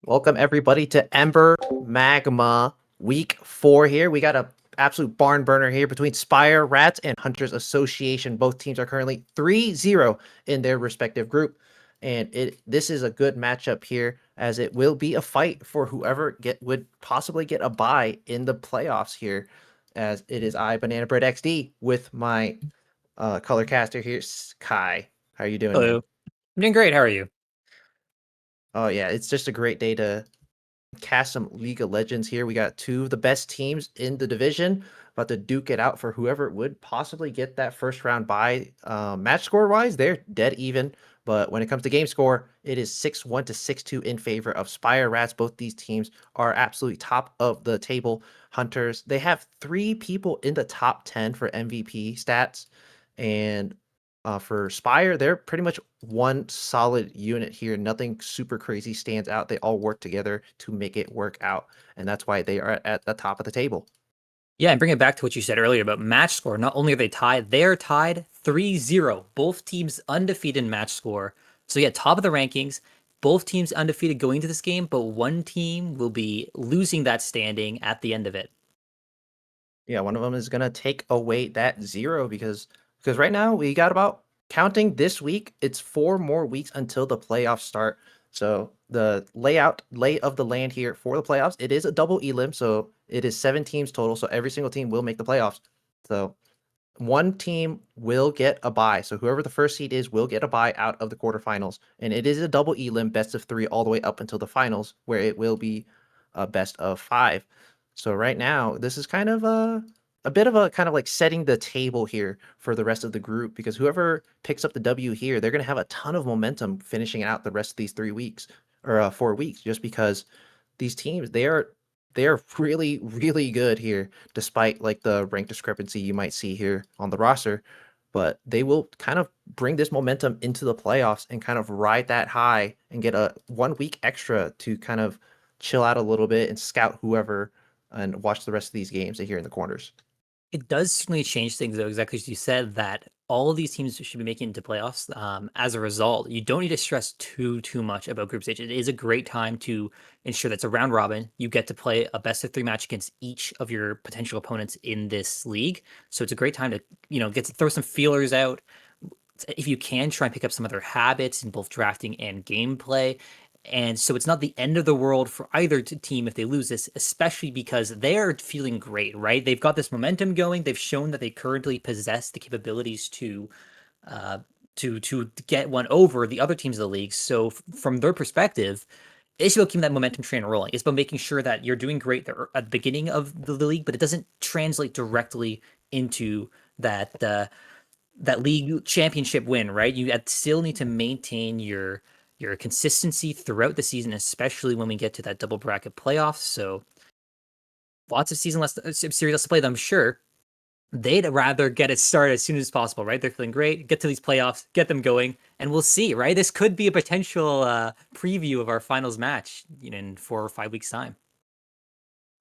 Welcome everybody to Ember Magma Week 4 here. We got a absolute barn burner here between Spire, Rats, and Hunters Association. Both teams are currently 3-0 in their respective group. And this is a good matchup here, as it will be a fight for whoever would possibly get a bye in the playoffs here, as it is I, Banana Bread XD, with my color caster here, Kai. How are you doing, man? Hello. I'm doing great. How are you? Oh yeah, it's just a great day to cast some League of Legends here. We got two of the best teams in the division about to duke it out for whoever would possibly get that first round bye. Match score wise, they're dead even. But when it comes to game score, it is 6-1 to 6-2 in favor of Spire Rats. Both these teams are absolutely top of the table. Hunters, they have three people in the top 10 for MVP stats. And for Spire, they're pretty much one solid unit here. Nothing super crazy stands out. They all work together to make it work out. And that's why they are at the top of the table. Yeah, and bring it back to what you said earlier about match score. Not only are they tied, they're tied 3-0. Both teams undefeated in match score. So yeah, top of the rankings. Both teams undefeated going into this game, but one team will be losing that standing at the end of it. Yeah, one of them is gonna take away that zero because right now we got about counting this week, it's 4 more weeks until the playoffs start. So the lay of the land here for the playoffs, it is a double elim, so it is 7 teams total. So every single team will make the playoffs. So one team will get a bye. So whoever the first seed is will get a bye out of the quarterfinals. And it is a double elim, best of 3, all the way up until the finals, where it will be a best of 5. So right now, this is kind of a bit of a kind of like setting the table here for the rest of the group, because whoever picks up the W here, they're going to have a ton of momentum finishing out the rest of these 3 weeks or 4 weeks, just because these teams, they are really, really good here, despite like the rank discrepancy you might see here on the roster. But they will kind of bring this momentum into the playoffs and kind of ride that high and get a 1 week extra to kind of chill out a little bit and scout whoever and watch the rest of these games here in the corners. It does certainly change things, though, exactly as you said, that all of these teams should be making it into playoffs. As a result, you don't need to stress too much about group stage. It is a great time to ensure that's a round robin. You get to play a best of 3 match against each of your potential opponents in this league. So it's a great time to, get to throw some feelers out. If you can, try and pick up some other habits in both drafting and gameplay. And so it's not the end of the world for either team if they lose this, especially because they are feeling great, right? They've got this momentum going. They've shown that they currently possess the capabilities to uh, to get one over the other teams of the league. So from their perspective, it's about keeping that momentum train rolling. It's about making sure that you're doing great at the beginning of the league, but it doesn't translate directly into that league championship win, right? You still need to maintain your consistency throughout the season, especially when we get to that double bracket playoffs. So lots of series left to play. I'm sure they'd rather get it started as soon as possible, right? They're feeling great. Get to these playoffs, get them going, and we'll see, right? This could be a potential preview of our finals match, in 4 or 5 weeks' time.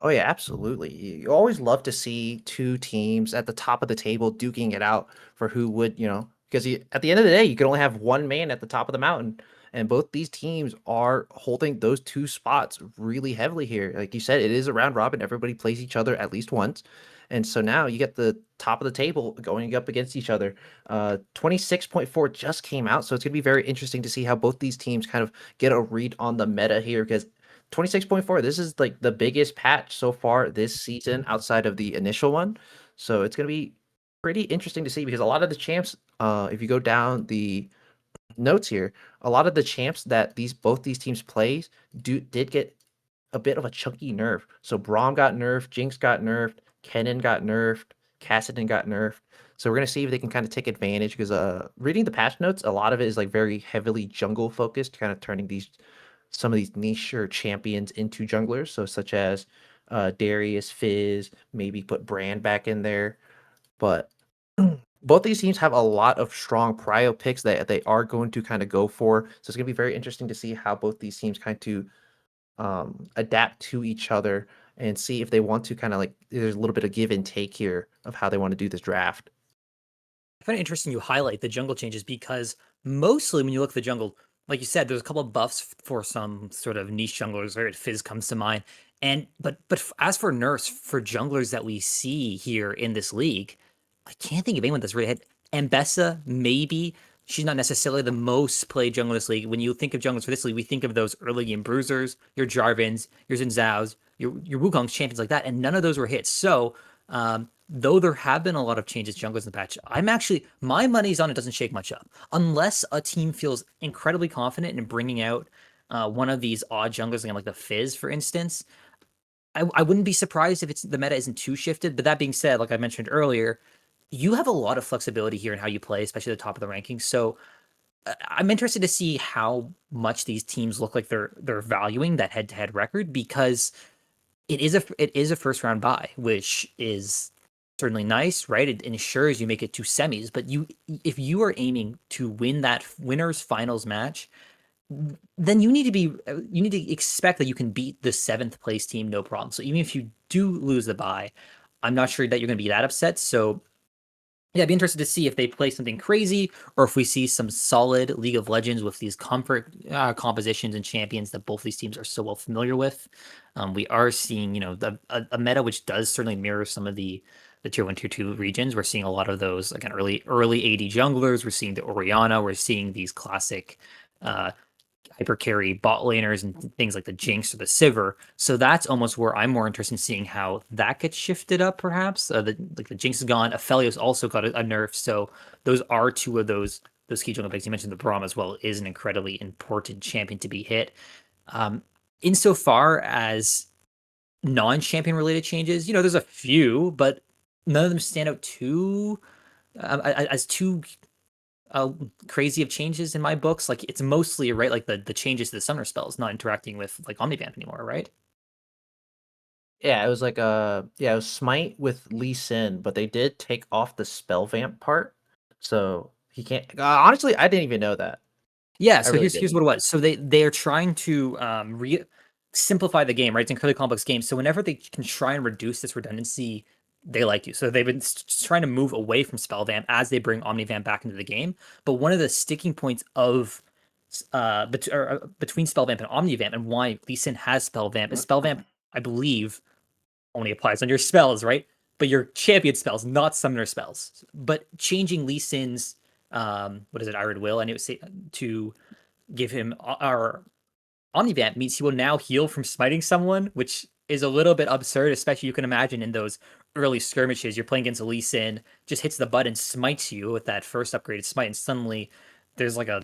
Oh yeah, absolutely. You always love to see two teams at the top of the table duking it out for who would, because at the end of the day, you can only have one man at the top of the mountain, and both these teams are holding those two spots really heavily here. Like you said, it is a round robin. Everybody plays each other at least once, and so now you get the top of the table going up against each other. 26.4 just came out, so it's gonna be very interesting to see how both these teams kind of get a read on the meta here, because 26.4, this is like the biggest patch so far this season outside of the initial one. So it's going to be pretty interesting to see, because a lot of the champs, if you go down the notes here, a lot of the champs that both these teams plays did get a bit of a chunky nerf. So Braum got nerfed, Jinx got nerfed, Kennen got nerfed, Cassidon got nerfed. So we're gonna see if they can kind of take advantage, because reading the patch notes, a lot of it is like very heavily jungle focused, kind of turning some of these niche champions into junglers. So such as Darius, Fizz, maybe put Brand back in there. But both these teams have a lot of strong prio picks that they are going to kind of go for. So it's gonna be very interesting to see how both these teams kind of adapt to each other and see if they want to kind of like, there's a little bit of give and take here of how they want to do this draft. I find it interesting you highlight the jungle changes because mostly when you look at the jungle, like you said, there's a couple of buffs for some sort of niche junglers, right? Fizz comes to mind. And as for nerfs for junglers that we see here in this league, I can't think of anyone that's really hit. Ambessa, maybe. She's not necessarily the most played jungler in this league. When you think of junglers for this league, we think of those early game bruisers, your Jarvins, your Xin your Wukongs, champions like that, and none of those were hits. So though there have been a lot of changes junglers in the patch, I'm actually my money's on it doesn't shake much up unless a team feels incredibly confident in bringing out one of these odd junglers, again, like the Fizz, for instance. I wouldn't be surprised if the meta isn't too shifted. But that being said, like I mentioned earlier, you have a lot of flexibility here in how you play, especially at the top of the rankings. So I'm interested to see how much these teams look like they're valuing that head-to-head record, because it is a first round bye, which is certainly nice, right? It ensures you make it to semis, but if you are aiming to win that winners finals match, then you need to expect that you can beat the seventh place team no problem. So even if you do lose the bye, I'm not sure that you're going to be that upset. So yeah, I'd be interested to see if they play something crazy or if we see some solid League of Legends with these comfort compositions and champions that both these teams are so well familiar with. We are seeing, a meta which does certainly mirror some of the tier one, tier two regions. We're seeing a lot of those, again, early AD junglers. We're seeing the Orianna. We're seeing these classic uh, hyper carry bot laners and things like the Jinx or the Sivir. So that's almost where I'm more interested in seeing how that gets shifted up, perhaps. The Jinx is gone. Aphelios also got a nerf. So those are two of those key jungle picks. You mentioned the Braum as well is an incredibly important champion to be hit. Um, Insofar as non-champion related changes, there's a few, but none of them stand out too as too crazy of changes in my books. Like it's mostly right, like the changes to the summoner spells not interacting with like Omnivamp anymore, right? Yeah, it was like yeah, it was Smite with Lee Sin, but they did take off the spell vamp part, so he can't. Honestly, I didn't even know that. Yeah, I so really here's didn't. what it was. So they are trying to simplify the game, right? It's an incredibly complex game. So whenever they can try and reduce this redundancy, they like to. So they've been trying to move away from Spellvamp as they bring Omnivamp back into the game. But one of the sticking points of between Spellvamp and Omnivamp, and why Lee Sin has Spellvamp, is Spellvamp, I believe, only applies on your spells, right? But your champion spells, not summoner spells. But changing Lee Sin's what is it, Iron Will, and it was to give him our Omnivamp means he will now heal from smiting someone, which is a little bit absurd, especially you can imagine in those early skirmishes. You're playing against a Lee Sin, just hits the button, smites you with that first upgraded smite, and suddenly there's like a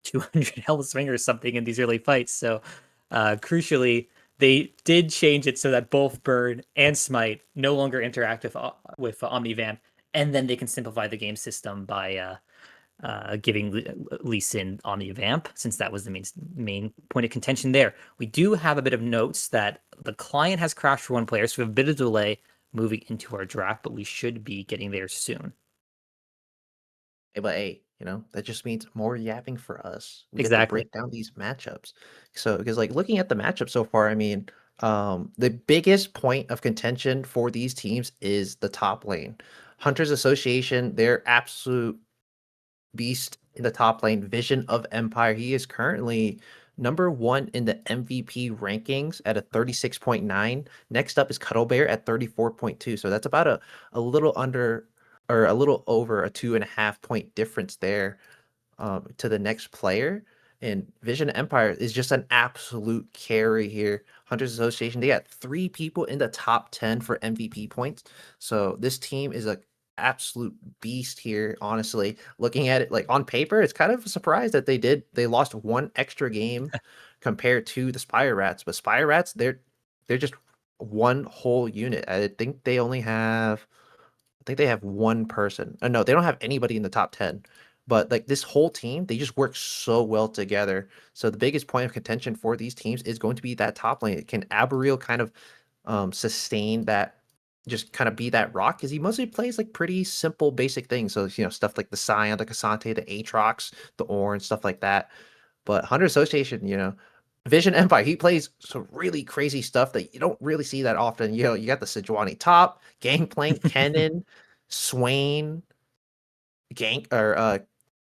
200 health swing or something in these early fights. So, crucially, they did change it so that both Burn and Smite no longer interact with Omnivamp, and then they can simplify the game system by giving Lee Sin Omnivamp, since that was the main point of contention there. We do have a bit of notes that the client has crashed for one player, so we have a bit of delay moving into our draft, but we should be getting there soon. But hey, that just means more yapping for us. We get to Exactly. break down these matchups. So, because like looking at the matchup so far, I mean, the biggest point of contention for these teams is the top lane. Hunters Association, they're absolute beast in the top lane. Vision of Empire, he is currently number one in the MVP rankings at a 36.9. Next up is Cuddle Bear at 34.2. So that's about a little under or a little over a 2.5 point difference there to the next player. And Vision Empire is just an absolute carry here. Hunters Association, they got three people in the top 10 for MVP points. So this team is a absolute beast here, honestly. Looking at it like on paper, it's kind of a surprise that they lost one extra game compared to the Spire Rats. But Spire Rats, they're just one whole unit. I think they have one person. No, they don't have anybody in the top 10. But like this whole team, they just work so well together. So the biggest point of contention for these teams is going to be that top lane. Can Abriel kind of sustain that, just kind of be that rock? Because he mostly plays like pretty simple, basic things. So, stuff like the Scion, the Cassante, the Aatrox, the Orange, stuff like that. But Hunter Association, Vision Empire, he plays some really crazy stuff that you don't really see that often. You got the Sejuani top, Gangplank, Kennen, Swain, Gank or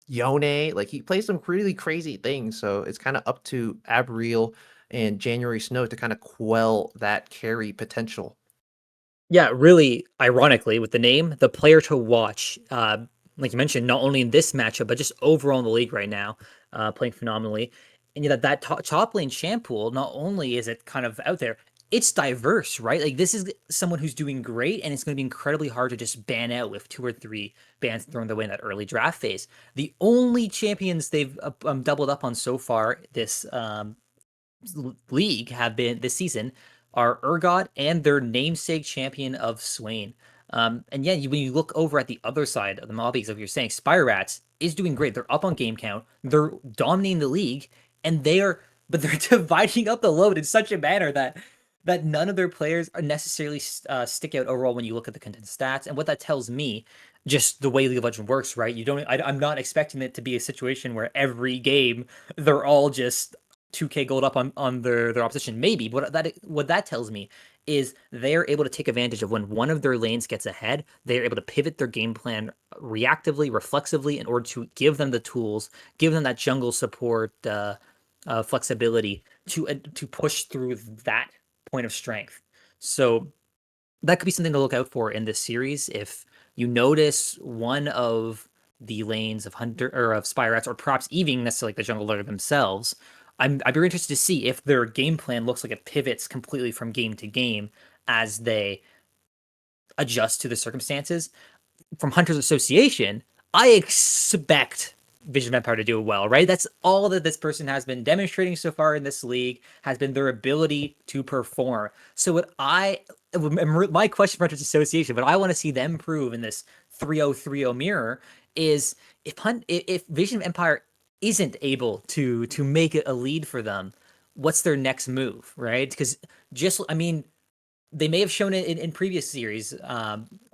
Yone. Like he plays some really crazy things. So it's kind of up to Abriel and January Snow to kind of quell that carry potential. Yeah, really ironically, with the name, the player to watch, like you mentioned, not only in this matchup, but just overall in the league right now, playing phenomenally. And yeah, that top lane champ pool, not only is it kind of out there, it's diverse, right? Like this is someone who's doing great, and it's going to be incredibly hard to just ban out with 2 or 3 bans thrown their way in that early draft phase. The only champions they've doubled up on so far this league have been this season are Urgot and their namesake champion of Swain. And yeah, when you look over at the other side of the Mobbies, like you're saying, Spire Rats is doing great. They're up on game count. They're dominating the league, and but they're dividing up the load in such a manner that none of their players are necessarily stick out overall when you look at the content stats. And what that tells me, just the way League of Legends works, right? You don't. I'm not expecting it to be a situation where every game they're all just 2K gold up on their opposition. Maybe, but what that tells me is they're able to take advantage of when one of their lanes gets ahead. They're able to pivot their game plan reactively, reflexively, in order to give them the tools, give them that jungle support, flexibility to push through that point of strength. So that could be something to look out for in this series. If you notice one of the lanes of Hunter or of Spirets, or perhaps even necessarily like the jungle lord themselves, I'd be interested to see if their game plan looks like it pivots completely from game to game as they adjust to the circumstances. From Hunters Association, I expect Vision of Empire to do well, right? That's all that this person has been demonstrating so far in this league has been their ability to perform. So my question for Hunters Association, what I want to see them prove in this 3-0-3-0 mirror is if Vision of Empire isn't able to make it a lead for them, what's their next move, right? Because I mean, they may have shown it in previous series,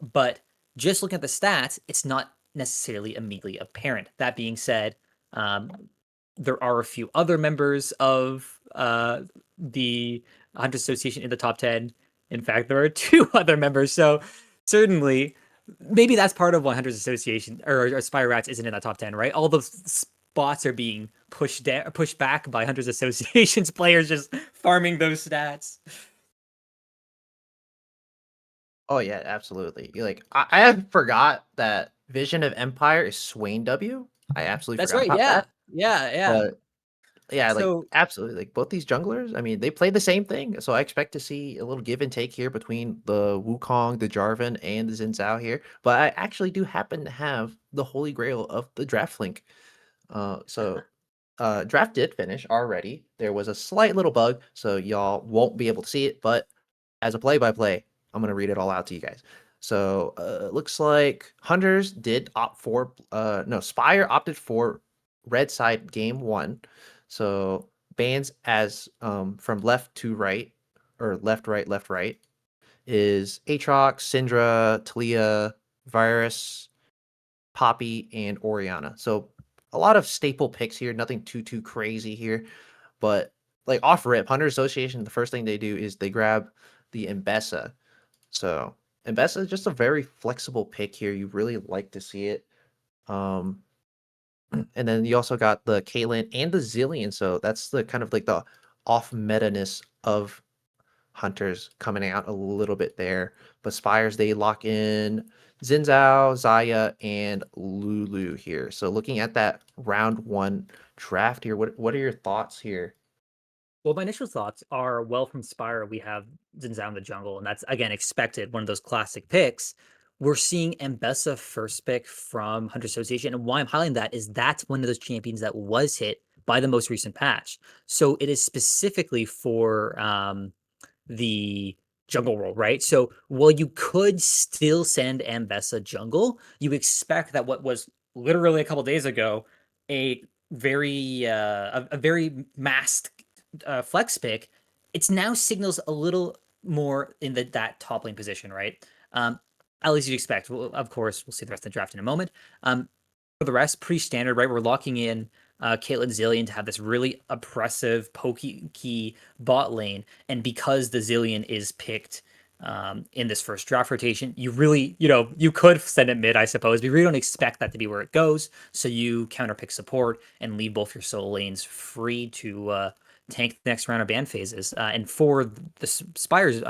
but just looking at the stats, it's not necessarily immediately apparent. That being said, um, there are a few other members of the Hunter Association in the top 10. In fact, there are 2 other members. So certainly, maybe that's part of why Hunters Association or Spire Rats isn't in that top 10, right? All those spots are being pushed back by Hunters Association's players just farming those stats. Oh yeah, absolutely. Like I forgot that Vision of Empire is Swain W. I absolutely That's forgot right. about Yeah. that. Yeah. Yeah. But yeah, like So, absolutely. Like both these junglers, I mean, they play the same thing. So I expect to see a little give and take here between the Wukong, the Jarvan, and the Xin Zhao here. But I actually do happen to have the holy grail of the draft link. Draft did finish already. There was a slight little bug, so y'all won't be able to see it, but as a play-by-play, I'm gonna read it all out to you guys. So it looks like Hunters did opt for no, Spire opted for red side game one. So bans as from left to right or left right is Aatrox, Syndra, Talia, Virus, Poppy, and Oriana. So a lot of staple picks here, nothing too crazy here. But like off rip, Hunter Association, the first thing they do is they grab the Embessa. So Embessa is just a very flexible pick here. You really like to see it. Um, and then you also got the Caitlyn and the Zillion. So that's the kind of like the off meta-ness of Hunters coming out a little bit there. But Spires, they lock in Xin Zhao, Zaya, and Lulu here. So looking at that round one draft here, what are your thoughts here? well, my initial thoughts are, well, from Spire, we have Zinzao in the jungle, and that's again expected, one of those classic picks. We're seeing Mbessa first pick from Hunter Association, and why I'm highlighting that is that's one of those champions that was hit by the most recent patch. So it is specifically for the jungle role, right? So while you could still send Ambessa jungle, you expect that what was literally a couple days ago a a very masked flex pick, it's now signals a little more in that top lane position, right? At least you'd expect. Well, of course, we'll see the rest of the draft in a moment. For the rest, pretty standard, right? We're locking in Caitlyn Zillion to have this really oppressive pokey key bot lane, and because the Zillion is picked in this first draft rotation. You really, you could send it mid, I suppose, but you really don't expect that to be where it goes. So you counterpick support and leave both your solo lanes free to tank the next round of ban phases. And for the Spire's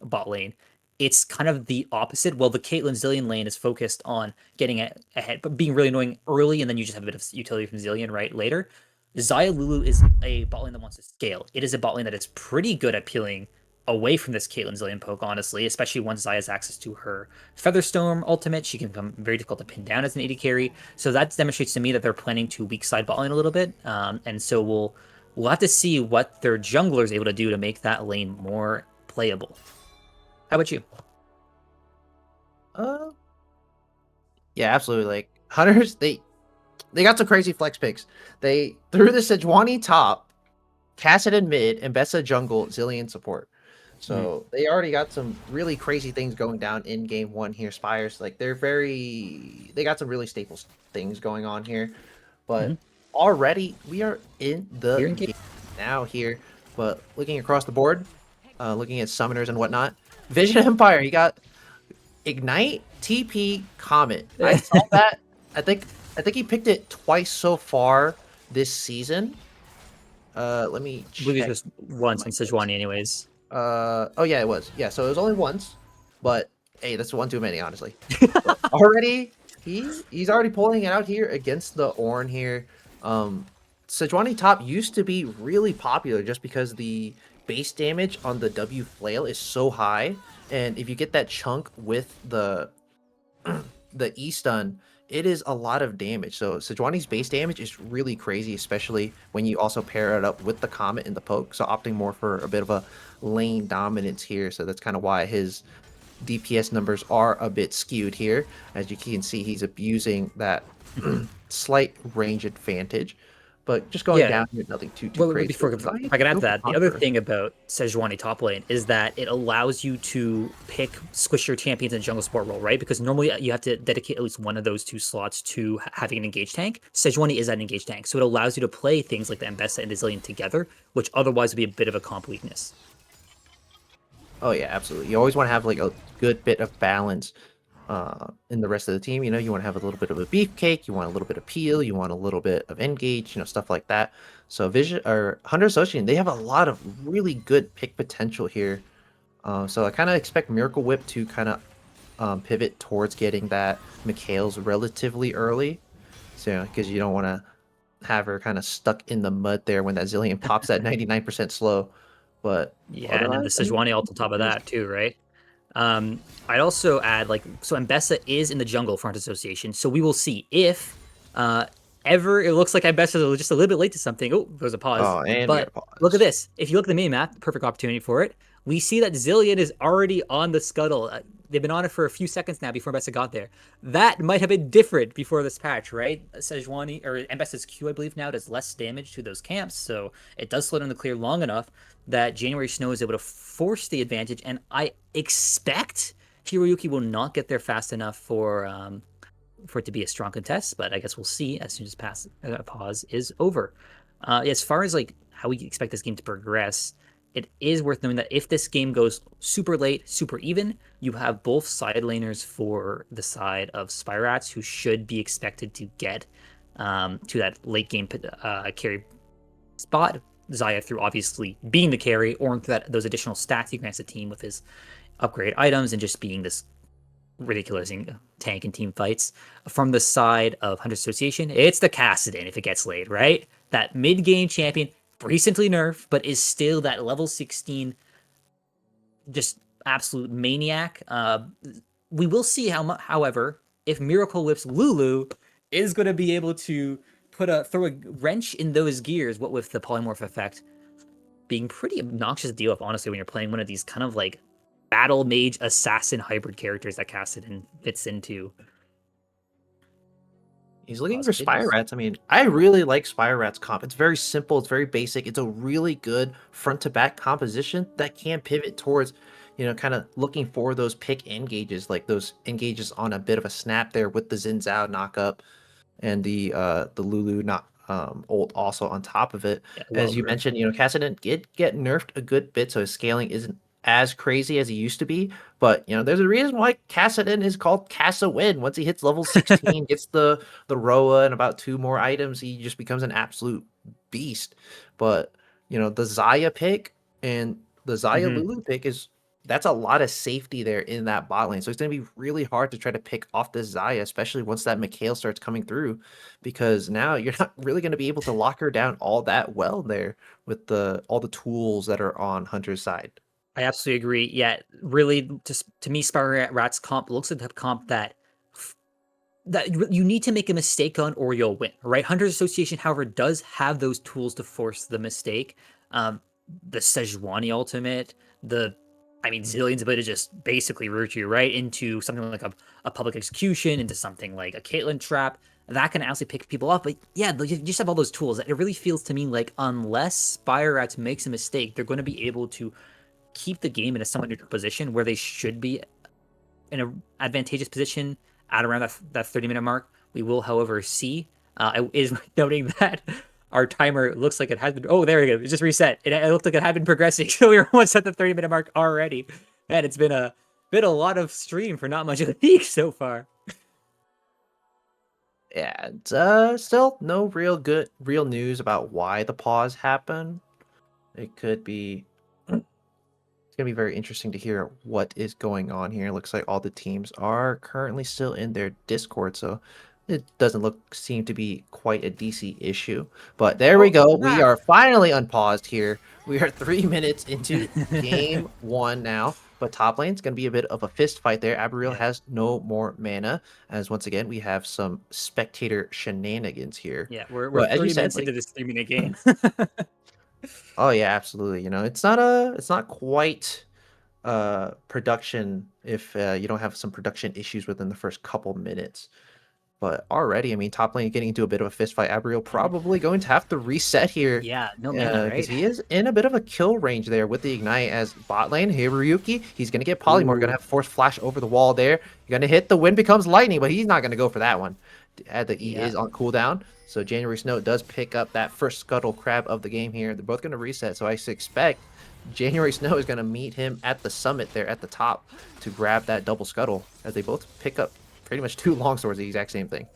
bot lane, it's kind of the opposite. Well, the Caitlyn Zillion lane is focused on getting ahead, but being really annoying early, and then you just have a bit of utility from Zillion right later. Xayah Lulu is a bot lane that wants to scale. It is a bot lane that is pretty good at peeling away from this Caitlyn Zillion poke, honestly, especially once Xayah has access to her Featherstorm ultimate. She can become very difficult to pin down as an AD carry. So that demonstrates to me that they're planning to weak side bot lane a little bit. And so we'll have to see what their jungler is able to do to make that lane more playable. How about you? Uh, yeah, absolutely. Like Hunters, they got some crazy flex picks. They threw the Sejuani top, Kassadin mid, and Bessa jungle, Zillion support. So they already got some really crazy things going down in game one here. Spires, like they got some really staple things going on here. But Mhm. already we are in the Here in game. game now here. But looking across the board, looking at summoners and whatnot, Vision Empire, he got Ignite, TP, Comet. I saw that. I think I think he picked it twice so far this season. Let me I believe it's check just once my on notes. Sejuani anyways. Oh yeah, it was. Yeah, so it was only once, but hey, that's one too many, honestly. But already he's already pulling it out here against the Ornn here. Sejuani top used to be really popular just because the base damage on the W flail is so high, and if you get that chunk with the E stun, it is a lot of damage. So Sejuani's base damage is really crazy, especially when you also pair it up with the Comet and the Poke. So opting more for a bit of a lane dominance here. So that's kind of why his DPS numbers are a bit skewed here. As you can see, he's abusing that slight range advantage. But just going Yeah. down here, nothing too Well, crazy. before if Zion I can add go to for that, the other Conqueror. thing about Sejuani top lane is that it allows you to pick squish your champions in jungle support role, right? Because normally you have to dedicate at least one of those two slots to having an engaged tank. Sejuani is an engaged tank, so it allows you to play things like the Mbessa and the Zillion together, which otherwise would be a bit of a comp weakness. Oh yeah, absolutely. You always want to have like a good bit of balance in the rest of the team. You know, you want to have a little bit of a beefcake, you want a little bit of peel, you want a little bit of engage, stuff like that. So Vision or Hunter Association, they have a lot of really good pick potential here. So I kind of expect Miracle Whip to kind of pivot towards getting that Mikhail's relatively early. So because you don't want to have her kind of stuck in the mud there when that Zillion pops at 99% slow. But Yeah, and then the otherwise, I mean, Sejuani ult on top of that too, right? I'd also add so Mbessa is in the jungle front association, so we will see if uh, ever it looks like Mbessa is just a little bit late to something. Oh, there's a pause. oh, and we got But a look at pause. this. If you look at the mini map, perfect opportunity for it. We see that Zillion is already on the scuttle. They've been on it for a few seconds now before Mbessa got there. That might have been different before this patch, right? Sejuani or Mbessa's Q, I believe now does less damage to those camps, so it does slow down the clear long enough that January Snow is able to force the advantage, and I expect Hiroyuki will not get there fast enough for it to be a strong contest, but I guess we'll see as soon as pause is over. As far as like how we expect this game to progress, it is worth knowing that if this game goes super late, super even, you have both side laners for the side of Spirats who should be expected to get to that late game carry spot. Xayah through obviously being the carry, or through those additional stats he grants the team with his upgrade items and just being this ridiculous tank and team fights. From the side of Hunter Association, it's the Kassadin if it gets laid, right? That mid game champion, recently nerfed, but is still that level 16, just absolute maniac. We will see however, if Miracle Whip's Lulu is going to be able to throw a wrench in those gears, what with the polymorph effect being pretty obnoxious to deal with, honestly, when you're playing one of these kind of like battle mage assassin hybrid characters that Kassadin fits into. He's looking Pause. for Spire Rats. I mean, I really like Spire Rats comp. It's very simple. It's very basic. It's a really good front to back composition that can pivot towards, kind of looking for those pick engages, like those engages on a bit of a snap there with the Xin Zhao knockup and the Lulu not ult also on top of it. Yeah, well As you groomed. mentioned, Kassadin did get nerfed a good bit, so his scaling isn't as crazy as he used to be. But there's a reason why Kassadin is called Kassa Win. Once he hits level 16, gets the Roa and about 2 more items, he just becomes an absolute beast. But the Zaya pick and the Zaya Hmm. Lulu pick that's a lot of safety there in that bot lane. So it's going to be really hard to try to pick off this Zaya, especially once that Mikhail starts coming through, because now you're not really going to be able to lock her down all that well there with all the tools that are on Hunter's side. I absolutely agree. Yeah, really, just to me, Spire Rat's comp looks like the comp that you need to make a mistake on or you'll win, right? Hunters Association, however, does have those tools to force the mistake. The Sejuani ultimate, zillion's ability to just basically root you right into something like a public execution, into something like a Caitlyn trap. That can actually pick people up. But yeah, you just have all those tools. It really feels to me like unless Spire Rats makes a mistake, they're going to be able to keep the game in a somewhat neutral position where they should be in an advantageous position at around that 30-minute mark. We will, however, see. It is noting that our timer looks like it has been. Oh, there we go. It just reset. It looked like it had been progressing, so we were almost at the 30-minute mark already. Man, it's been a lot of stream for not much of the week so far. Yeah, still no real news about why the pause happened. It could be It's gonna be very interesting to hear what is going on here. It looks like all the teams are currently still in their Discord, so it doesn't seem to be quite a DC issue. But there we Oh, go. we're We back. are finally unpaused here. We are 3 minutes into game one now. But top lane's gonna be a bit of a fist fight there. Abriel Yeah, has no more mana, as once again we have some spectator shenanigans here. yeah. We're But as you 30 said, minutes like, into this 3-minute game. oh yeah, absolutely. It's not quite production if you don't have some production issues within the first couple minutes. But already, I mean, top lane getting into a bit of a fist fight. Abriel Mhm. probably going to have to reset here Yeah, no mana, because right? he is in a bit of a kill range there with the ignite. As bot lane, Hiroyuki, he's going to get polymorph, going to Ooh, have force flash over the wall there. You're going to hit the wind becomes lightning, but he's not going to go for that one. The E yeah. is on cooldown, so January Snow does pick up that first scuttle crab of the game here. They're both going to reset, so I expect January Snow is going to meet him at the summit there at the top to grab that double scuttle, as they both pick up pretty much 2 long swords, the exact same thing.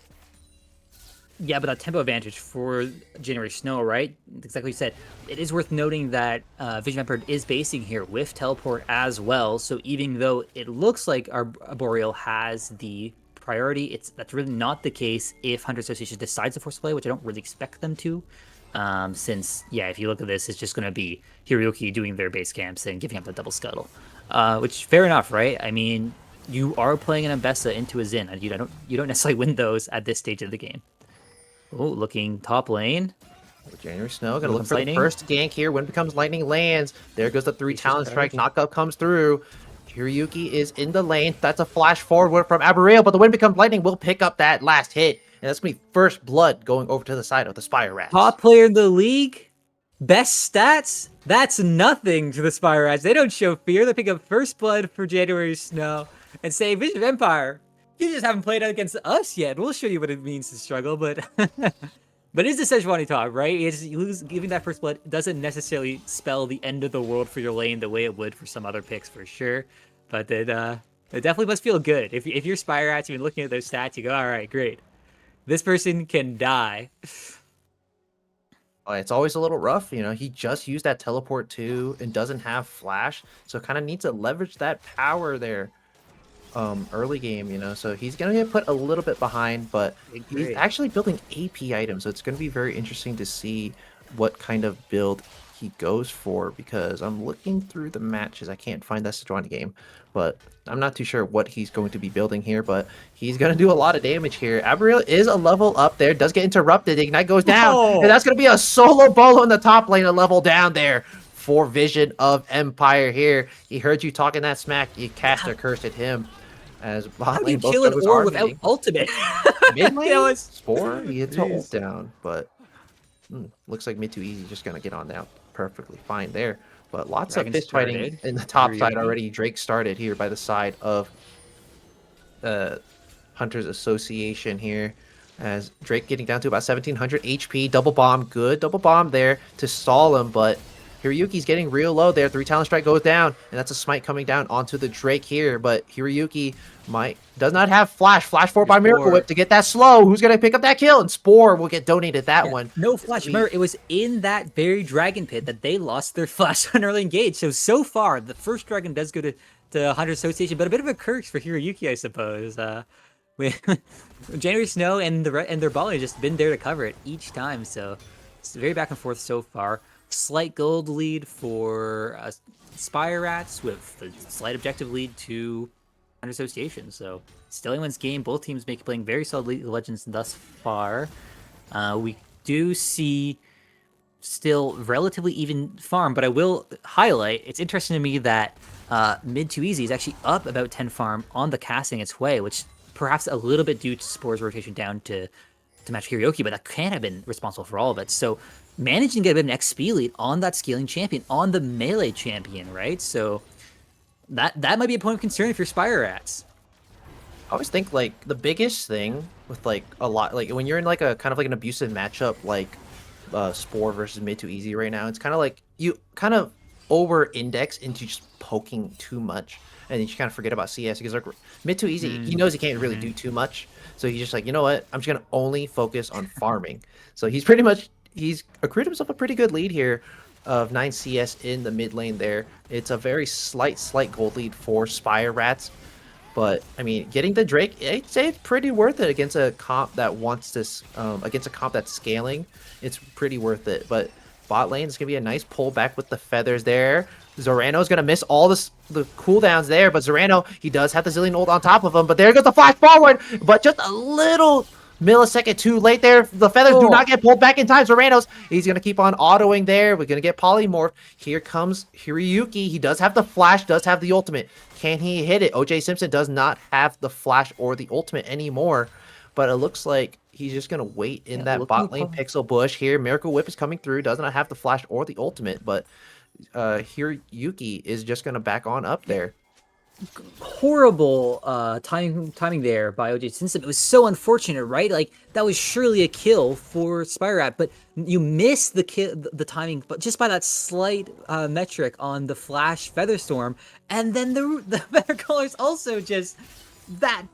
Yeah, but that tempo advantage for January Snow, right? Exactly what you said. It is worth noting that Vision Emperor is basing here with teleport as well. So even though it looks like our Boreal has the priority, that's really not the case if Hunter Association decides to force play, which I don't really expect them to. Since, yeah, if you look at this, it's just going to be Hiroyuki doing their base camps and giving up the double scuttle. Which, fair enough, right? I mean, you are playing an Ambessa into a Xin, and you don't necessarily win those at this stage of the game. Oh, looking top lane. January Snow gonna Here look comes for the lightning. first gank here. When becomes lightning lands. There goes the 3 Aces talent strike. charge. Knockup comes through. Hiroyuki is in the lane. That's a flash forward from Abriel, but the wind becomes lightning will pick up that last hit. And that's gonna be first blood going over to the side of the Spire Rats. Top player in the league. Best stats. That's nothing to the Spire Rats. They don't show fear. They pick up first blood for January Snow and say, Vision of Empire, you just haven't played against us yet. We'll show you what it means to struggle, but but it's the Sejuani talk, right? Giving that first blood doesn't necessarily spell the end of the world for your lane the way it would for some other picks for sure. But it definitely must feel good. If you're Spire Rats, you've been looking at those stats, you go, all right, great. This person can die. It's always a little rough, he just used that teleport too and doesn't have flash, so kind of needs to leverage that power there early game, so he's gonna get put a little bit behind, but he's Great. actually building AP items, so it's gonna be very interesting to see what kind of build he goes for, because I'm looking through the matches. I can't find that Sejuani game, but I'm not too sure what he's going to be building here, but he's gonna do a lot of damage here. Abriel is a level up there, does get interrupted, Ignite goes down, and Oh, that's gonna be a solo bolo in the top lane, a level down there for Vision of Empire here. He heard you talking that smack, you cast a curse at him. As how bot do you lane, both kill an juggles ore are without meeting. ultimate? Mid You know, lane, Spore, he hits a ult jeez. down, but looks like mid too easy, just gonna get on down perfectly fine there. But lots of Dragon fist fighting started. in the top side Hiroyuki. already. Drake started here by the side of uh, Hunters Association here. As Drake getting down to about 1700 HP, double bomb, good double bomb there to stall him, but Hiroyuki's getting real low there. 3 talent strike goes down, and that's a smite coming down onto the Drake here. But Hiroyuki does not have flash. Flash forward by Miracle Whip to get that slow. Who's gonna pick up that kill? And Spore will get donated that one. No flash. Remember, it was in that very dragon pit that they lost their flash on early engage. So far, the first dragon does go to 100 Association, but a bit of a curse for Hiroyuki, I suppose. January Snow and their ball have just been there to cover it each time. So it's very back and forth so far. Slight gold lead for Spire Rats with a slight objective lead to 100 Association. So still anyone's game. Both teams playing very solid League of Legends thus far. We do see still relatively even farm, but I will highlight, it's interesting to me that mid to easy is actually up about 10 farm on the casting its way, which perhaps a little bit due to Spore's rotation down to match Hiroyuki, but that can't have been responsible for all of it. So managing to get a bit of an XP lead on that scaling champion, on the melee champion, right? So that might be a point of concern if you're Spire Rats. I always think like the biggest thing with like a lot, like when you're in like a kind of like an abusive matchup like Spore versus mid to easy right now, it's kind of like you kind of over index into just poking too much, and then you kind of forget about CS because like mid to easy, he knows he can't really do too much, so he's just like, you know what, I'm just gonna only focus on farming. So he's accrued himself a pretty good lead here of 9 CS in the mid lane there. It's a very slight gold lead for Spire Rats. But I mean, getting the Drake, I'd say it's pretty worth it against a comp that wants this, against a comp that's scaling. It's pretty worth it. But bot lane is gonna be a nice pull back with the feathers there. Zorano's gonna miss all the cooldowns there, but Zorano, he does have the Zillion ult on top of him. But there goes the flash forward, but just a little millisecond too late there. The feathers do not get pulled back in time. Zorano's, he's gonna keep on autoing there. We're gonna get polymorph. Here comes Hiroyuki. He does have the flash, does have the ultimate. Can he hit it? OJ Simpson does not have the flash or the ultimate anymore, but it looks like he's just gonna wait in that bot lane pixel bush here. Miracle Whip is coming through, does not have the flash or the ultimate, but Hiroyuki is just gonna back on up there. Horrible timing there by OJ Simpson. It was so unfortunate, right? Like that was surely a kill for Spire Rat, but you missed the timing, but just by that slight metric on the flash Featherstorm, and then the Feather Colors also just that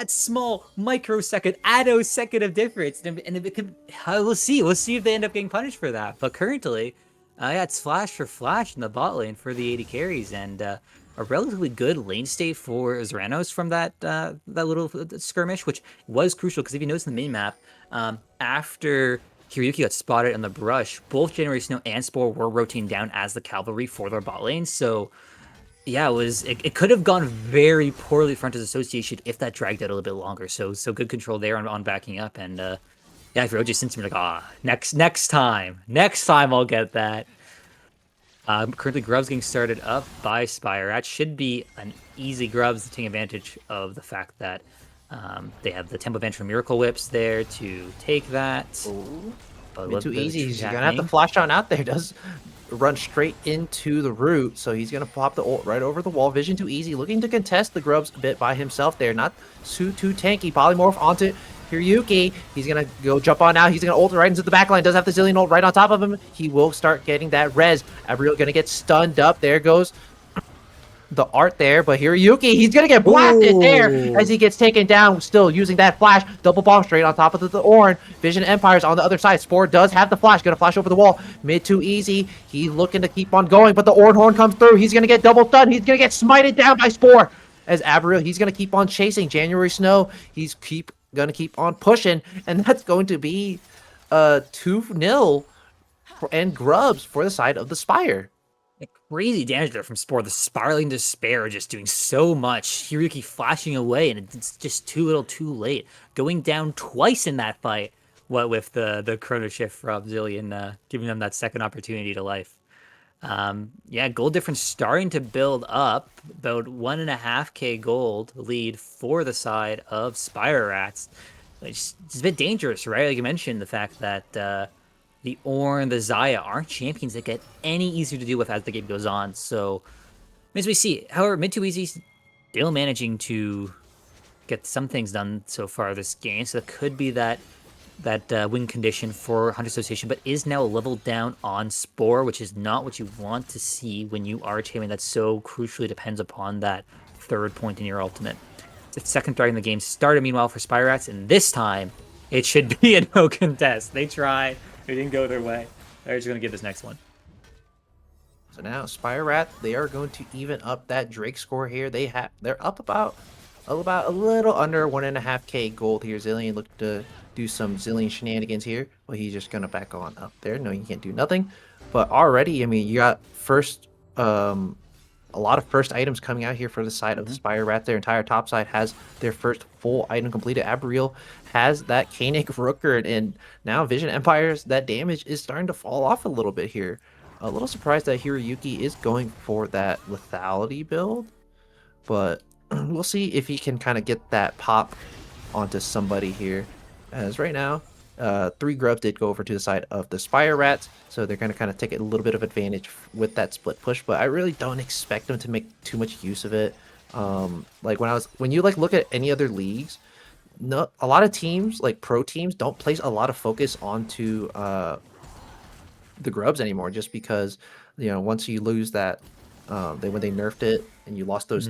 small microsecond, attosecond of difference, and it could, we'll see if they end up getting punished for that. But currently, yeah, it's flash for flash in the bot lane for the 80 carries, and a relatively good lane state for Zoranos from that little skirmish, which was crucial because if you notice in the mini-map, after Hiroyuki got spotted in the brush, both January Snow and Spore were rotating down as the cavalry for their bot lane. So yeah, it could have gone very poorly for Frontiers Association if that dragged out a little bit longer. So good control there on backing up, and yeah, if you're OJ Simpson, you're like, next time I'll get that. Currently, Grubs getting started up by Spire. That should be an easy Grubs taking advantage of the fact that they have the tempo advantage from Miracle Whips there to take that. But too easy. He's gonna have to flash on out there. Does run straight into the root, so he's gonna pop the ult right over the wall. Vision too easy, looking to contest the Grubs a bit by himself there. Not too tanky. Polymorph onto Hiroyuki. He's gonna go jump on out. He's gonna ult right into the backline. Does have the Zillion ult right on top of him. He will start getting that res. Abriel gonna get stunned up. There goes the art there, but Hiroyuki, he's gonna get blasted there as he gets taken down, still using that flash. Double bomb straight on top of the Orin. Vision Empires on the other side. Spore does have the flash, gonna flash over the wall. Mid too easy. He's looking to keep on going, but the Orin Horn comes through. He's gonna get double stunned. He's gonna get smited down by Spore. As Abriel, he's gonna keep on chasing January Snow. He's gonna keep on pushing, and that's going to be 2-0 and Grubs for the side of the Spire. Crazy damage there from Spore. The Spiraling Despair just doing so much. Hiroyuki flashing away, and it's just too little too late. Going down twice in that fight, what with the Chrono Shift from Zillion, giving them that second opportunity to life. Yeah, gold difference starting to build up. About 1.5k gold lead for the side of Spire Rats. It's a bit dangerous, right? Like you mentioned, the fact that the Ornn, the Xayah aren't champions that get any easier to deal with as the game goes on. So, as we see, however, mid to easy still managing to get some things done so far this game. So it could be that win condition for Hunter Association, but is now leveled down on Spore, which is not what you want to see when you are a champion that so crucially depends upon that third point in your ultimate. The second threat in the game started, meanwhile, for Spire Rats, and this time it should be a no contest. They tried, it didn't go their way. They're just going to get this next one. So now Spire Rat, they are going to even up that Drake score here. They're up about a little under 1.5k gold here. Zillion looked to do some Zillion shenanigans here, but he's just gonna back on up there. No, you can't do nothing. But already, I mean, you got a lot of first items coming out here for the side of the Spire Rat. Their entire top side has their first full item completed. Abriel has that Koenig Rooker, and now Vision Empires, that damage is starting to fall off a little bit here. A little surprised that Hiroyuki is going for that lethality build, but we'll see if he can kind of get that pop onto somebody here. As right now, 3 grubs did go over to the side of the Spire Rats, so they're going to kind of take a little bit of advantage with that split push, but I really don't expect them to make too much use of it. Like when you like look at any other leagues, no, a lot of teams, like pro teams, don't place a lot of focus onto the grubs anymore, just because, you know, once you lose that, when they nerfed it and you lost those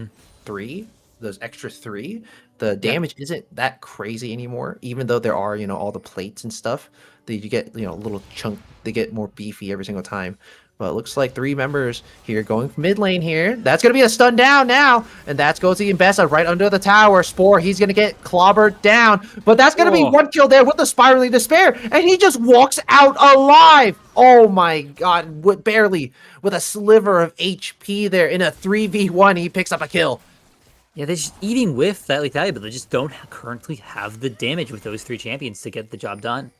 those extra 3, the damage isn't that crazy anymore, even though there are, you know, all the plates and stuff that you get, you know, a little chunk, they get more beefy every single time. But it looks like 3 members here going mid lane here. That's going to be a stun down now. And that's goes to Imbessa right under the tower. Spore, he's going to get clobbered down. But that's going to be 1 kill there with the Spiraling Despair. And he just walks out alive. Oh my god. Barely with a sliver of HP there in a 3v1. He picks up a kill. Yeah, they're just eating with that lethality, but they just don't currently have the damage with those 3 champions to get the job done.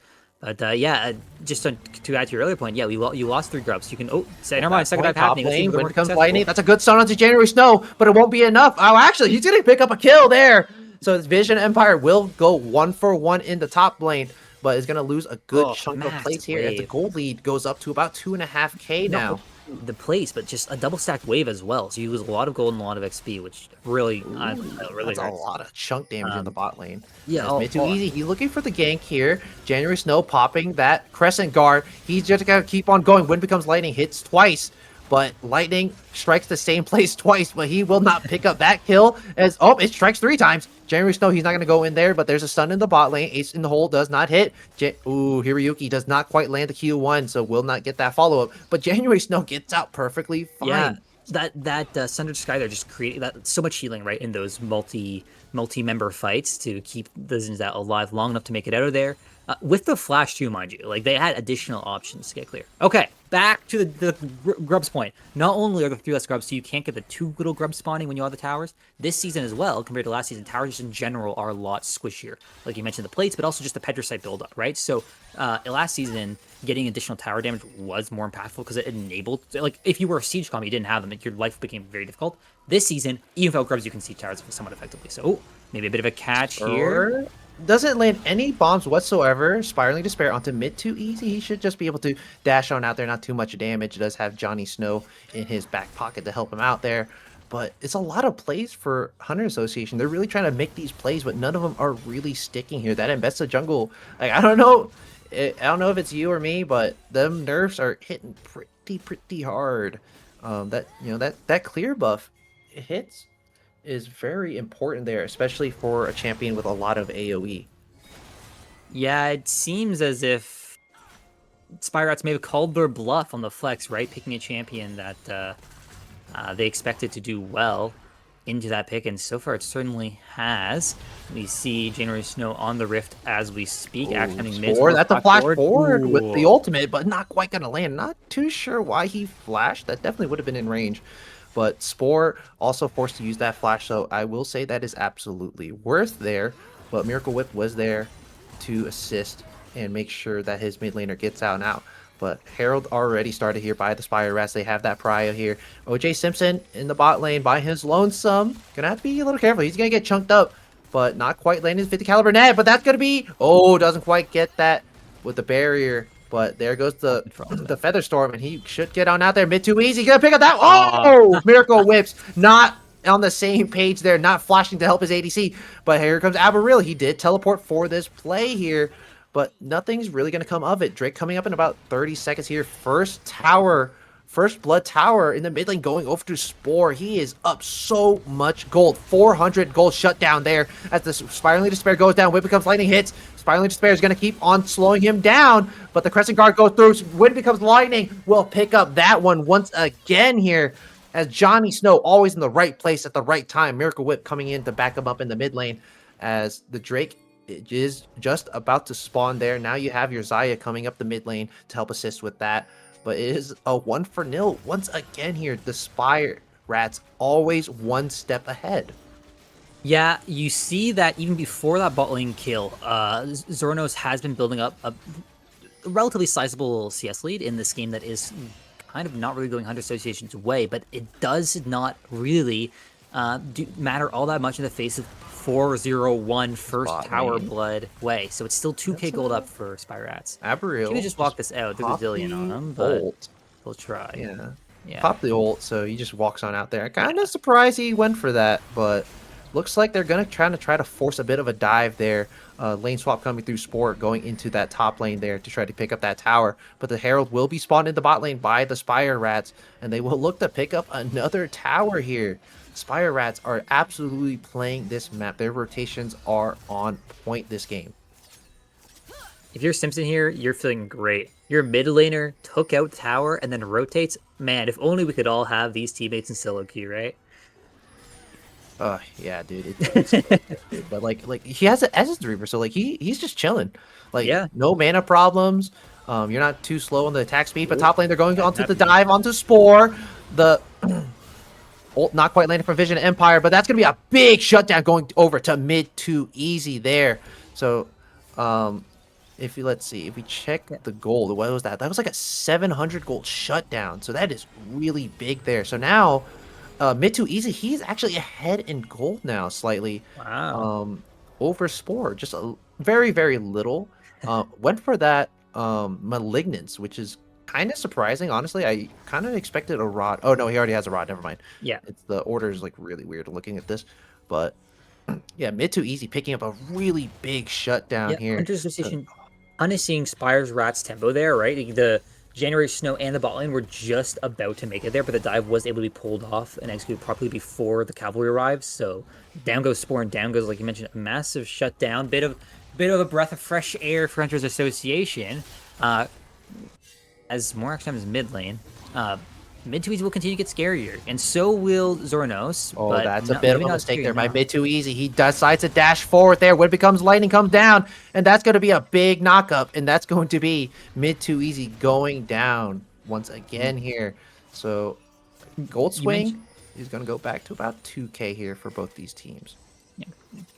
But yeah, just to add to your earlier point, yeah, you lost 3 grubs. You can never mind, second dive happening. Lane, when it comes lightning, that's a good stun onto January Snow, but it won't be enough. Oh, actually, he's gonna pick up a kill there. So Vision Empire will go 1 for 1 in the top lane, but is gonna lose a good chunk of plates here. As the gold lead goes up to about 2.5k now. The place, but just a double stacked wave as well. So you lose a lot of gold and a lot of XP, which really, really that's a lot of chunk damage in the bot lane. Yeah, it's too easy. He's looking for the gank here. January Snow popping that Crescent Guard. He's just gotta keep on going. Wind becomes lightning, hits twice, but lightning strikes the same place twice, but he will not pick up that kill. As it strikes 3 times. January Snow, he's not gonna go in there, but there's a stun in the bot lane. Ace in the hole does not hit. Hiroyuki does not quite land the Q1, so will not get that follow-up. But January Snow gets out perfectly fine. Yeah, that Sundered Sky there just created that so much healing, right, in those multi-member fights to keep the Zinzat alive long enough to make it out of there. With the flash too, mind you, like they had additional options to get clear. Okay, back to the grubs point. Not only are there 3 less grubs, so you can't get the 2 little grubs spawning when you have the towers. This season as well, compared to last season, towers just in general are a lot squishier. Like you mentioned, the plates, but also just the Petricite buildup, right? So last season, getting additional tower damage was more impactful because it enabled, like if you were a siege comp, you didn't have them, your life became very difficult. This season, even without grubs, you can siege towers somewhat effectively. So maybe a bit of a catch here. Doesn't land any bombs whatsoever. Spiraling Despair onto mid too easy. He should just be able to dash on out there. Not too much damage. Does have Johnny Snow in his back pocket to help him out there. But it's a lot of plays for Hunter Association. They're really trying to make these plays, but none of them are really sticking here. That Embessa jungle, like, I don't know if it's you or me, but them nerfs are hitting pretty hard. That clear buff, it hits, is very important there, especially for a champion with a lot of AoE. Yeah, it seems as if Spire Rats may have called their bluff on the flex, right? Picking a champion that they expected to do well into that pick, and so far it certainly has. We see January Snow on the Rift as we speak. Actioning mid. That's a flash forward with the ultimate, but not quite going to land. Not too sure why he flashed. That definitely would have been in range. But Spore also forced to use that flash, so I will say that is absolutely worth there. But Miracle Whip was there to assist and make sure that his mid laner gets out and out. But Herald already started here by the Spire Rats. They have that prio here. OJ Simpson in the bot lane by his lonesome. Gonna have to be a little careful. He's gonna get chunked up, but not quite landing his 50 caliber net. But that's gonna be, doesn't quite get that with the barrier. But there goes the Feather Storm, and he should get on out there mid too easy. He's gonna pick up that. Miracle Whips, not on the same page there, not flashing to help his ADC. But here comes Aberil. He did teleport for this play here, but nothing's really going to come of it. Drake coming up in about 30 seconds here. First blood tower in the mid lane going over to Spore. He is up so much gold. 400 gold shut down there as the Spiraling Despair goes down. Wind becomes lightning hits. Spiraling Despair is going to keep on slowing him down, but the Crescent Guard goes through. Wind becomes lightning. Will pick up that one once again here as Johnny Snow always in the right place at the right time. Miracle Whip coming in to back him up in the mid lane as the Drake is just about to spawn there. Now you have your Xayah coming up the mid lane to help assist with that. But it is a 1-0 once again here. The Spire Rats always one step ahead. Yeah, you see that even before that bot lane kill, Zornos has been building up a relatively sizable CS lead in this game that is kind of not really going Hunter Association's way, but it does not really matter all that much in the face of 4-0-1 first tower blood way. So it's still 2k gold up for Spire Rats. Abriel. You could just walk this out. There's a zillion on them, but we'll try. Yeah. Pop the ult, so he just walks on out there. Kind of surprised he went for that, but looks like they're gonna try to force a bit of a dive there. Lane swap coming through Sport, going into that top lane there to try to pick up that tower. But the Herald will be spawned in the bot lane by the Spire Rats, and they will look to pick up another tower here. Spire Rats are absolutely playing this map. Their rotations are on point this game. If you're Simpson here, you're feeling great. Your mid laner took out tower and then rotates. Man, if only we could all have these teammates in solo queue, right? Yeah, dude. But like he has an Essence Reaper, so like he's just chilling. Like no mana problems. You're not too slow on the attack speed. But top lane they're going onto the dive onto Spore. The ult not quite landing from Vision Empire, but that's gonna be a big shutdown going over to mid 2 easy there. So if we check the gold, what was that? That was like a 700 gold shutdown. So that is really big there. So now mid 2 easy, he's actually ahead in gold now slightly. Wow. Over Spore, just a very, very little. Went for that Malignance, which is kind of surprising, honestly. I kind of expected a rod. Oh no, he already has a rod. Never mind. Yeah, it's the order is like really weird looking at this, but yeah, mid 2 easy picking up a really big shutdown here. Hunter Association punishing Spire's Rats tempo there, right? The January Snow and the bot lane were just about to make it there, but the dive was able to be pulled off and executed properly before the cavalry arrives. So down goes Spore and down goes, like you mentioned, a massive shutdown. Bit of a breath of fresh air for Hunters Association. As more action is mid lane, mid 2 easy will continue to get scarier, and so will Zornos. Oh, but that's a bit of a mistake there by mid 2 easy. He decides to dash forward there. When it becomes lightning comes down, and that's going to be a big knockup, and that's going to be mid 2 easy going down once again here. So Gold Swing is going to go back to about 2k here for both these teams.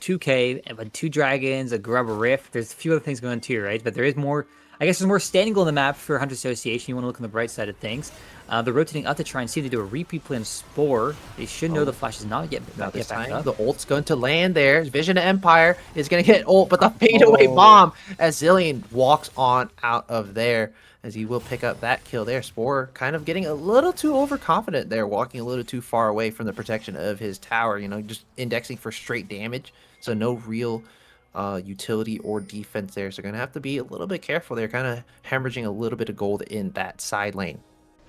2k, but 2 dragons, a grub rift. There's a few other things going too, right? But there is more. I guess there's more standing goal on the map for Hunter Association. You want to look on the bright side of things. They're rotating up to try and see if they do a repeat play on Spore. They should know the flash is not yet back up. The ult's going to land there. Vision of Empire is going to get ult, but the fadeaway bomb as Zillion walks on out of there as he will pick up that kill there. Spore kind of getting a little too overconfident there, walking a little too far away from the protection of his tower, just indexing for straight damage. So no real utility or defense there. So going to have to be a little bit careful. They're kind of hemorrhaging a little bit of gold in that side lane.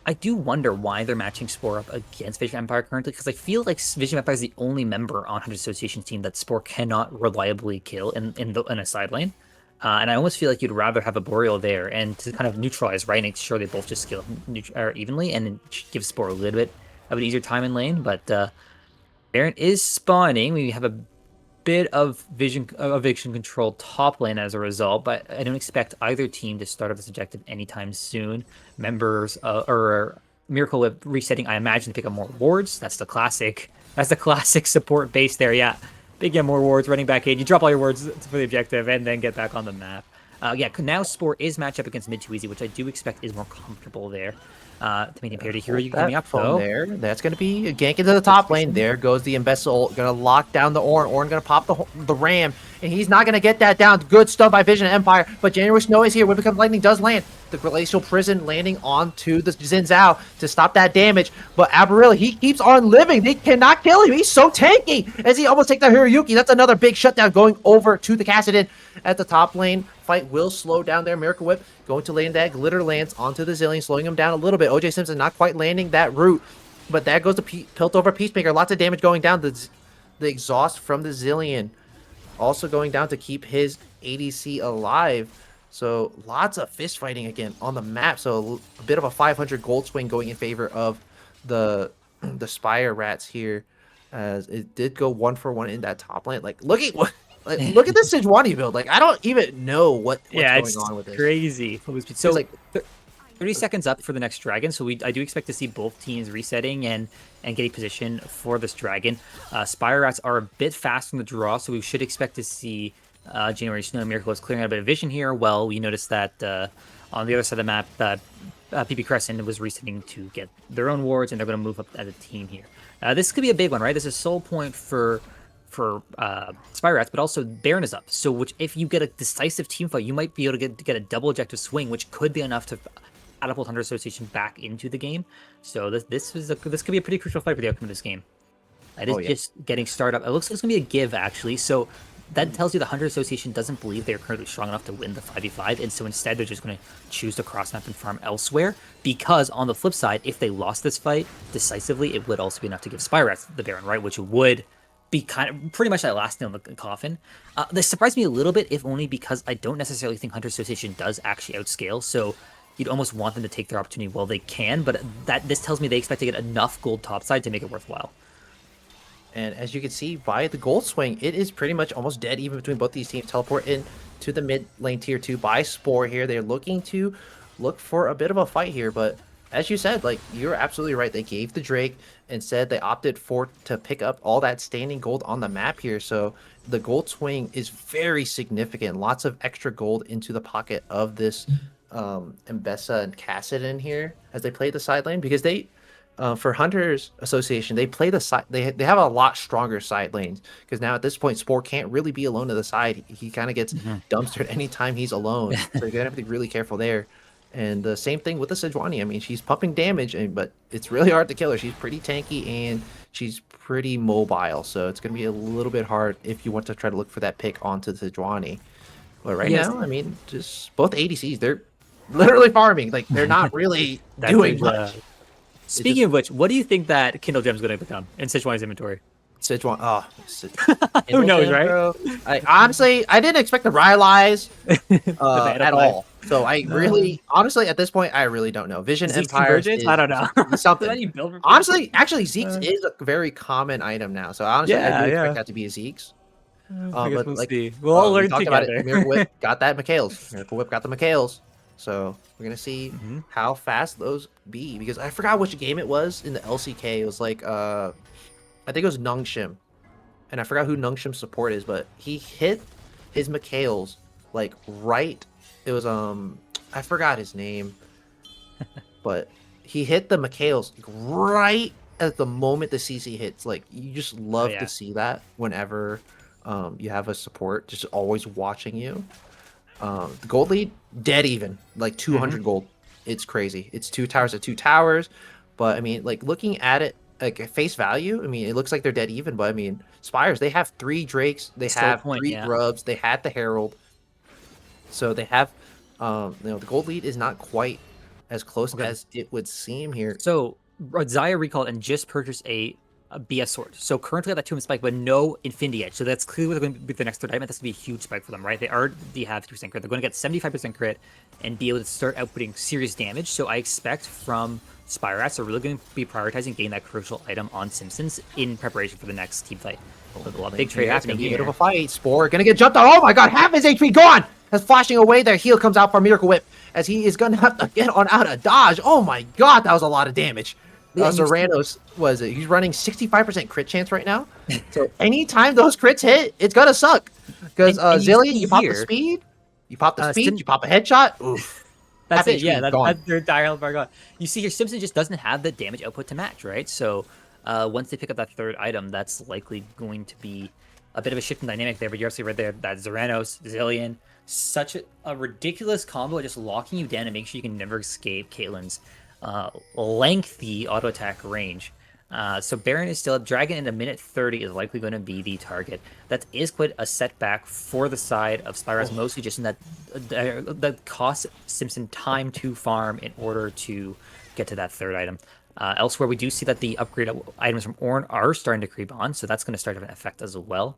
I do wonder why they're matching Spore up against Vision Empire currently, because I feel like Vision Empire is the only member on Hunter Association's team that Spore cannot reliably kill in a side lane. And I almost feel like you'd rather have a Boreal there and to kind of neutralize, right? And make sure they both just skill evenly and give Spore a little bit of an easier time in lane. But Baron is spawning. We have a bit of vision control top lane as a result, but I don't expect either team to start up this objective anytime soon. Members or Miracle Whip resetting, I imagine, to pick up more wards. That's the classic support base there. Yeah, big get more wards, running back in. You drop all your wards for the objective and then get back on the map. Now Spore is matched up against mid 2 easy, which I do expect is more comfortable there. To make it parity hero, you coming up though. There, that's going to be a gank into the top lane. There goes the Ember, going to lock down the Ornn. Ornn going to pop the Ram, and he's not going to get that down. Good stuff by Vision Empire, but January Snow is here. When it becomes lightning, does land. The Glacial Prison landing onto the Xin Zhao to stop that damage, but Aberilla, he keeps on living. They cannot kill him. He's so tanky as he almost takes the Hiroyuki. That's another big shutdown going over to the Kassadin at the top lane. fight will slow down there. Miracle Whip going to land that glitter lance onto the Zillion, slowing him down a little bit. OJ Simpson not quite landing that root, but that goes to Piltover Peacemaker. Lots of damage going down. The exhaust from the Zillion also going down to keep his ADC alive. So lots of fist fighting again on the map. So a bit of a 500 gold swing going in favor of the Spire Rats here, as it did go 1-for-1 in that top lane. Like look at what, like look at this Sejuani build. Like I don't even know what's going on with this. Crazy. So like 30 seconds up for the next dragon, so I do expect to see both teams resetting and getting position for this dragon. Spire Rats are a bit fast on the draw, so we should expect to see January Snow Miracle is clearing out a bit of vision here. Well, we noticed that on the other side of the map, PP Crescent was resetting to get their own wards, and they're going to move up as a team here. This could be a big one, right? This is soul point for Spire Rats, but also Baron is up. So if you get a decisive team fight, you might be able to get a double objective swing, which could be enough to catapult Hunter Association back into the game. So this could be a pretty crucial fight for the outcome of this game. It is just getting started up. It looks like it's going to be a give, actually. So that tells you the Hunter Association doesn't believe they're currently strong enough to win the 5v5, and so instead they're just going to choose to cross map and farm elsewhere, because on the flip side, if they lost this fight decisively, it would also be enough to give Spire Rats the Baron, right? Which would be kind of pretty much that last nail in the coffin. This surprised me a little bit, if only because I don't necessarily think Hunter Association does actually outscale, so you'd almost want them to take their opportunity while they can, but this tells me they expect to get enough gold topside to make it worthwhile. And as you can see by the gold swing, it is pretty much almost dead even between both these teams. Teleport in to the mid lane tier 2 by Spore here. They're looking to look for a bit of a fight here, but as you said, like, you're absolutely right. They gave the Drake. Instead, they opted to pick up all that standing gold on the map here. So the gold swing is very significant. Lots of extra gold into the pocket of this Mbessa and Cassidon here as they play the side lane, because they for Hunters Association, they play the side. They have a lot stronger side lanes, because now at this point, Spore can't really be alone to the side. He kind of gets dumpstered anytime he's alone. So you're gonna have to be really careful there. And the same thing with the Sejuani. I mean, she's pumping damage, but it's really hard to kill her. She's pretty tanky and she's pretty mobile, so it's gonna be a little bit hard if you want to try to look for that pick onto the Sejuani. But right now, I mean, just both ADCs, they're literally farming. Like, they're not really doing much. Speaking of which, what do you think that Kindle Gem is going to become in Sejuani's inventory? Sejuani, who knows, Gem, right? Bro. Honestly, I didn't expect the Rylai's at all. So I really, honestly, at this point, I really don't know. Vision Empire is I don't know. something. Honestly, actually, Zeke's is a very common item now. So honestly, I really expect that to be a Zeke's. I guess we'll see. We'll all learn together. Miracle Whip got that Mikhail's. Miracle Whip got the Mikhail's. So we're gonna see how fast those be, because I forgot which game it was in the LCK. It was like I think it was Nungshim, and I forgot who Nungshim's support is, but he hit his Mikhail's like right. It was I forgot his name, but he hit the Mikhail's right at the moment the CC hits. Like, you just love to see that whenever you have a support just always watching you. The gold lead, dead even, like 200 gold. It's crazy. It's 2 towers at 2 towers. But I mean, like, looking at it like at face value, I mean, it looks like they're dead even. But I mean, Spires, they have 3 Drakes, they have 3 Grubs, they had the Herald. So they have, the gold lead is not quite as close as it would seem here. So Zaya recalled and just purchased a BS sword. So currently at that 2 spike, but no Infinity Edge. So that's clearly going to be the next third item. That's going to be a huge spike for them, right? They already have 2% crit. They're going to get 75% crit and be able to start outputting serious damage. So I expect from Spire Rats, they're really going to be prioritizing getting that crucial item on Simpsons in preparation for the next team fight. So a big trade happening here. A bit of a fight. Spore gonna get jumped on. Oh my god, half his HP gone! As flashing away, their heal comes out for Miracle Whip, as he is gonna have to get on out of dodge. Oh my god, that was a lot of damage. Serranos he's running 65% crit chance right now. So anytime those crits hit, it's gonna suck. Because Zillion, you pop the speed, you pop a headshot. Oof. That's it. Yeah, that's their dial bar gone. You see here, Simpson just doesn't have the damage output to match, right? So once they pick up that third item, that's likely going to be a bit of a shift in dynamic there. But you're actually right there, that Serranos, Zillion, such a ridiculous combo, just locking you down and making sure you can never escape Caitlyn's lengthy auto attack range. So Baron is still up. Dragon in a minute 30 is likely going to be the target. That is quite a setback for the side of Spire, Oh, mostly just in that costs Simpson time to farm in order to get to that third item. Elsewhere, we do see that the upgrade items from Ornn are starting to creep on, so that's going to start to have an effect as well.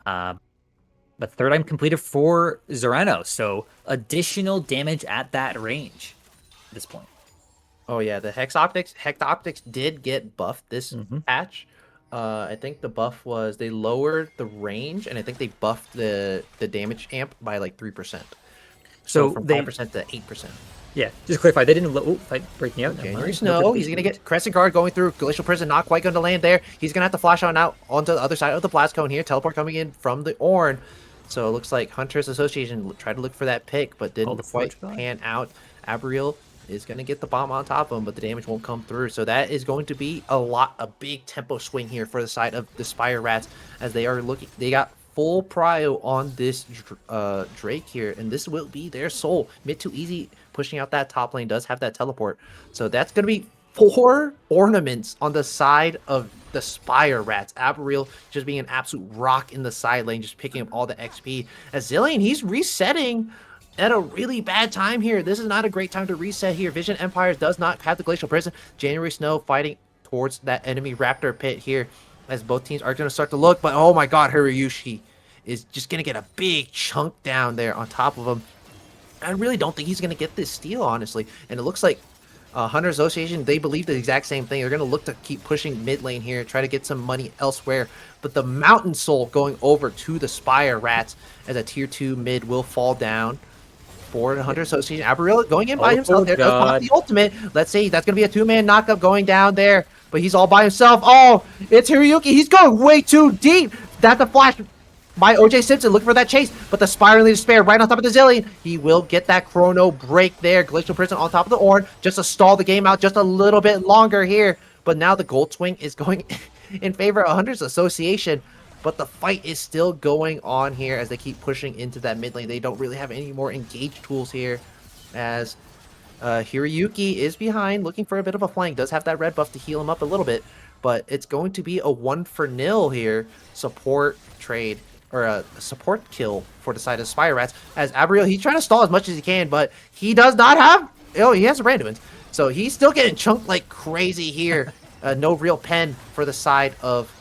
But third item completed for Zorano, so additional damage at that range at this point. oh yeah, the Hex Optics did get buffed this Mm-hmm. patch. I think the buff was they lowered the range, and I think they buffed the damage amp by like 3%. So So from they 5% to 8%. Yeah, just to clarify, they didn't. Fight breaking out. Never January mind. No Snow, good he's gonna loot. get Crescent Guard going through Glacial Prison, not quite gonna land there. He's gonna have to flash on out onto the other side of the Blast Cone here. Teleport coming in from the Ornn. So it looks like Hunters Association tried to look for that pick, but Oh, didn't the quite Forge God. pan out. Abriel is gonna get the bomb on top of him, but the damage won't come through. So that is going to be a big tempo swing here for the side of the Spire Rats, as they are looking. They got full prio on this Drake here, and this will be their soul. Mid to easy pushing out that top lane, does have that teleport. So that's going to be 4 ornaments on the side of the Spire Rats. Abriel just being an absolute rock in the side lane, just picking up all the XP. As Zillion, he's resetting at a really bad time here. This is not a great time to reset here. Vision Empires does not have the Glacial Prison. January Snow fighting towards that enemy Raptor pit here, as both teams are going to start to look. But oh my god, Hiroyushi is just going to get a big chunk down there on top of him. I really don't think he's going to get this steal, honestly. And it looks like Hunter Association, they believe the exact same thing. They're going to look to keep pushing mid lane here, try to get some money elsewhere. But the Mountain Soul going over to the Spire Rats, as a tier 2 mid will fall down for the Hunter Association. Abriel going in by himself there. Does pop the ultimate. Let's see. That's going to be a 2-man knockup going down there. But he's all by himself. Oh, it's Hiroyuki. He's going way too deep. That's a flash by OJ Simpson, looking for that chase, but the Spire leader Spare right on top of the Zillion. He will get that chrono break there. Glacial Prison on top of the Ornn, just to stall the game out just a little bit longer here. But now the Gold Swing is going in favor of Hunters Association. But the fight is still going on here as they keep pushing into that mid lane. They don't really have any more engage tools here, as Hiroyuki is behind, looking for a bit of a flank. Does have that red buff to heal him up a little bit, but it's going to be a 1-for-0 here. Support trade, or a support kill for the side of Spire Rats, as Abriel, he's trying to stall as much as he can, but he does not have, oh, he has a randomins. So he's still getting chunked like crazy here. No real pen for the side of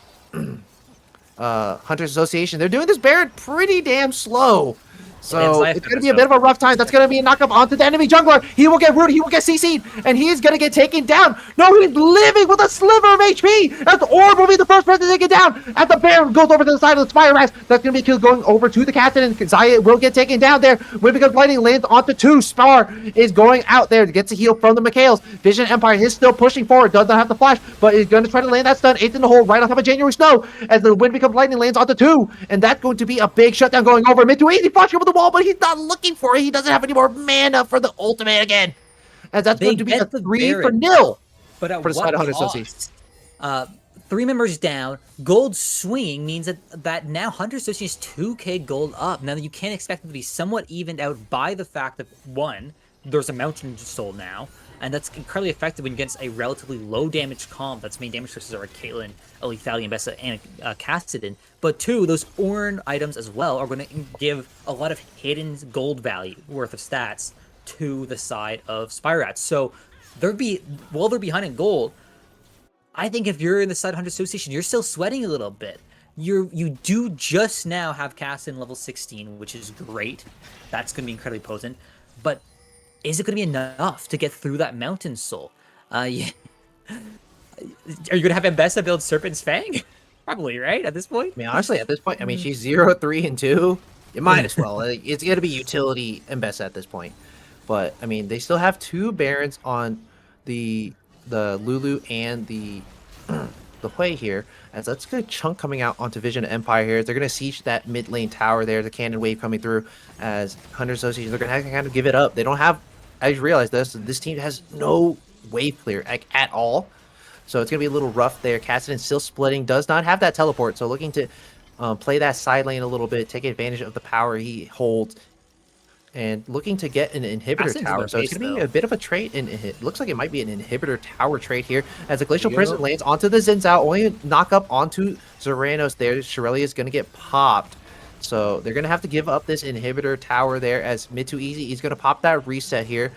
Hunters Association. They're doing this Baron pretty damn slow. So it's going to be a bit of a rough time. That's going to be a knockup onto the enemy jungler. He will get rooted. He will get CC'd. And he is going to get taken down. No, he's living with a sliver of HP. As the Orb will be the first person to take it down. As the Baron goes over to the side of the Spire Rats. That's going to be a kill going over to the captain. And Zaya will get taken down there. When because lightning lands onto 2. Spar is going out there to get a heal from the Mikhails. Vision Empire is still pushing forward. Does not have the flash, but is going to try to land that stun. 8th in the hole right on top of January Snow. As the wind becomes lightning lands onto 2. And that's going to be a big shutdown going over mid to easy flash over the wall, but he's not looking for it. He doesn't have any more mana for the ultimate again. As that's going to be a 3-for-0 but at for the side of Hunter Association. 3 members down. Gold swinging means that now Hunter Association is 2k gold up. Now you can't expect them to be somewhat evened out by the fact that, one, there's a Mountain Soul now, and that's incredibly effective when you against a relatively low damage comp. That's main damage sources are Caitlyn, Lethalia, Bessa, and Cassidon. But 2, those Ornn items as well are going to give a lot of hidden gold value worth of stats to the side of Spire Rats. So while they're behind in gold, I think if you're in the side Hunter Association, you're still sweating a little bit. You do just now have Cassidon level 16, which is great. That's going to be incredibly potent. But is it going to be enough to get through that Mountain Soul? Yeah. Are you going to have Mbessa build Serpent's Fang? Probably, right? At this point? I mean, honestly, at this point, I mean, she's 0, 3, and 2. You might as well. It's going to be utility Mbessa at this point. But, I mean, they still have 2 Barons on the Lulu and the Hui here. As that's a good chunk coming out onto Vision Empire here. They're going to siege that mid lane tower there. The cannon wave coming through as Hunter Association. They're going to have to kind of give it up. They don't have, I just realized this team has no wave clear like, at all. So it's going to be a little rough there. Cassidon still splitting. Does not have that teleport. So looking to play that side lane a little bit. Take advantage of the power he holds. and looking to get an inhibitor Ascen's in tower. their So it's face, going to be though. a bit of a trade. And it looks like it might be an inhibitor tower trade here as the Glacial There you Prison go. lands onto the Xin Zhao, only knock up onto Zeranos there. Shirelli is going to get popped. So they're going to have to give up this inhibitor tower there as mid to easy. He's going to pop that reset here.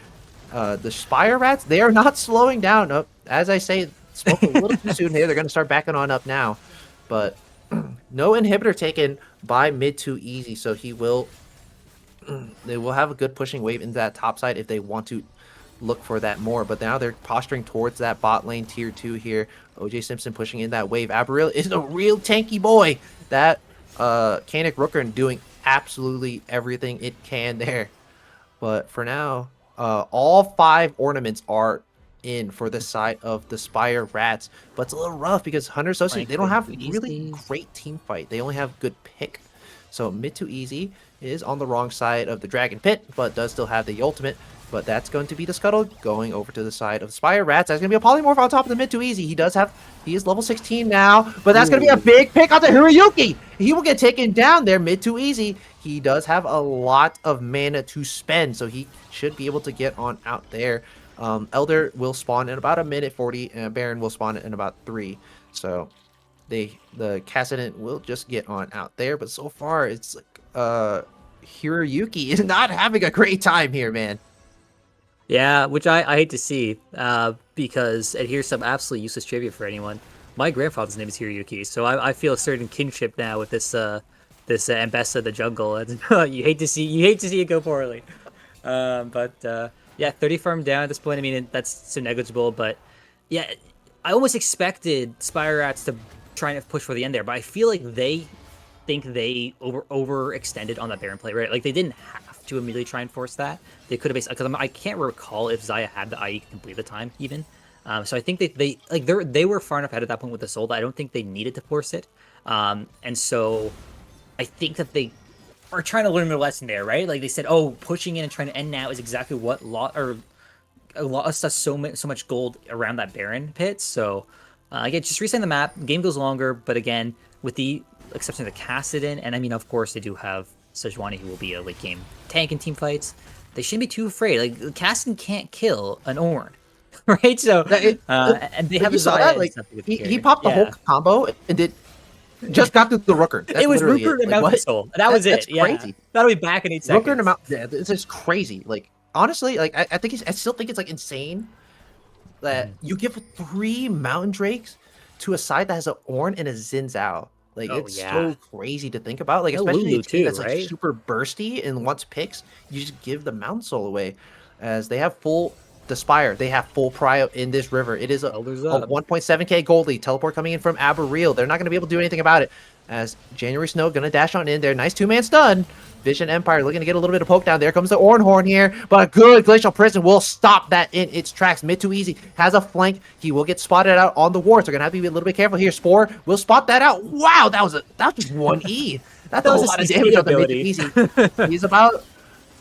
The Spire Rats, they are not slowing down. As I say, spoke a little too soon here. They're going to start backing on up now. But no inhibitor taken by mid to easy. So he will they will have a good pushing wave into that top side if they want to look for that more. But now they're posturing towards that bot lane tier 2 here. OJ Simpson pushing in that wave. Aberil is a real tanky boy. That Canic Rooker doing absolutely everything it can there. But for now, all 5 ornaments are in for the side of the Spire Rats. But it's a little rough because Hunter Associate, they don't have really great team fight. They only have good pick. So mid to easy is on the wrong side of the Dragon Pit, but does still have the ultimate. But that's going to be the Scuttle going over to the side of Spire Rats. That's going to be a Polymorph on top of the mid to easy. He is level 16 now, but that's going to be a big pick on the Hiroyuki. He will get taken down there mid to easy. He does have a lot of mana to spend, so he should be able to get on out there. Elder will spawn in about a minute 40, and Baron will spawn in about 3. So the Cassident will just get on out there, but so far it's like Hiroyuki is not having a great time here, man. Yeah, which I hate to see, because, and here's some absolutely useless trivia for anyone. My grandfather's name is Hiroyuki, so I feel a certain kinship now with this Ambessa the jungle, and you hate to see it go poorly. Yeah, 30 farm down at this point. I mean, that's so negligible, but yeah, I almost expected Spire Rats to try and push for the end there, but I feel like they think they overextended on that Baron play, right? Like they didn't have to immediately try and force that. They could have based, because I can't recall if Xayah had the IE complete the time even. So I think they were far enough ahead at that point with the soul that I don't think they needed to force it. And so I think that they are trying to learn their lesson there, right? Like they said, oh, pushing in and trying to end now is exactly what lost us so much gold around that Baron pit. So again, just resetting the map. Game goes longer, but again, with the exception of the Cassidon, and I mean, of course, they do have Sejuani, who will be a late game tank in team fights. They shouldn't be too afraid. Like Cassidon can't kill an Ornn, right? So and they have you saw that, like he popped the whole combo and did just got through the Rooker. That's it was literally Rooker and like, Mount Soul. That was that's it. Yeah, crazy. That'll be back in 8 seconds. Rooker and Mount. Yeah, it's just crazy. Like honestly, like I think I still think it's like insane that you give 3 Mountain Drakes to a side that has an Ornn and a Xin Zhao. Like it's so crazy to think about. Like especially a team that's like super bursty and wants picks, you just give the Mountain Soul away, as they have full Spire. They have full prio in this river. It is a 1.7k gold lead. Teleport coming in from Aberil. They're not going to be able to do anything about it. As January Snow going to dash on in there. Nice 2-man stun. Vision Empire looking to get a little bit of poke down. There comes the Ornhorn here. But a good Glacial Prison will stop that in its tracks. Mid to easy. Has a flank. He will get spotted out on the wards. They're going to have to be a little bit careful here. Spore will spot that out. Wow, that was just 1 E. That's a lot of damage on the mid to easy. He's about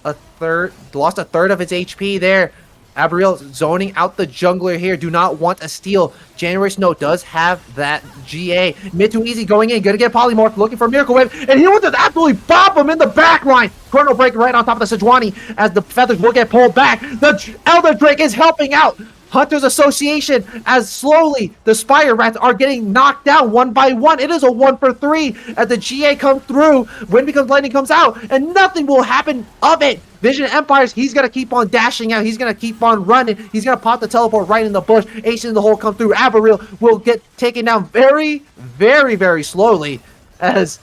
a third. Lost a third of its HP there. Aberil zoning out the jungler here. Do not want a steal. January Snow does have that GA. Mid to easy going in. Gonna get Polymorph. Looking for Miracle Wave. And he will just absolutely bop him in the back line. Chrono Break right on top of the Sejuani as the feathers will get pulled back. The Elder Drake is helping out Hunters Association as slowly the Spire Rats are getting knocked down 1 by 1. It is a 1 for 3 as the GA comes through. Wind Becomes Lightning comes out and nothing will happen of it. Vision Empires, he's going to keep on dashing out. He's going to keep on running. He's going to pop the teleport right in the bush. Ace in the hole come through. Aberil will get taken down very, very, very slowly as...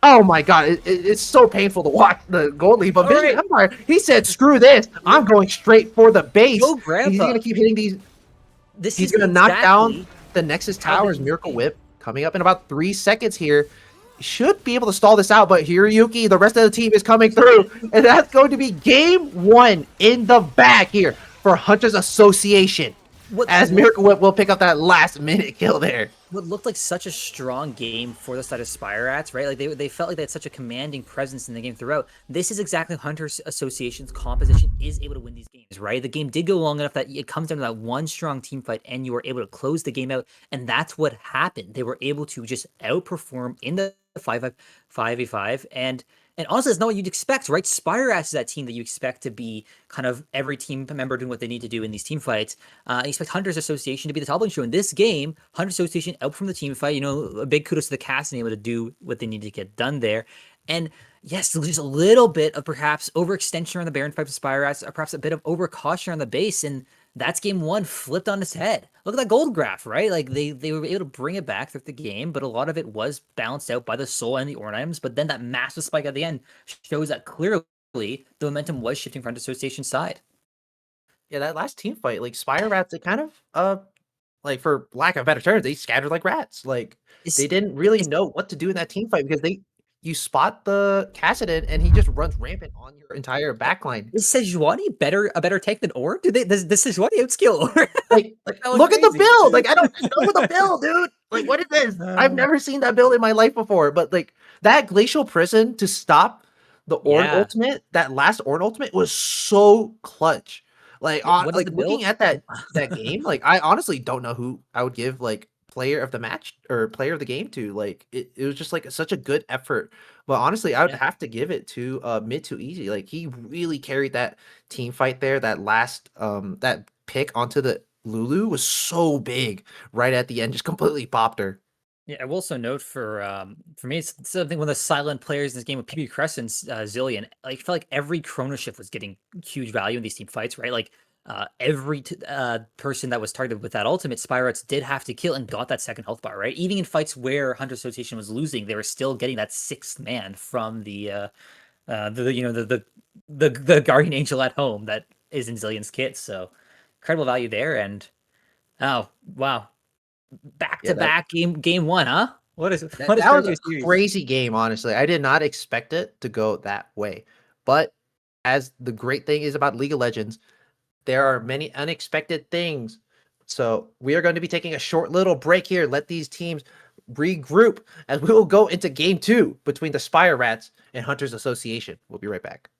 Oh my god, it's so painful to watch the gold lead. But Vision Empire, he said, screw this. I'm going straight for the base. He's going to keep hitting these. He's going to knock down the Nexus Towers. Miracle Whip coming up in about 3 seconds here. Should be able to stall this out, but Hiroyuki, the rest of the team is coming through. And that's going to be game 1 in the bag here for Hunters Association. As Miracle Whip will pick up that last minute kill there. What looked like such a strong game for the side of Spire Rats, right? Like they felt like they had such a commanding presence in the game throughout. This is exactly Hunters Association's composition is able to win these games, right? The game did go long enough that it comes down to that one strong team fight and you were able to close the game out. And that's what happened. They were able to just outperform in the 5v5 and And honestly, it's not what you'd expect, right? Spire is that team that you expect to be kind of every team member doing what they need to do in these team fights. You expect Hunters Association to be the top lane show. In this game, Hunters Association out from the team fight. You know, a big kudos to the cast and able to do what they need to get done there. And yes, just a little bit of perhaps overextension on the Baron fight of Spire, or perhaps a bit of overcaution on the base. And that's game one flipped on its head. Look at that gold graph, right? Like they were able to bring it back throughout the game, but a lot of it was balanced out by the soul and the Ornn items. But then that massive spike at the end shows that clearly the momentum was shifting from Association's side. Yeah, that last team fight, like Spire Rats, it kind of like for lack of better terms, they scattered like rats. Like Is they didn't really is know what to do in that team fight because you spot the Cassidon and he just runs rampant on your entire backline. is Sejuani a better tank than Ornn? Does Sejuani outskill Ornn? Like That was look at the crazy. build. Like I don't know the build, dude. Like what is this? I've Uh, never seen that build in my life before. But like that glacial prison to stop the Ornn yeah. ultimate, that last Ornn ultimate was so clutch. Like on What is like the looking build? at that game, like I honestly don't know who I would give like player of the match or player of the game to. Like it was just like such a good effort. But honestly, I would Yeah. have to give it to mid to easy. Like he really carried that team fight there. That last that pick onto the Lulu was so big right at the end, just completely popped her. Yeah, I will also note for me, it's something one of the silent players in this game with PB Crescent's Zillion. Like, I felt like every Chrono Shift was getting huge value in these team fights, right? Like, every person that was targeted with that ultimate, Spirates did have to kill and got that second health bar, right? Even in fights where Hunter Association was losing, they were still getting that sixth man from the you know the Guardian Angel at home that is in Zillion's kit. So, incredible value there. And oh wow, back Yeah, to that back game one, huh? What is that what is that start was to a a series? crazy game, honestly. I did not expect it to go that way. But as the great thing is about League of Legends, there are many unexpected things. So we are going to be taking a short little break here. Let these teams regroup as we will go into game two between the Spire Rats and Hunters Association. We'll be right back.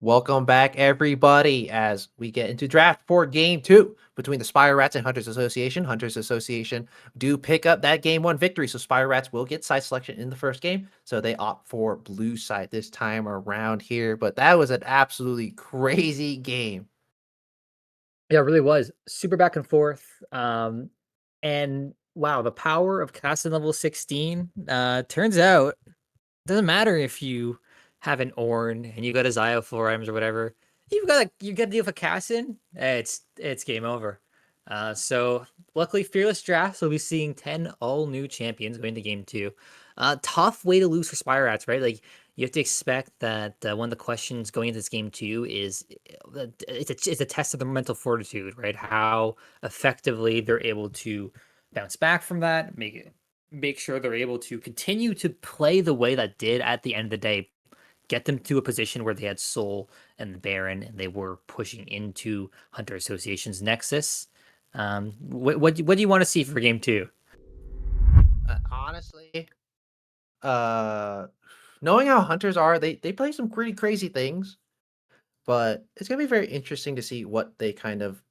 Welcome back, everybody, as we get into draft for game 2 between the Spire Rats and Hunters Association. Hunters Association do pick up that game 1 victory, so Spire Rats will get side selection in the first game, so they opt for blue side this time around here. But that was an absolutely crazy game. Yeah, it really was super back and forth. And wow, the power of casting level 16. Turns out doesn't matter if you have an Ornn and you got a Zio 4 items or whatever. You got to deal with a Cassin. It's game over. So luckily, Fearless Drafts will be seeing 10 all new champions going to game 2. Tough way to lose for Spire Rats, right? Like you have to expect that one of the questions going into this game 2 is it's a test of their mental fortitude, right? How effectively they're able to bounce back from that, make sure they're able to continue to play the way that did at the end of the day, get them to a position where they had Soul and the Baron, and they were pushing into Hunter Association's Nexus. What do you want to see for game 2? Honestly, knowing how hunters are, they play some pretty crazy things. But it's gonna be very interesting to see what they kind of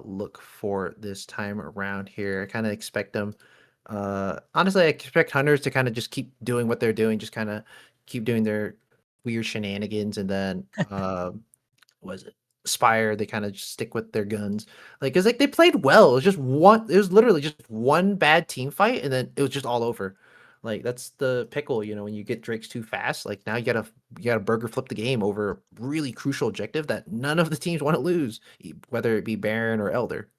look for this time around here. I kind of expect them. Honestly, I expect hunters to kind of just keep doing what they're doing, just kind of keep doing their weird shenanigans, and then was it Spire? They kind of just stick with their guns, like because like they played well. It was just one. It was literally just one bad team fight, and then it was just all over. Like that's the pickle, when you get Drakes too fast. Like now you gotta burger flip the game over a really crucial objective that none of the teams want to lose, whether it be Baron or Elder.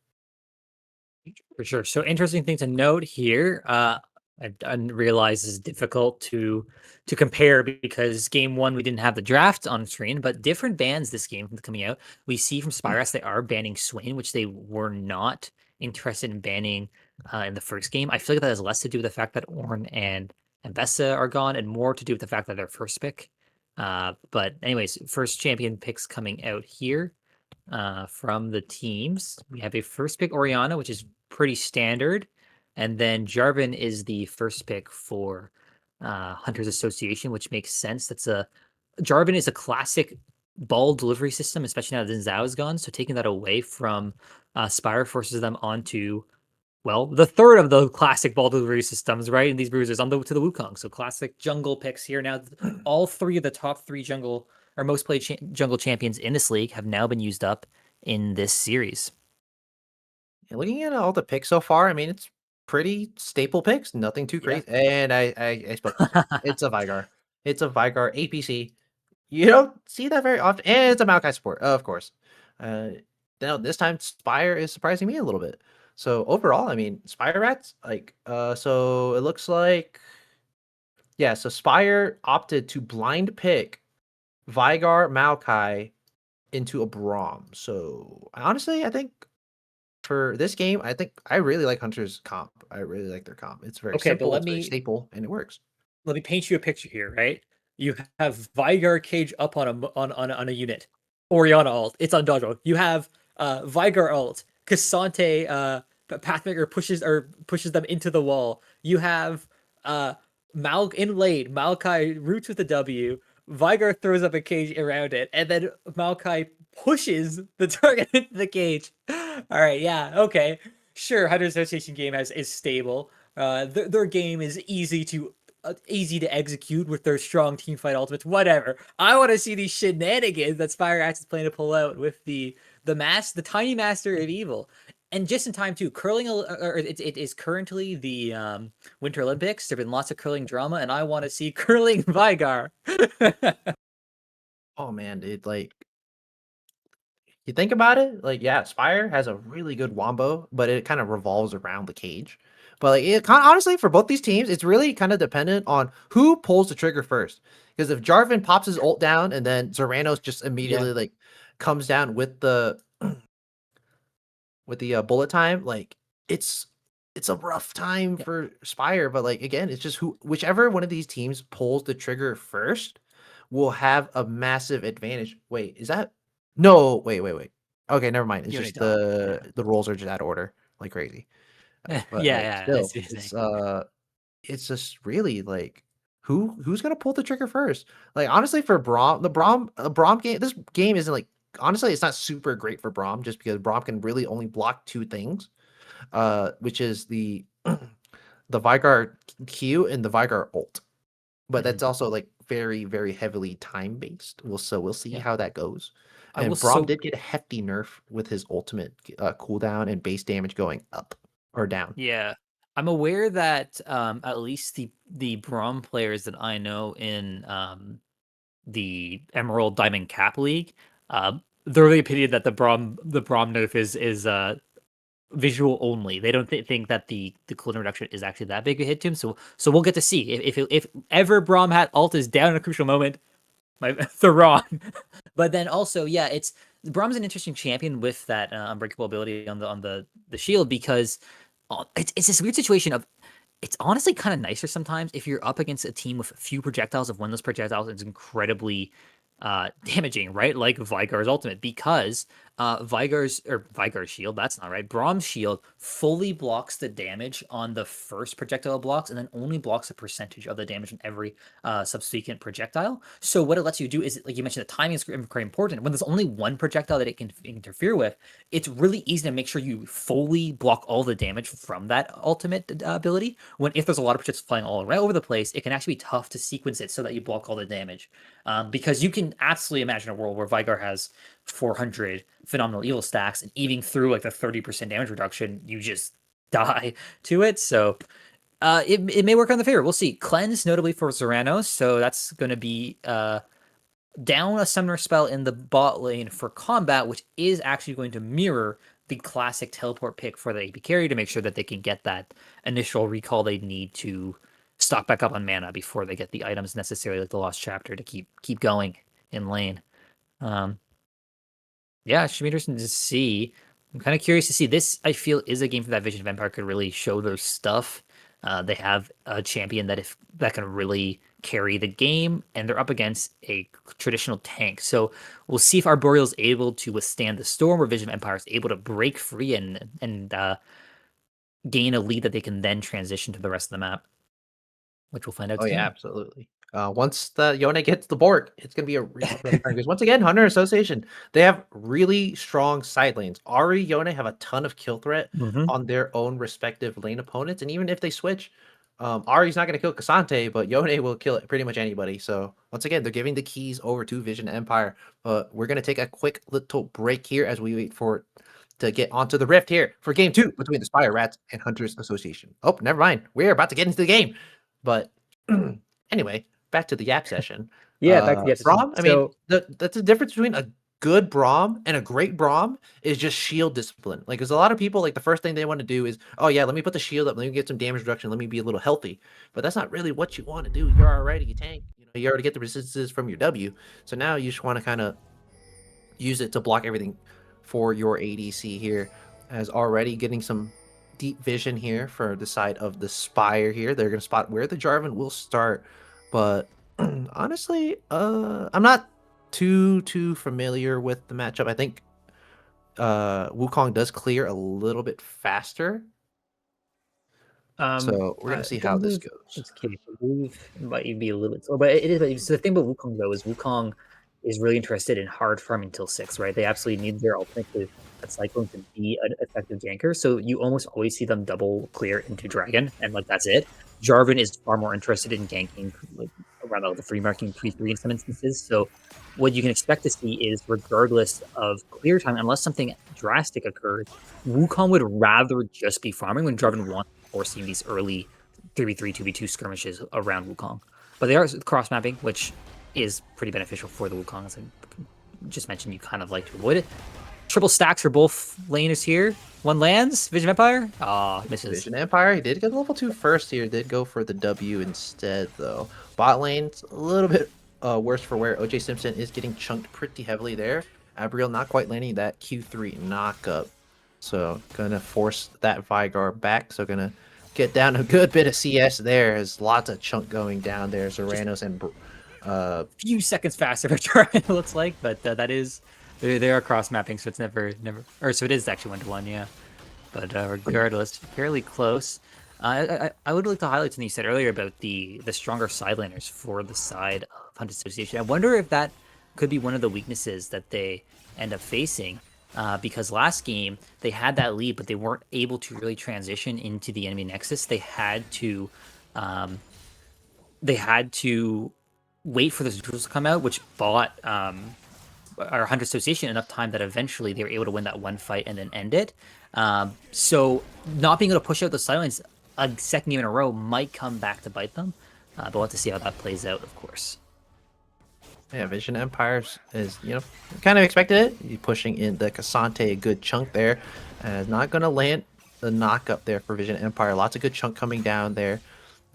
For sure. So interesting thing to note here. I realize it's difficult to compare because game 1 we didn't have the draft on screen, but different bans this game coming out. We see from Spirus they are banning Swain, which they were not interested in banning in the first game. I feel like that has less to do with the fact that Ornn and Vesa are gone, and more to do with the fact that they're first pick. But anyways, first champion picks coming out here from the teams. We have a first pick Oriana, which is pretty standard. And then Jarvan is the first pick for Hunters Association, which makes sense. Jarvan is a classic ball delivery system, especially now that Zhao is gone. So taking that away from Spire forces them onto, well, the third of the classic ball delivery systems, right? In these bruisers to the Wukong. So classic jungle picks here. Now, all 3 of the top 3 jungle or most played jungle champions in this league have now been used up in this series. And looking at all the picks so far, I mean it's pretty staple picks, nothing too Yeah. crazy. And I spoke too soon. It's a Vigar. It's a Vigar APC. You don't see that very often, and it's a Maokai support, of course. Uh, Now this time Spire is surprising me a little bit. So overall, I mean, Spire Rats, like, so it looks like, yeah. So Spire opted to blind pick Vigar Maokai into a Braum. So honestly, I think for this game, I think I really like Hunter's comp. I really like their comp. It's very Okay, but simple. It's very staple, and it works. let me paint you a picture here, right? You have Vigar cage up on a unit. Oriana ult. It's undodgeable. You have Vigar ult. Cassante Pathmaker pushes them into the wall. You have Mal in lane, Maokai roots with the W. Vigar throws up a cage around it, and then Maokai pushes the target into the cage. All right, yeah, okay, sure. Hunter Association game is stable. Their game is easy to execute with their strong team fight ultimates. Whatever. I want to see these shenanigans that Spire Axe is planning to pull out with the tiny master of evil. And just in time too, it is currently the Winter Olympics. There've been lots of curling drama, and I want to see curling Vigar. Oh man, dude, like you think about it, like yeah, Spire has a really good wombo, but it kind of revolves around the cage. But like it kind honestly for both these teams, it's really kind of dependent on who pulls the trigger first. Because if Jarvan pops his ult down and then Zorano's just Yeah, immediately like comes down with the bullet time, like it's it's a rough time yeah, for Spire. But like again, it's just whichever one of these teams pulls the trigger first will have a massive advantage. Wait, is that no? Wait. Okay, never mind. It's Yone just don't. Yeah, the rolls are just out of order like crazy. yeah, But like yeah. I still, see what you're saying. it's just really like who's gonna pull the trigger first? Like honestly, for Braum, the Braum game, this game isn't like honestly, it's not super great for Braum just because Braum can really only block two things, which is the the Vigar Q and the Vigar ult. But Mhm. that's also like very heavily time based. We'll see Yeah, how that goes. I will And Braum so did get a hefty nerf with his ultimate cooldown and base damage going up or down. yeah. I'm aware that at least the Braum players that I know in the Emerald Diamond Cap League, they're of the opinion that the Braum nerf is visual only. They don't think that the cooldown reduction is actually that big a hit to him. So we'll get to see if ever Braum hat ult is down in a crucial moment. They're wrong. But then also, yeah, it's Brahm's an interesting champion with that unbreakable ability on the shield because it's this weird situation of it's honestly kind of nicer sometimes if you're up against a team with few projectiles of when those projectiles is incredibly damaging, right? Like Vigar's ultimate, because Vigar's shield, that's not right. Brahm's shield fully blocks the damage on the first projectile blocks and then only blocks a percentage of the damage on every subsequent projectile. So what it lets you do is, like you mentioned, the timing is very important. When there's only one projectile that it can interfere with, it's really easy to make sure you fully block all the damage from that ultimate ability. When if there's a lot of projectiles flying all around over the place, it can actually be tough to sequence it so that you block all the damage. Because you can absolutely imagine a world where Vigar has 400 phenomenal evil stacks, and even through like the 30% damage reduction, you just die to it. So it may work on the favor. We'll see. Cleanse, notably for Zorano, so that's going to be down a summoner spell in the bot lane for combat, which is actually going to mirror the classic teleport pick for the AP carry to make sure that they can get that initial recall they need to stock back up on mana before they get the items necessary, like the Lost Chapter, to keep going in lane. Um, yeah, it should be interesting to see. I'm kind of curious to see this. I feel is a game for that Vision of Empire could really show their stuff. They have a champion that can really carry the game, and they're up against a traditional tank. So we'll see if Arboreal is able to withstand the storm, or Vision of Empire is able to break free and gain a lead that they can then transition to the rest of the map, which we'll find out Oh yeah, soon. absolutely. Once the Yone gets the Borg, it's gonna be a real rough turn because once again, Hunter Association, they have really strong side lanes. Ari, Yone have a ton of kill threat Hmm. on their own respective lane opponents, and even if they switch, Ari's not gonna kill Kasante, but Yone will kill pretty much anybody. So once again, they're giving the keys over to Vision Empire. But we're gonna take a quick little break here as we wait for it to get onto the rift here for game two between the Spire Rats and Hunters Association. Oh, never mind. We're about to get into the game. But anyway, back to the Yap session. Yeah, back to the episode. Braum, I mean, So that's the difference between a good Braum and a great Braum is just shield discipline. Like, there's a lot of people, like, the first thing they want to do is, oh, yeah, let me put the shield up, let me get some damage reduction, let me be a little healthy. But that's not really what you want to do. You're already a tank. You already get the resistances from your W. So now you just want to kind of use it to block everything for your ADC here, as already getting some deep vision here for the side of the Spire here. They're gonna spot where the Jarvan will start, but honestly, I'm not too familiar with the matchup. I think Wukong does clear a little bit faster. So we're gonna I see how don't this believe goes. it's case. I believe it might be a little bit slow, but it is. But so the thing about Wukong though is Wukong is really interested in hard farming till 6, right? They absolutely need their ultimate at Cyclone to be an effective ganker. So you almost always see them double clear into Dragon, and like that's it. Jarvan is far more interested in ganking like around the free marking 3/3 in some instances. So what you can expect to see is, regardless of clear time, unless something drastic occurs, Wukong would rather just be farming when Jarvan wants to force these early 3v3, 2v2 skirmishes around Wukong. But they are cross mapping, which is pretty beneficial for the Wukong, as I just mentioned. You kind of like to avoid it. Triple stacks for both laners here. One lands. Vision Empire. Ah, misses. Vision Empire, he did get level 2 first here, did go for the W instead though. Bot lane's a little bit worse for wear. OJ Simpson is getting chunked pretty heavily there. Abriel not quite landing that Q3 knockup. So gonna force that Vigar back. So gonna get down a good bit of CS there. There's lots of chunk going down there. Just Zoranos and few seconds faster for Jarvan, it looks like, but that is they are cross mapping, so it's never or so it is actually 1-1, yeah. But regardless, fairly close. I would like to highlight something you said earlier about the stronger side laners for the side of Hunt Association. I wonder if that could be one of the weaknesses that they end up facing. Because last game they had that lead, but they weren't able to really transition into the enemy nexus. Um, they had to wait for those tools to come out, which bought our Hunter Association enough time that eventually they were able to win that one fight and then end it. So not being able to push out the silence a second game in a row might come back to bite them. But we'll have to see how that plays out, of course. Yeah, Vision Empires is, kind of expected it. You pushing in the Cassante a good chunk there. Not going to land the knock up there for Vision Empire. Lots of good chunk coming down there.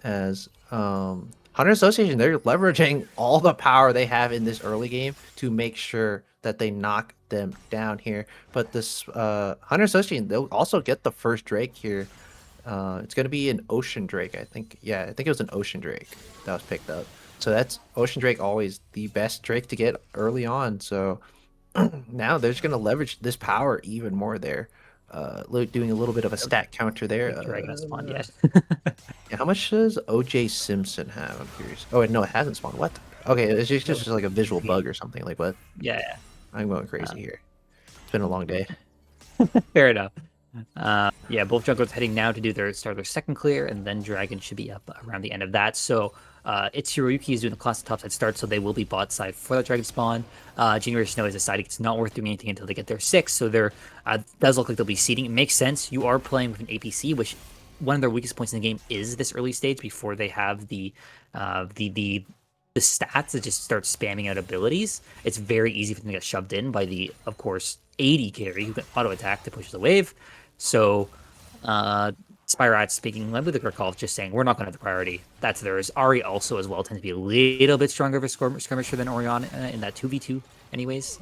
As Hunter Association, they're leveraging all the power they have in this early game to make sure that they knock them down here. But this Hunter Association, they'll also get the first Drake here. It's going to be an Ocean Drake, I think. Yeah, I think it was an Ocean Drake that was picked up. So that's Ocean Drake, always the best Drake to get early on. So now they're just going to leverage this power even more there. Doing a little bit of a stat counter there. Dragon has spawned yet. Yeah, how much does OJ Simpson have? I'm curious. Oh, wait, no, it hasn't spawned. What? Okay, it's just like a visual bug or something. Like, what? Yeah, I'm going crazy here. It's been a long day. fair enough. Yeah, both junglers heading now to do their second clear, and then Dragon should be up around the end of that. So it's Hiroyuki is doing the classic topside start, so they will be bot side for that Dragon spawn. January Snow has decided it's not worth doing anything until they get their 6, so there does look like they'll be seeding. It makes sense. You are playing with an APC, which one of their weakest points in the game is this early stage before they have the stats that just start spamming out abilities. It's very easy for them to get shoved in by the, of course, 80 carry who can auto attack to push the wave. So, Spire speaking with the call, just saying we're not going to have the priority. That's theirs. Ari also as well tends to be a little bit stronger of a skirmisher than Orion in that 2v2 anyways.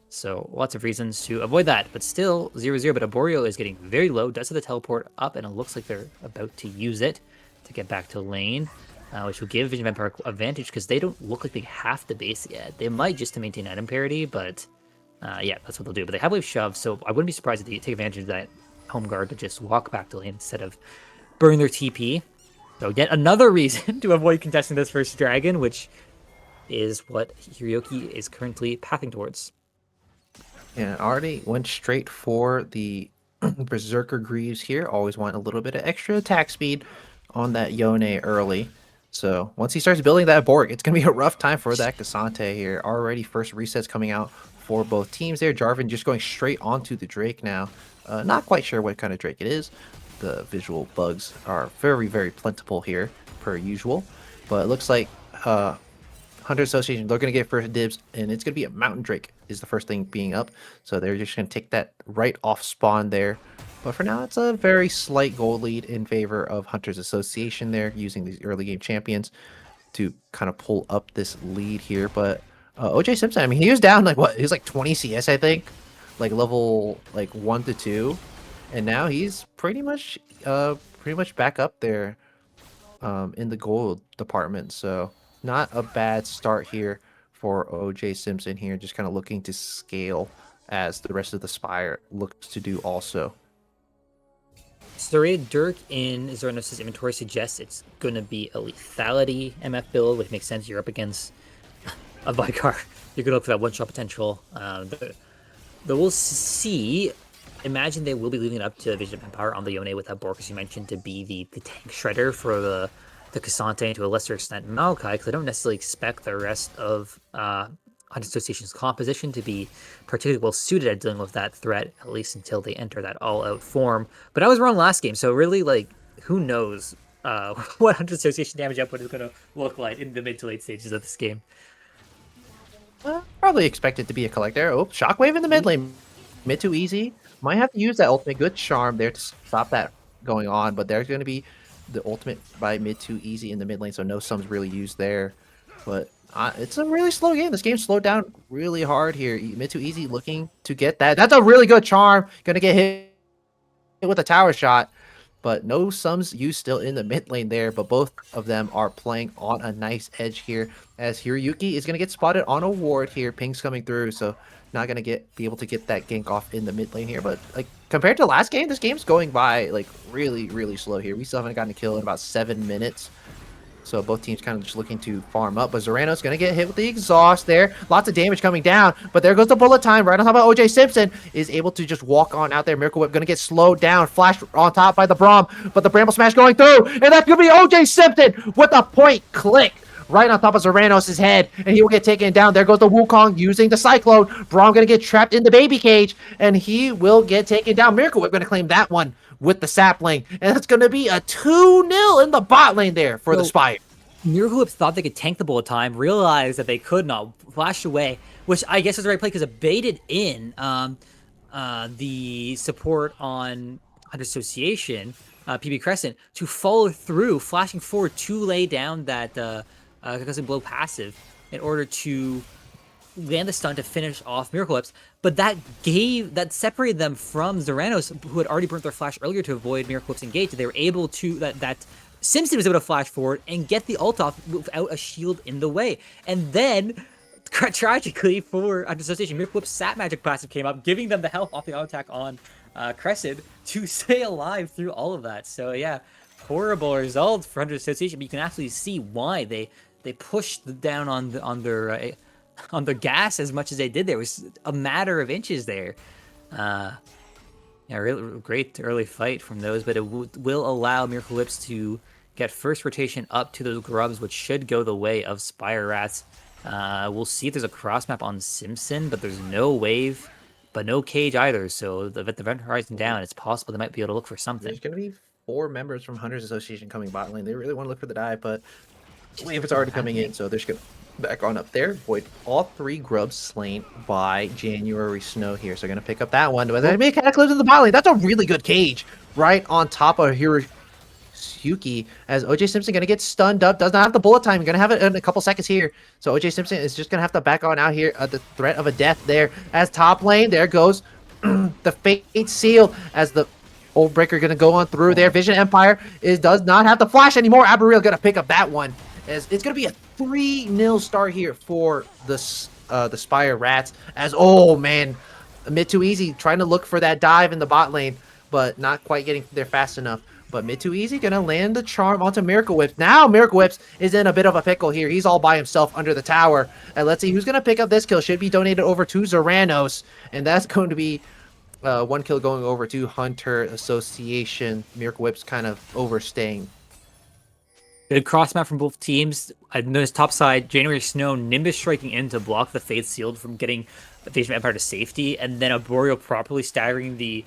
So lots of reasons to avoid that, but still 0-0. But Arborio is getting very low, does have the teleport up, and it looks like they're about to use it to get back to lane, which will give Vision Vampire advantage because they don't look like they have to base yet. They might just to maintain item parity, but yeah, that's what they'll do. But they have wave shove, so I wouldn't be surprised if they take advantage of that home guard to just walk back to lane instead of burn their TP. So yet another reason to avoid contesting this first dragon, which is what Hiroyuki is currently pathing towards. Yeah, already went straight for the Berserker Greaves here. Always want a little bit of extra attack speed on that Yone early. So once he starts building that Borg, it's going to be a rough time for that Cassante here. Already first resets coming out for both teams there. Jarvan just going straight onto the Drake now. Not quite sure what kind of Drake it is. The visual bugs are very, very plentiful here, per usual. But it looks like Hunter Association, they're going to get first dibs, and it's going to be a Mountain Drake is the first thing being up. So they're just going to take that right off spawn there. But for now, it's a very slight goal lead in favor of Hunter's Association there, using these early game champions to kind of pull up this lead here. But OJ Simpson, I mean, he was down like what? He was like 20 CS, I think, like level like 1 to 2, and now he's pretty much back up there in the gold department. So not a bad start here for OJ Simpson here, just kind of looking to scale as the rest of the Spire looks to do also. Serrated Dirk in Zernos' inventory suggests it's going to be a lethality MF build, which makes sense. You're up against a Vicar. You're going to look for that one-shot potential. But we'll see. Imagine they will be leaving it up to Vision of Empire on the Yone with that Bork, as you mentioned, to be the tank shredder for the Cassante and to a lesser extent Maokai, because I don't necessarily expect the rest of Hunter Association's composition to be particularly well suited at dealing with that threat, at least until they enter that all-out form. But I was wrong last game, so really, like, who knows what Hunter Association damage output is going to look like in the mid to late stages of this game. Probably expect it to be a collector. Oh, Shockwave in the mid lane. Mid too easy. Might have to use that ultimate. Good charm there to stop that going on, but there's going to be the ultimate by mid too easy in the mid lane, so no sums really used there. But it's a really slow game. This game slowed down really hard here. Mid too easy looking to get that. That's a really good charm. Going to get hit with a tower shot. But no sums used still in the mid lane there, but both of them are playing on a nice edge here as Hiroyuki is going to get spotted on a ward here. Ping's coming through, so not going to be able to get that gank off in the mid lane here. But like compared to last game, this game's going by like really, really slow here. We still haven't gotten a kill in about 7 minutes. So both teams kind of just looking to farm up. But Zorano's going to get hit with the exhaust there. Lots of damage coming down. But there goes the bullet time right on top of OJ Simpson. Is able to just walk on out there. Miracle Whip going to get slowed down. Flash on top by the Braum. But the Bramble Smash going through. And that's going to be OJ Simpson with a point click right on top of Zoranos' head. And he will get taken down. There goes the Wukong using the Cyclone. Braum going to get trapped in the baby cage. And he will get taken down. Miracle Whip going to claim that one with the sapling, and it's going to be a 2-0 in the bot lane there for the Spire. Miracle Whip thought they could tank the bullet time, realized that they could not, flashed away, which I guess is the right play because it baited in the support on Hunter Association, PB Crescent, to follow through, flashing forward to lay down that Concussive Blow passive in order to land the stun to finish off Miracle Whips, but that separated them from Zoranos, who had already burnt their flash earlier to avoid Miracle Whips engage. They were able to that Simpson was able to flash forward and get the ult off without a shield in the way. And then, tragically for Association, Miracle Whips Sap Magic passive came up, giving them the health off the auto attack on Crescent to stay alive through all of that. So yeah, horrible result for Hunter Association, but you can actually see why they pushed down on their gas as much as they did. There was a matter of inches there. Yeah, really great early fight from those, but it will allow Miracle Whips to get first rotation up to those grubs, which should go the way of Spire Rats. We'll see if there's a cross map on Simpson, but there's no wave, but no cage either. So the event horizon down, it's possible they might be able to look for something. There's going to be 4 members from Hunters Association coming bot lane. They really want to look for the dive, but wave is already coming in, so they're just going to back on up there. Void all 3 grubs slain by January Snow here. So going to pick up that one. But they make Cataclysm in the bot lane. That's a really good cage right on top of Hiroyuki, as OJ Simpson going to get stunned up. Does not have the bullet time. Going to have it in a couple seconds here. So OJ Simpson is just going to have to back on out here at the threat of a death there. As top lane, there goes the Fate Seal as the Old Breaker going to go on through there. Vision Empire does not have the flash anymore. Aberreel going to pick up that one. As it's going to be a 3-0 start here for the Spire Rats. As, oh man, mid too easy, trying to look for that dive in the bot lane, but not quite getting there fast enough. But mid too easy, gonna land the charm onto Miracle Whips. Now Miracle Whips is in a bit of a pickle here. He's all by himself under the tower. And let's see who's gonna pick up this kill. Should be donated over to Zoranos, and that's going to be 1 kill going over to Hunter Association. Miracle Whips kind of overstaying. Good cross map from both teams. I noticed top side, January Snow, Nimbus striking in to block the Faith Sealed from getting Invasion of Empire to safety, and then Arboreal properly staggering the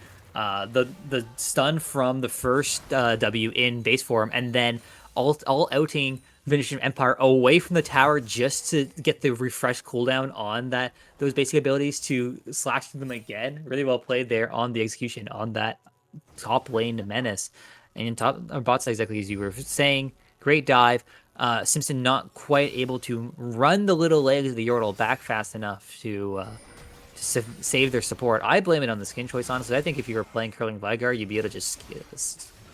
stun from the first W in base form, and then all outing Invasion of Empire away from the tower just to get the refresh cooldown on those basic abilities to slash them again. Really well played there on the execution on that top lane menace. And in bot side, exactly as you were saying, great dive. Simpson not quite able to run the little legs of the Yordle back fast enough to save their support. I blame it on the skin choice, honestly. I think if you were playing Curling Vigar, you'd be able to just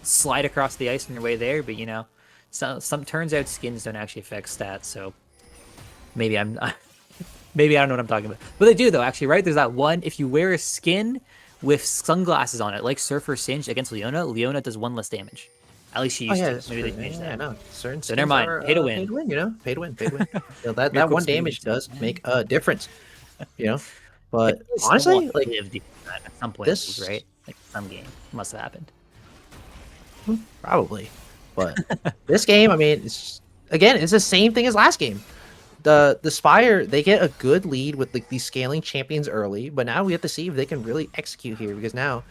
slide across the ice on your way there, but you know, some turns out skins don't actually affect stats, so maybe I don't know what I'm talking about. But they do though, actually, right? There's that one, if you wear a skin with sunglasses on it, like Surfer Singe against Leona. Leona does 1 less damage. At least she Oh used yeah, to. that's Maybe true. they changed Yeah, that. no. Certain So never skins mind. are Pay to pay win. to win. You know, pay to win, pay to win. So that Miracle one Speed damage Instinct. does make a difference. You know, It but probably snowball honestly, like lived at some point in the league, this right? Like some game must have happened. probably, but this game, I mean, it's again, it's the same thing as last game. The Spire, they get a good lead with like these scaling champions early, but now we have to see if they can really execute here because now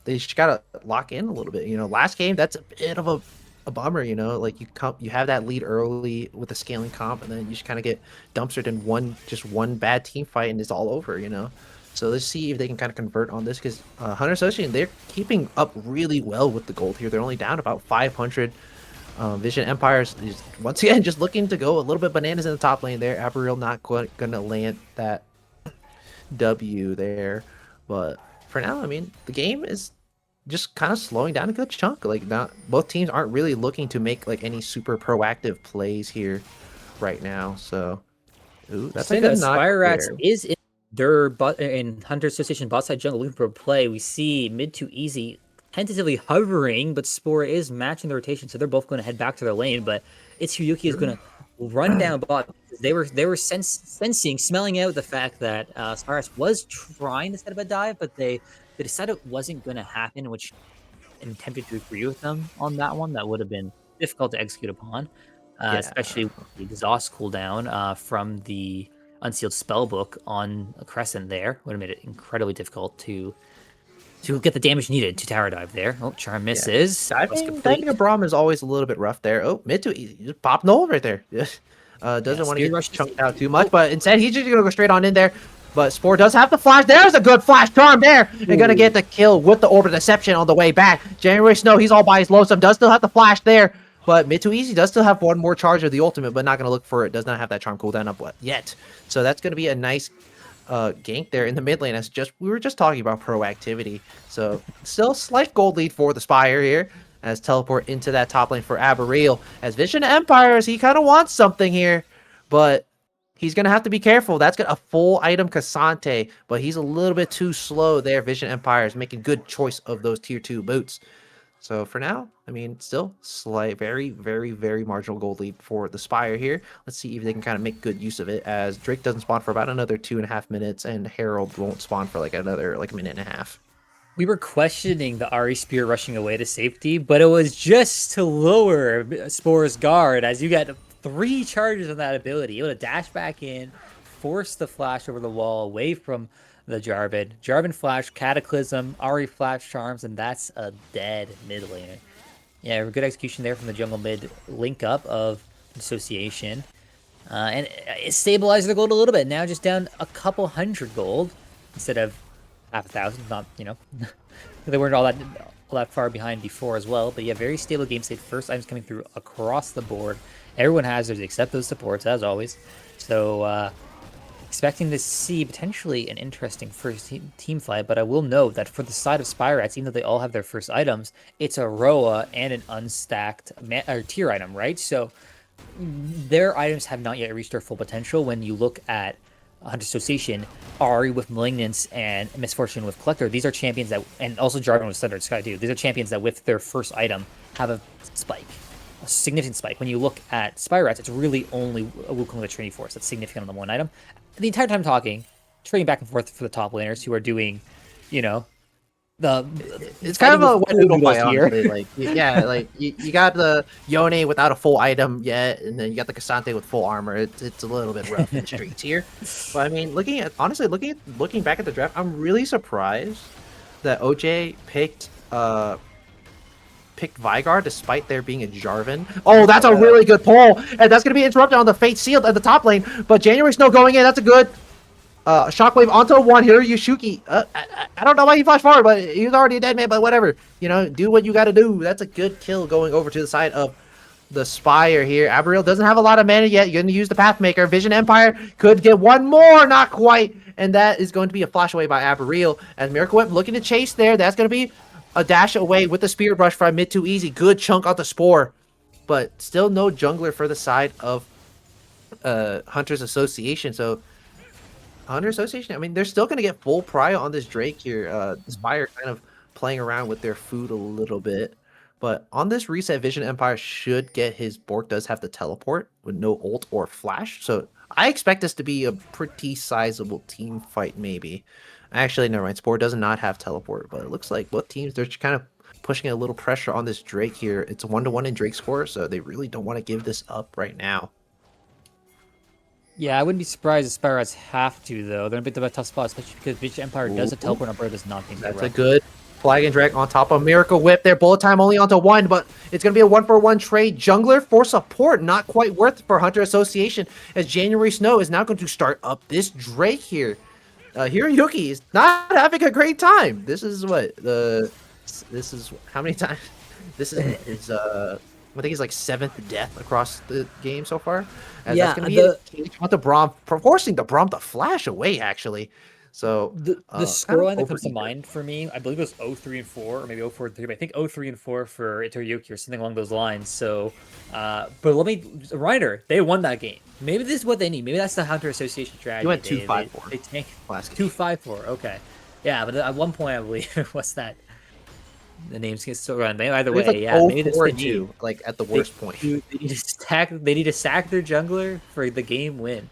they just gotta lock in a little bit. You know, last game that's a bit of a bummer. You know, like you have that lead early with the scaling comp, and then you just kind of get dumpstered in one bad team fight, and it's all over. You know. So let's see if they can kind of convert on this because Hunter Association, they're keeping up really well with the gold here. They're only down about 500. Vision Empires is once again just looking to go a little bit bananas in the top lane there. Abriel not quite gonna land that W there, but for now, I mean, the game is just kind of slowing down a good chunk. Like, not both teams aren't really looking to make like any super proactive plays here right now. So, ooh, that's a Saying good that knock Spire Rats there. is in their in Hunter Association bot side jungle looking for a play. We see mid to easy tentatively hovering, but Spore is matching the rotation, so they're both going to head back to their lane. But it's Hyuki is going to run down bot because they were sensing, smelling out the fact that Spire Rats was trying to set up a dive, but they decided it wasn't going to happen, which and attempted to agree with them on that one. That would have been difficult to execute upon, Yeah, especially with the exhaust cooldown from the unsealed spellbook on a Crescent there. Would have made it incredibly difficult to get the damage needed to tower dive there. Oh, Charm yeah. misses. Was Diving complete. a Braum is always a little bit rough there. Oh, mid to easy. Just pop Null right there. Yeah, Doesn't want to Spear get rushes. chunked out too much, but instead he's just gonna go straight on in there. But Spore does have the flash. There's a good flash charm there. And gonna get the kill with the Orb of Deception on the way back. January Snow, he's all by his lonesome. Does still have the flash there. But mid to easy does still have one more charge of the ultimate, but not gonna look for it. Does not have that charm cooldown up yet. So that's gonna be a nice gank there in the mid lane. As we were just talking about proactivity. So still slight gold lead for the Spire here. As teleport into that top lane for Aberreel. As Vision Empires, he kind of wants something here, but he's gonna have to be careful. That's got a full item Cassante, but he's a little bit too slow there. Vision Empires making good choice of those tier 2 boots. So for now, I mean, still slight, very, very, very marginal gold lead for the Spire here. Let's see if they can kind of make good use of it, as Drake doesn't spawn for about another 2.5 minutes, and Herald won't spawn for like another like minute and a half. We were questioning the Ari Spear rushing away to safety, but it was just to lower Spore's guard as you got 3 charges on that ability. Able to dash back in, force the flash over the wall away from the Jarvan. Jarvan flash, Cataclysm, Ari flash charms, and that's a dead mid laner. Yeah, good execution there from the jungle mid link up of Association. And it stabilized the gold a little bit. Now just down a couple hundred gold instead of half a thousand. Not, they weren't all that far behind before as well. But yeah, very stable game state. First items coming through across the board. Everyone has theirs except those supports, as always. So expecting to see potentially an interesting first team fight. But I will note that for the side of Spire Rats, even though they all have their first items, it's a Roa and an unstacked tier item, right? So their items have not yet reached their full potential. When you look at Hunter Association, Ari with Malignance and Misfortune with Collector, these are champions that, and also Jarvan with Thunder Sky too, these are champions that with their first item have a spike, a significant spike. When you look at Spire Rats, it's really only a Wukong the Trinity Force that's significant on the one item. The entire time talking, trading back and forth for the top laners who are doing, It's kind of a wet noodle fight, here. honestly. Like, yeah, like you got the Yone without a full item yet, and then you got the Cassante with full armor. It's a little bit rough in the streets here. But I mean, looking back at the draft, I'm really surprised that OJ picked Vigard despite there being a Jarvan. Oh, that's a really good pull, and that's gonna be interrupted on the Fate Sealed at the top lane. But January Snow going in, that's a good. Shockwave onto one here, Yushuki. I don't know why he flashed forward, but he was already a dead man, but whatever. Do what you gotta do. That's a good kill going over to the side of the Spire here. Aberreel doesn't have a lot of mana yet. You're going to use the Pathmaker. Vision Empire could get one more, not quite. And that is going to be a flash away by Aberreel. As Miracle Whip looking to chase there. That's going to be a dash away with the Spirit Brush from mid to easy. Good chunk on the Spore. But still no jungler for the side of Hunter's Association. So Under Association, I mean, they're still going to get full prio on this Drake here. The Mhm. Spire kind of playing around with their food a little bit. But on this reset, Vision Empire should get his Bork does have the teleport with no ult or flash. So I expect this to be a pretty sizable team fight, maybe. Actually, never mind. Spore does not have teleport, but it looks like both teams, they're just kind of pushing a little pressure on this Drake here. It's a 1-1 in Drake score, so they really don't want to give this up right now. Yeah, I wouldn't be surprised if Spire have to, though. They're in a bit of a tough spot, especially because Vision Empire does a Ooh. teleport on Bird does not think That's a correct. good flag and drag on top of Miracle Whip there. Bullet time only onto one, but it's going to be a 1-for-1 trade. Jungler for support, not quite worth for Hunter Association, as January Snow is now going to start up this Drake here. Hiroyuki is not having a great time. This is what this is how many times this is I think he's like 7th death across the game so far. As that's Yeah, gonna be a cage with the Braum, forcing the Braum to flash away actually. So the kind of scoreline that comes to overeager. mind for me, I believe it was 0-3 and 4, or maybe 0-4 and 3, but I think 0-3 and 4 for Itoryuki or something along those lines. So, but let me, Ryder, they won that game. Maybe this is what they need. Maybe that's the Hunter Association He strategy. went 2-5-4 They tank last game. 2-5-4. Okay, yeah, but at one point I believe what's that? The names get so run. Either It was way, like yeah, maybe this 0-4 they and need. 2, like at the They worst point. they need to stack. They need to sack their jungler for the game win.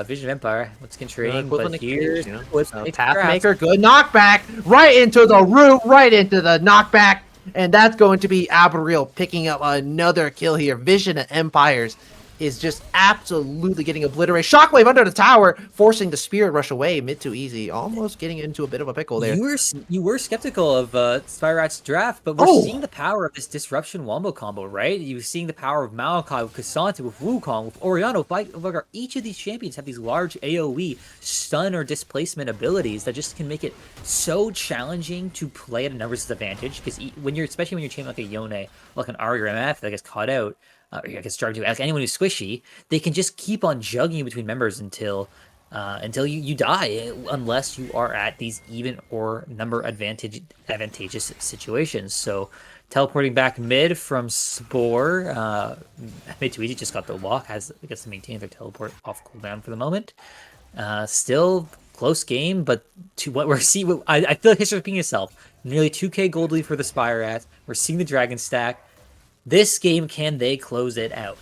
Vision of Empire, what's controlling, but Equivalent of cage, here's you know. what's Pathmaker, good knockback, right into the root, right into the knockback, and that's going to be Abriel picking up another kill here. Vision of Empires is just absolutely getting obliterated. Shockwave under the tower, forcing the Spirit Rush away, mid to easy, almost getting into a bit of a pickle there. You were skeptical of Spirat's draft, but we're seeing Oh, the power of this disruption wombo combo, right? You're seeing the power of Maokai with Cassante, with Wukong, with Orianna, with Vigar. Each of these champions have these large AoE stun or displacement abilities that just can make it so challenging to play at a numbers disadvantage. Because when you're, especially when you're champion like a Yone, like an Ari or MF that gets caught out, or I guess Jardu, like anyone who's squishy, they can just keep on juggling between members until you die, unless you are at these even or number advantageous situations. So teleporting back mid from Spore, mid to easy just got the lock, has I guess to maintain their teleport off cooldown for the moment. Still close game, but to what we're seeing, I feel like history repeating itself. Nearly 2k gold lead for the Spire at. We're seeing the Dragon stack. This game, can they close it out?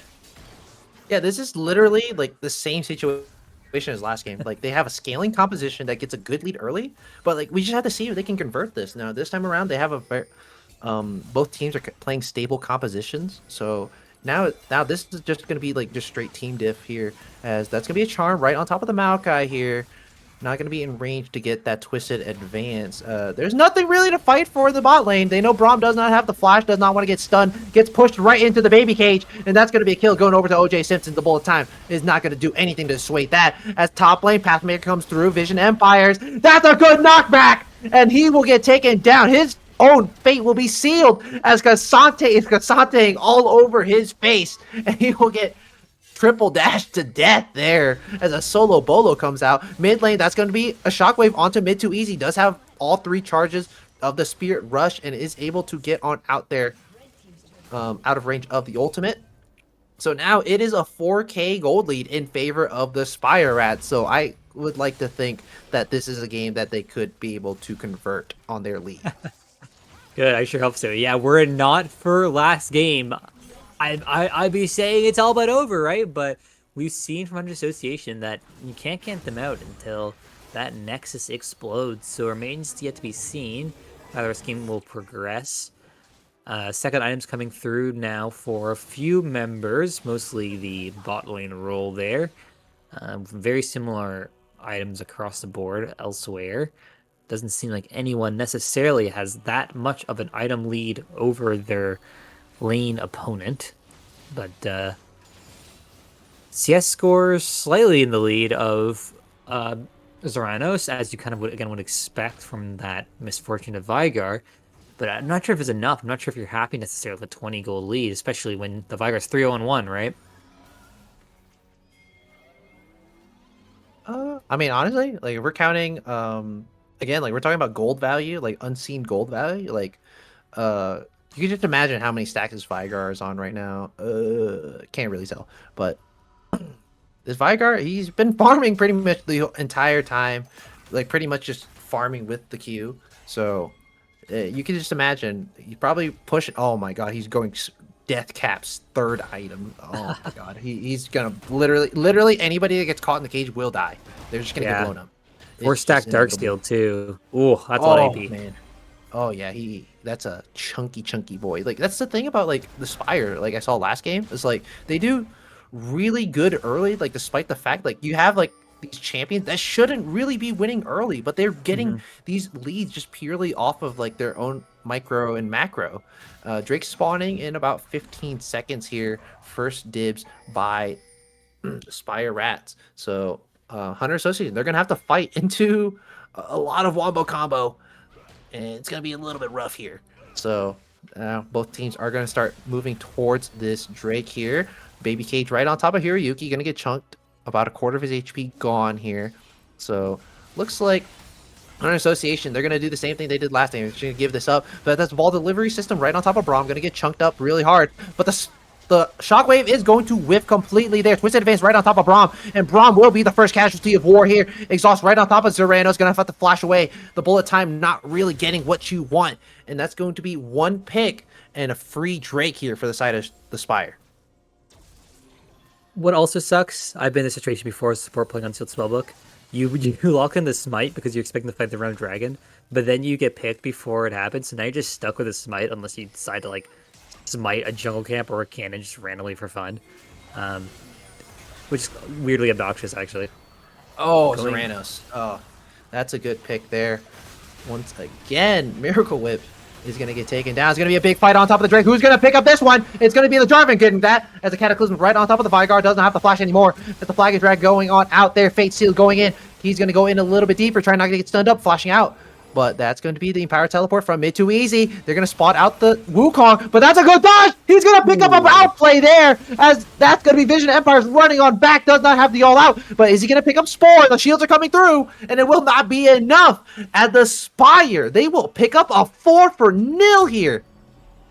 yeah, this is literally like the same situation as last game. Like they have a scaling composition that gets a good lead early, but like we just have to see if they can convert this. Now this time around, they have a very, both teams are playing stable compositions. So now this is just going to be like just straight team diff here, as that's going to be a charm right on top of the Maokai here. Not going to be in range to get that twisted advance. There's nothing really to fight for the bot lane. They know Braum does not have the flash, does not want to get stunned, gets pushed right into the baby cage, and that's going to be a kill going over to OJ Simpson. The bullet time is not going to do anything to sway that. As top lane, Pathmaker comes through, Vision Empires. That's a good knockback, and he will get taken down. His own fate will be sealed as Cassante is Cassanteing all over his face, and he will get triple dash to death there as a solo bolo comes out. Mid lane, that's going to be a shockwave onto mid too easy. Does have all 3 charges of the Spirit Rush and is able to get on out there out of range of the ultimate. So now it is a 4k gold lead in favor of the Spire Rats. So I would like to think that this is a game that they could be able to convert on their lead. Good, I sure hope so. Yeah, we're not for last game. I'd be saying it's all but over, right? But we've seen from Under Association that you can't count them out until that Nexus explodes. So it remains yet to be seen how this game will progress. Second items coming through now for a few members, mostly the bot lane role there. Very similar items across the board elsewhere. Doesn't seem like anyone necessarily has that much of an item lead over their lane opponent, but CS scores slightly in the lead of Zoranos, as you kind of would expect from that misfortune of Vigar. But I'm not sure if it's enough. I'm not sure if you're happy necessarily with a 20 goal lead, especially when the Vigar's 3-0-1, right? I mean, honestly, like if we're counting, again, like we're talking about gold value, like unseen gold value, like, you can just imagine how many stacks his Vigar is on right now. Can't really tell, but this Vigar, he's been farming pretty much the entire time, like pretty much just farming with the Q. So you can just imagine he probably push. Oh my god, he's going Death Cap's third item. Oh my god, he's gonna literally anybody that gets caught in the cage will die. They're just gonna get blown up. Four It's stack just inevitable. Darksteel too. Ooh, that's a lot of Oh AP. man. Oh yeah, that's a chunky boy. Like that's the thing about like the Spire, like I saw last game, is like they do really good early, like despite the fact like you have like these champions that shouldn't really be winning early, but they're getting these leads just purely off of like their own micro and macro. Drake spawning in about 15 seconds here. First dibs by Spire Rats. So Hunter Association, they're gonna have to fight into a lot of wombo combo, and it's gonna be a little bit rough here. So both teams are gonna start moving towards this Drake here. Baby Cage right on top of Hiroyuki, gonna get chunked. About a quarter of his HP gone here. So looks like Hunter Association, they're gonna do the same thing they did last time. They're gonna give this up, but that's ball delivery system right on top of Braum, gonna get chunked up really hard. But the shockwave is going to whiff completely there. Twisted Advance right on top of Braum, and Braum will be the first casualty of war here. Exhaust right on top of Zerano's gonna have to flash away. The bullet time not really getting what you want, and that's going to be one pick and a free Drake here for the side of the Spire. What also sucks, I've been in a situation before, support playing Unsealed Spellbook. You lock in the smite because you're expecting to fight the round dragon, but then you get picked before it happens, so now you're just stuck with a smite unless you decide to like smite a jungle camp or a cannon just randomly for fun. Which is weirdly obnoxious actually. Oh, Zeranos. Oh, that's a good pick there. Once again, Miracle Whip is going to get taken down. It's going to be a big fight on top of the Drake. Who's going to pick up this one? It's going to be the Jarvan getting that as a Cataclysm right on top of the Vigar. Doesn't have the flash anymore. But the Flag of Drag going on out there. Fate Seal going in. He's going to go in a little bit deeper, trying not to get stunned up, flashing out. But that's going to be the Empower Teleport from mid to easy. They're going to spot out the Wukong, but that's a good dodge! He's going to pick up an outplay there, as that's going to be Vision Empire's running on back, does not have the all out, but is he going to pick up Spore? The shields are coming through, and it will not be enough. At the Spire, they will pick up a 4-0 here.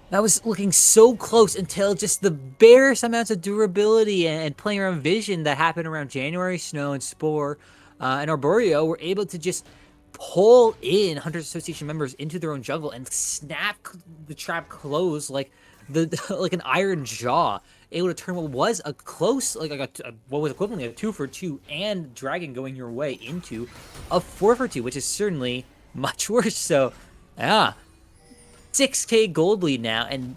That was looking so close until just the barest amounts of durability and playing around Vision that happened around January, Snow, and Spore, and Arboreal were able to just pull in Hunters Association members into their own jungle and snap the trap closed like like an iron jaw, able to turn what was a close like what was equivalently a 2-for-2 and dragon going your way into a 4-for-2, which is certainly much worse. So yeah, 6k gold lead now, and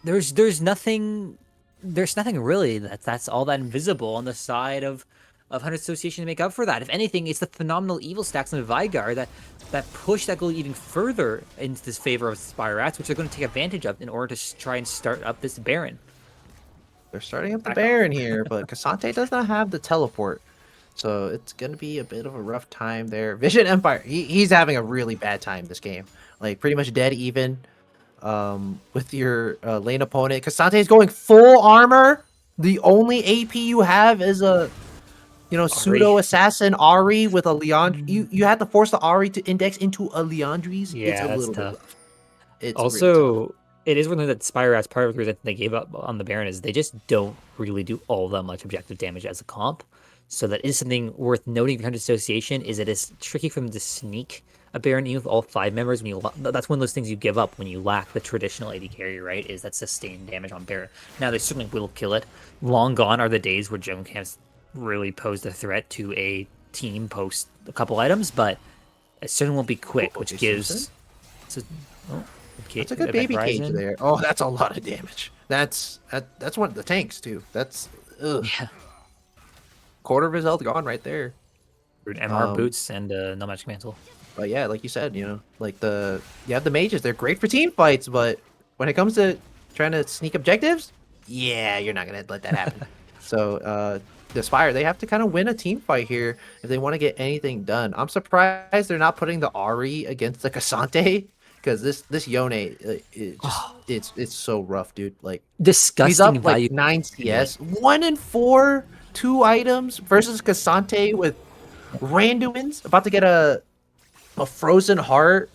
there's nothing really that's all that invisible on the side of Hunter Association to make up for that. If anything, it's the phenomenal evil stacks on Vigar that push that goal even further into this favor of Spire Rats, which they're going to take advantage of in order to try and start up this Baron. They're starting up the Baron here, but Cassante does not have the teleport. So it's going to be a bit of a rough time there. Vision Empire, he's having a really bad time this game. Like pretty much dead even with your lane opponent. Cassante is going full armor. The only AP you have is a pseudo assassin Ari with a Leandri. You had to force the Ari to index into a Leandri's. Yeah, it's a that's little tough. bit rough. It's also, really tough. it is one thing that Spire Rats, part of the reason they gave up on the Baron is they just don't really do all that much objective damage as a comp. So that is something worth noting behind Association, is it is tricky for them to sneak a Baron even with all 5 members. That's one of those things you give up when you lack the traditional AD carry, right? Is that sustained damage on Baron. Now they certainly will kill it. Long gone are the days where jungle camps really posed a threat to a team post a couple items, but it certainly won't be quick, which gives. That's a good baby cage there. Oh, that's a lot of damage. That's one of the tanks too. That's yeah. Quarter of his health gone right there. MR boots and no magic mantle. But yeah, like you said, like you have the mages. They're great for team fights, but when it comes to trying to sneak objectives, yeah, you're not gonna let that happen. So the Spire, they have to kind of win a team fight here if they want to get anything done. I'm surprised they're not putting the Ari against the Cassante, because this Yone, it's so rough, dude. Like disgusting he's up value. like 9 CS, 1 in 4, 2 items versus Cassante with Randuin's about to get a frozen heart,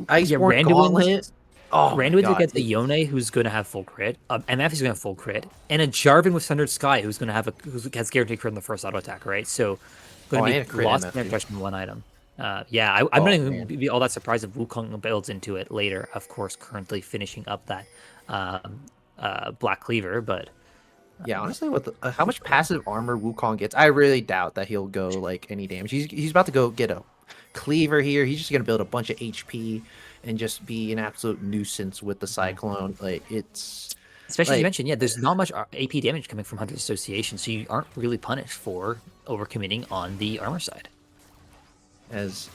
Iceborne Gauntlet. Oh my Randuin's god. against a Yone who's going to have full crit, MF is going to have full crit, and a Jarvan with Sundered Sky who's going to have who has guaranteed crit in the first auto attack, right? So going to Oh, be and a crit lost MF in too. impression in one item. Yeah, I'm not Oh even man. be all that surprised if Wukong builds into it later. Of course, currently finishing up that Black Cleaver, but Yeah, honestly, with how much passive armor Wukong gets, I really doubt that he'll go like any damage. He's about to go get a cleaver here. He's just gonna build a bunch of HP and just be an absolute nuisance with the Cyclone. Like it's especially as you like mentioned, yeah, there's not much AP damage coming from Hunter's Association, so you aren't really punished for overcommitting on the armor side. as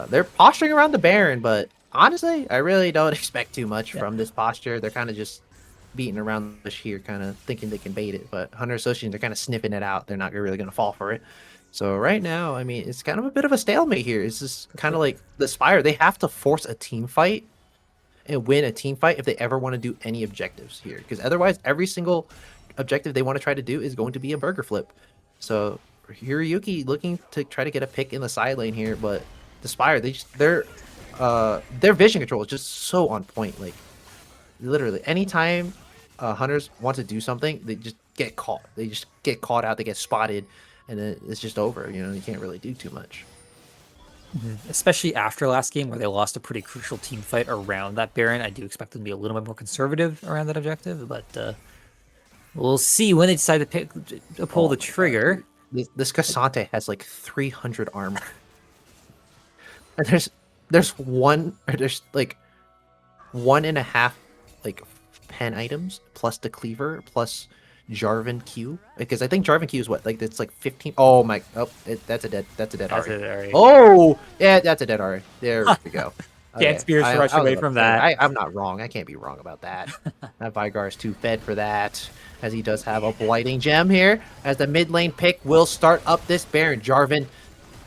they're posturing around the Baron, but honestly, I really don't expect too much Yeah. from this posture. They're kind of just beating around the bush here, kind of thinking they can bait it, but Hunter Association, they're kind of sniffing it out. They're not really going to fall for it. So right now, I mean, it's kind of a bit of a stalemate here. It's just kind of like the Spire. They have to force a team fight and win a team fight if they ever want to do any objectives here, because otherwise, every single objective they want to try to do is going to be a burger flip. So Hiroyuki looking to try to get a pick in the side lane here, but the Spire, their vision control is just so on point. Like literally, anytime hunters want to do something, they just get caught. They just get caught out. They get spotted, and then it's just over. You know, you can't really do too much. Especially after last game where they lost a pretty crucial team fight around that Baron. I do expect them to be a little bit more conservative around that objective, but we'll see when they decide to pull Oh the my God. trigger. This Cassante has like 300 armor, and there's one, or there's like 1.5 like pen items plus the cleaver plus Jarvan Q, because I think Jarvan Q is what, like it's like 15. Oh my, oh that's a dead That's Ari. it, Ari. Oh yeah, that's a dead Ari. There we go. Can't Spears rush I was away about from to say, that. I'm not wrong. I can't be wrong about that. That Vigar is too fed for that, as he does have a blighting gem here. As the mid lane pick will start up this Baron. Jarvan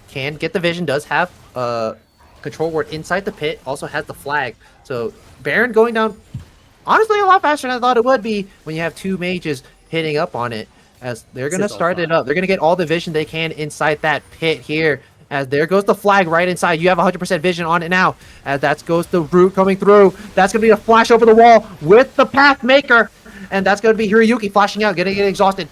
can get the vision. Does have control ward inside the pit. Also has the flag. So Baron going down, honestly, a lot faster than I thought it would be when you have two mages hitting up on it, as they're going to This is all start it fun. up. They're going to get all the vision they can inside that pit here, as there goes the flag right inside. You have 100% vision on it now, as that goes the root coming through. That's going to be a flash over the wall with the path maker, and that's going to be Hiroyuki flashing out, getting exhausted.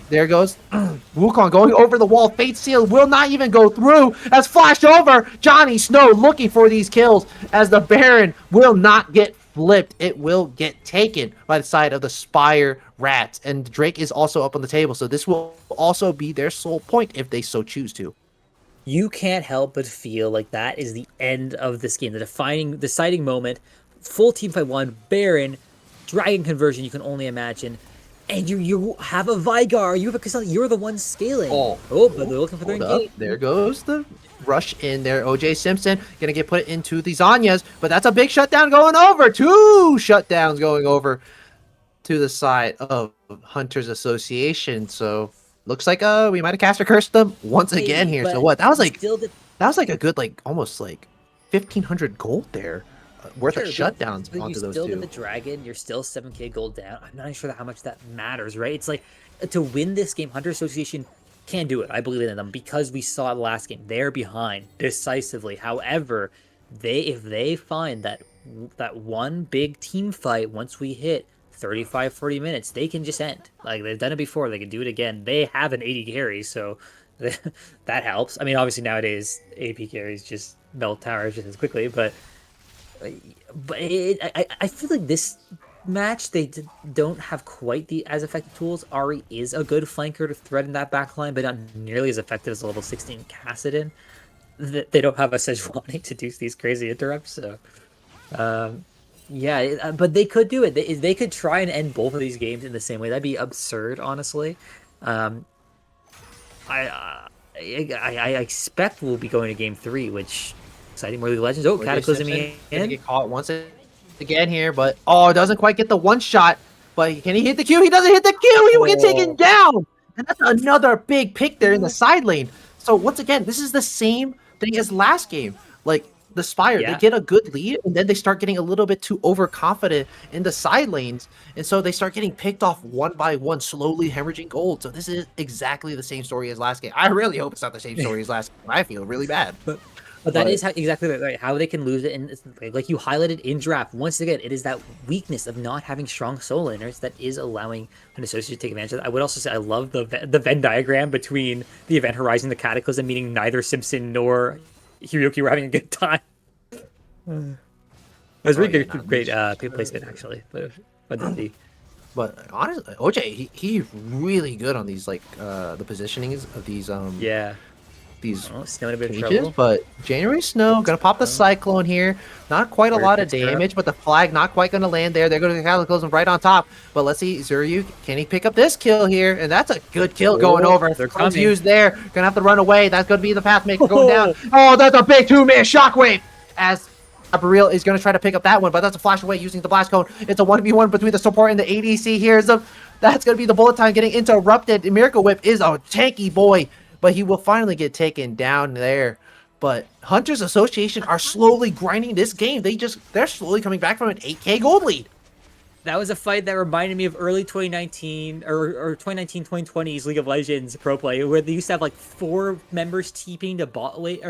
There goes Wukong going over the wall. Fate Seal will not even go through, as flashed over. Johnny Snow looking for these kills, as the Baron will not get flipped. It will get taken by the side of the Spire Rats. And Drake is also up on the table, so this will also be their sole point if they so choose to. You can't help but feel like that is the end of this game, the deciding moment. Full team fight one, Baron, dragon conversion. You can only imagine, and you have a Vigar, you have a Cassandra, you're the one scaling. But they're looking for their engagement. There goes the rush in there. OJ Simpson gonna get put into the Zanyas, but that's a big shutdown going over. Two shutdowns going over to the side of Hunters Association. So looks like we might have cast or cursed them once again here. So what? That was like a good like almost like 1,500 gold there worth of shutdowns but onto you those still two. get the dragon, you're still 7k gold down. I'm not sure how much that matters, right? It's like to win this game, Hunter Association can do it. I believe in them because we saw the last game. They're behind decisively. However, if they find that one big team fight, once we hit 35-40 minutes, they can just end. Like they've done it before, they can do it again. They have an 80 carry, so that helps. I mean, obviously nowadays AP carries just melt towers just as quickly, but I feel like this match they don't have quite the as effective tools. Ari is a good flanker to thread in that backline, but not nearly as effective as a level 16 Kassadin. They don't have a Sejuani to do these crazy interrupts, so yeah, but they could do it. They could try and end both of these games in the same way. That'd be absurd, honestly. I expect we'll be going to game 3, which exciting. More League of Legends. Oh, Cataclysm in. Get caught once again here, but it doesn't quite get the one shot. But can he hit the Q? He doesn't hit the Q. He will get taken down, and that's another big pick there in the side lane. So once again, this is the same thing as last game. Like the Spire, they get a good lead, and then they start getting a little bit too overconfident in the side lanes, and so they start getting picked off one by one, slowly hemorrhaging gold. So this is exactly the same story as last game. I really hope it's not the same story as last game. I feel really bad. But that But is exactly right. How they can lose it, and like you highlighted in draft. Once again, it is that weakness of not having strong solo laners that is allowing an associate to take advantage of that. I would also say I love the Venn diagram between the Event Horizon, the Cataclysm, meaning neither Simpson nor Hiroki were having a good time. It was oh really yeah, good, not great much. placement actually. But to see. But honestly, OJ, he's really good on these like the positionings of Yeah. these Oh, still in a bit of cages. trouble. But January Snow gonna pop the Oh, Cyclone here. Not quite a Warrior lot of picks her up. damage, but the flag not quite gonna land there. They're gonna Cataclysm right on top. But let's see, Zuryu, can he pick up this kill here? And that's a good kill going Oh, over. they're Throws coming. used there. Gonna have to run away. That's gonna be the Pathmaker going down. Oh, Oh, that's a big two-man shockwave as Abriel is going to try to pick up that one, but that's a flash away using the blast cone. It's a 1v1 between the support and the ADC here. That's going to be the bullet time getting interrupted. Miracle Whip is a tanky boy, but he will finally get taken down there. But Hunters Association are slowly grinding this game. They're slowly coming back from an 8K gold lead. that was a fight that reminded me of early 2019 or 2019-2020's League of Legends pro play, where they used to have like 4 members TPing to bot lane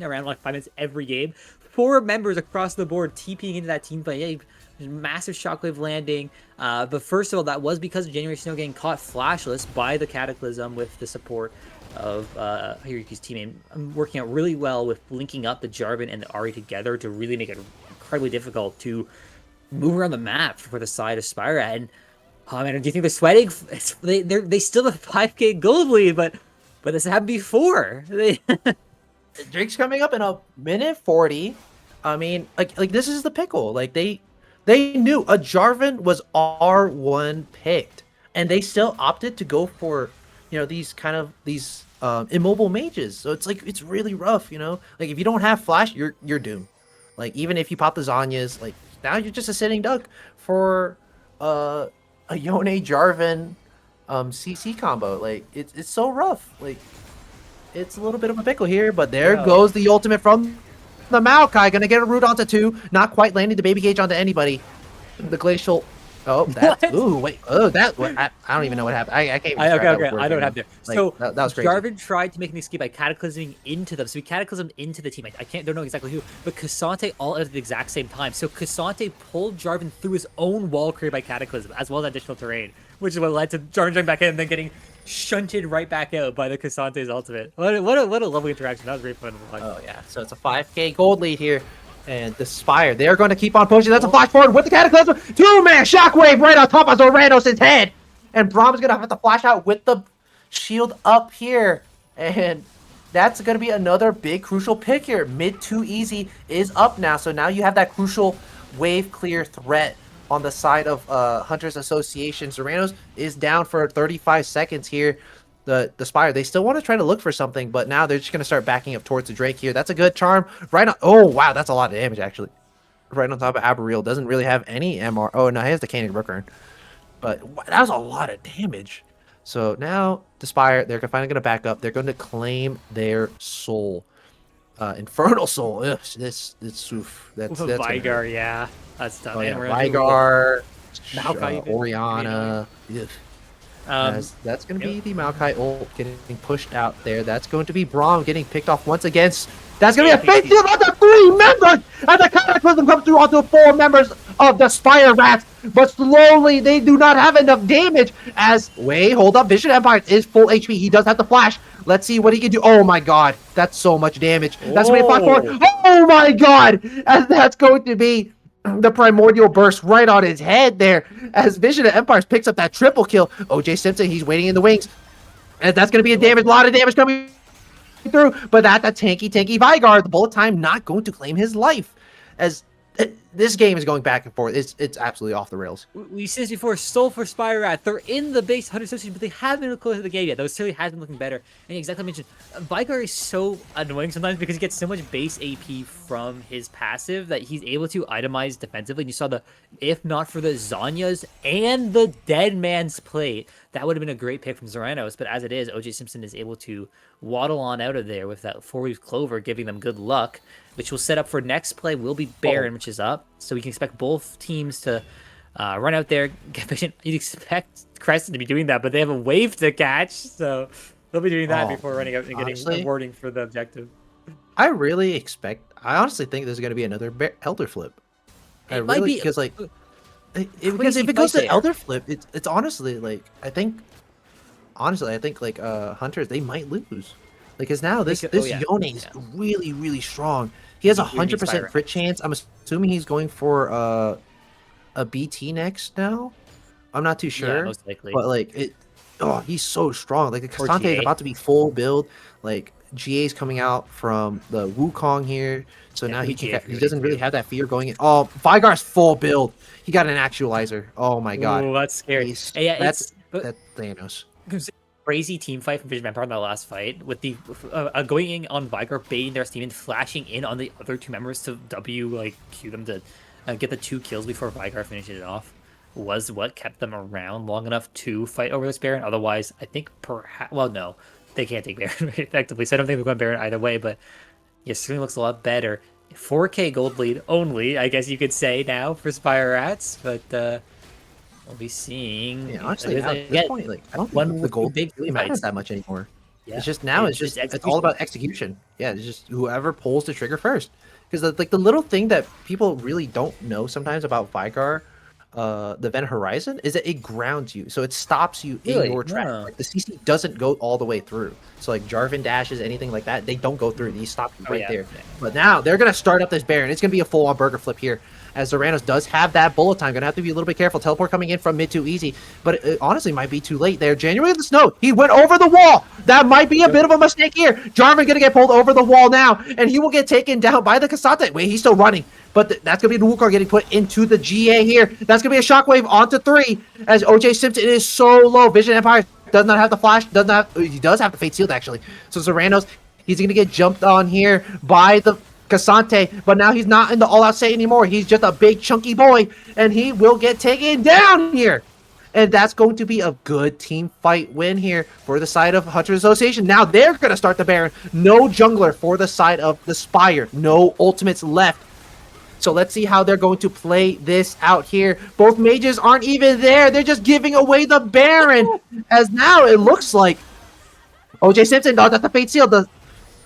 around like 5 minutes every game. 4 members across the board TPing into that team play. Yeah, massive shockwave landing. But first of all, that was because of January Snow getting caught flashless by the Cataclysm with the support of Hiroki's teammate. I'm working out really well with linking up the Jarvan and the Ahri together to really make it incredibly difficult to move around the map for the side of Spire. And oh man, do you think they're sweating? They still have a 5K gold lead, but this happened before. Drake's coming up in a minute 40. I mean, like this is the pickle. Like they knew a Jarvan was R1 picked, and they still opted to go for, these immobile mages. So it's like it's really rough, Like if you don't have flash, you're doomed. Like even if you pop the Zanyas, like now you're just a sitting duck for a Yone Jarvan CC combo. Like it's so rough. Like it's a little bit of a pickle here, but there Yeah. goes the ultimate from the Maokai. Gonna get a root onto 2. Not quite landing the baby cage onto anybody. The glacial. Oh, that's. What? Ooh, wait. Oh, that. I don't even know what happened. I can't even Okay, describe okay. that I don't word have there. Like, So that was crazy. Jarvan tried to make an escape by cataclysming into them. So he cataclysmed into the team. I don't know exactly who, but Cassante all at the exact same time. So Cassante pulled Jarvan through his own wall created by cataclysm, as well as additional terrain, which is what led to Jarvan jumping back in and then getting shunted right back out by the Cassante's ultimate. What a lovely interaction. That was great fun. Oh yeah. So it's a 5K gold lead here. And the Spire, they're going to keep on pushing. That's a flash forward with the Cataclysm. 2-man shockwave right on top of Zoranos' head. And Brahm's going to have to flash out with the shield up here. And that's going to be another big crucial pick here. Mid 2 easy is up now. So now you have that crucial wave clear threat on the side of Hunters Association. Zoranos is down for 35 seconds here. The Spire, they still want to try to look for something, but now they're just going to start backing up towards the Drake here. That's a good charm. Right on. Oh, wow. That's a lot of damage, actually. Right on top of Aberreel. Doesn't really have any MR. Oh, no, he has the Caning Rookern. But that was a lot of damage. So now the Spire, they're finally going to back up. They're going to claim their soul. Infernal Soul. Ugh, oof. That's Vigar, yeah. That's tough. Oh, yeah. And Vigar, Maokai, Oriana. Ugh. That's going to be the Maokai ult getting pushed out there. That's going to be Braum getting picked off once again. That's going to be a fake shield onto 3 members! And the Cataclysm comes through onto 4 members of the Spire Rats. But slowly, they do not have enough damage as... Wait, hold up. Vision Empire is full HP. He does have the flash. Let's see what he can do. Oh my god. That's so much damage. That's going to be a flash forward. Oh my god! And that's going to be... the primordial burst right on his head there as Vision of Empires picks up that triple kill. OJ Simpson, he's waiting in the wings. And that's going to be a lot of damage coming through. But that's a tanky Vigar. The bullet time not going to claim his life. As this game is going back and forth. It's absolutely off the rails. We said this before, Soul for Spire Rat. They're in the base 100 association, but they haven't been close to the game yet. Those certainly has been looking better. And exactly mentioned, Vigar is so annoying sometimes because he gets so much base AP from his passive that he's able to itemize defensively. And you saw if not for the Zanyas and the Dead Man's Plate, that would have been a great pick from Zoranos. But as it is, OJ Simpson is able to waddle on out of there with that 4-leaf clover, giving them good luck, which will set up for next play will be Baron, which is up. So we can expect both teams to run out there, get patient. You'd expect Crescent to be doing that, but they have a wave to catch, so they'll be doing that before running out and getting rewarding for the objective. I honestly think there's going to be another Elder flip. I It might really, be because like, a because crazy if it goes fight to there. Elder flip, it's honestly like, I think like Hunters, they might lose. Like, cause now They this could, oh this yeah, Yone is yeah. really, really strong. He has You a need, you need 100% Spire crit Rats. chance. I'm assuming he's going for a BT next now. I'm not too Yeah, sure, most likely. but like it, oh, he's so strong. Like the Or Cassante is GA. about to be full build. Like GA's coming out from the Wukong here, so Yeah, it now could be GA for he you doesn't really too. have that fear going in. Oh, Vigar's full build. He got an actualizer. Oh my god, Ooh, that's scary. he's And yeah, it's but that's Thanos. it was a crazy team fight from Vision Vampire in the last fight with the going in on Vigar, baiting their steam and flashing in on the other two members to W like cue them to get the 2 kills before Vigar finishes it off was what kept them around long enough to fight over this Baron. Otherwise, I think perhaps no, they can't take Baron very effectively. So I don't think they're going Baron either way. But yeah, certainly looks a lot better. 4K gold lead only, I guess you could say now for Spire Rats, but we'll be seeing. Yeah, honestly, There's now at this again point, like I don't think one the with two gold big really matters fights. that much anymore. Yeah, It's just now, it's it's all execution. about execution. Yeah, it's just whoever pulls the trigger first. Because like the little thing that people really don't know sometimes about Vigar, the Event Horizon, is that it grounds you, so it stops you in Really? your track. No. Like the CC doesn't go all the way through. So like Jarvan dashes, anything like that, they don't go through. They stop you Oh right yeah. there. Yeah. But now they're gonna start up this Baron. It's gonna be a full-on burger flip here. As Zeranos does have that bullet time, gonna have to be a little bit careful. Teleport coming in from mid too easy, but it honestly might be too late there. January of the Snow, he went over the wall. That might be a bit of a mistake here. Jarvan gonna get pulled over the wall now, and he will get taken down by the Cassante. Wait, he's still running, but that's gonna be the Wukong getting put into the GA here. That's gonna be a shockwave onto 3 as OJ Simpson is so low. Vision Empire does not have the flash, he does have the Fate Sealed actually. So Zeranos, he's gonna get jumped on here by the Cassante, but now he's not in the all-out state anymore. He's just a big chunky boy, and he will get taken down here. And that's going to be a good team fight win here for the side of Hunter Association. Now they're going to start the Baron. No jungler for the side of the Spire. No ultimates left. So let's see how they're going to play this out here. Both mages aren't even there. They're just giving away the Baron. As now it looks like OJ Simpson, no, that's the Fate Seal. The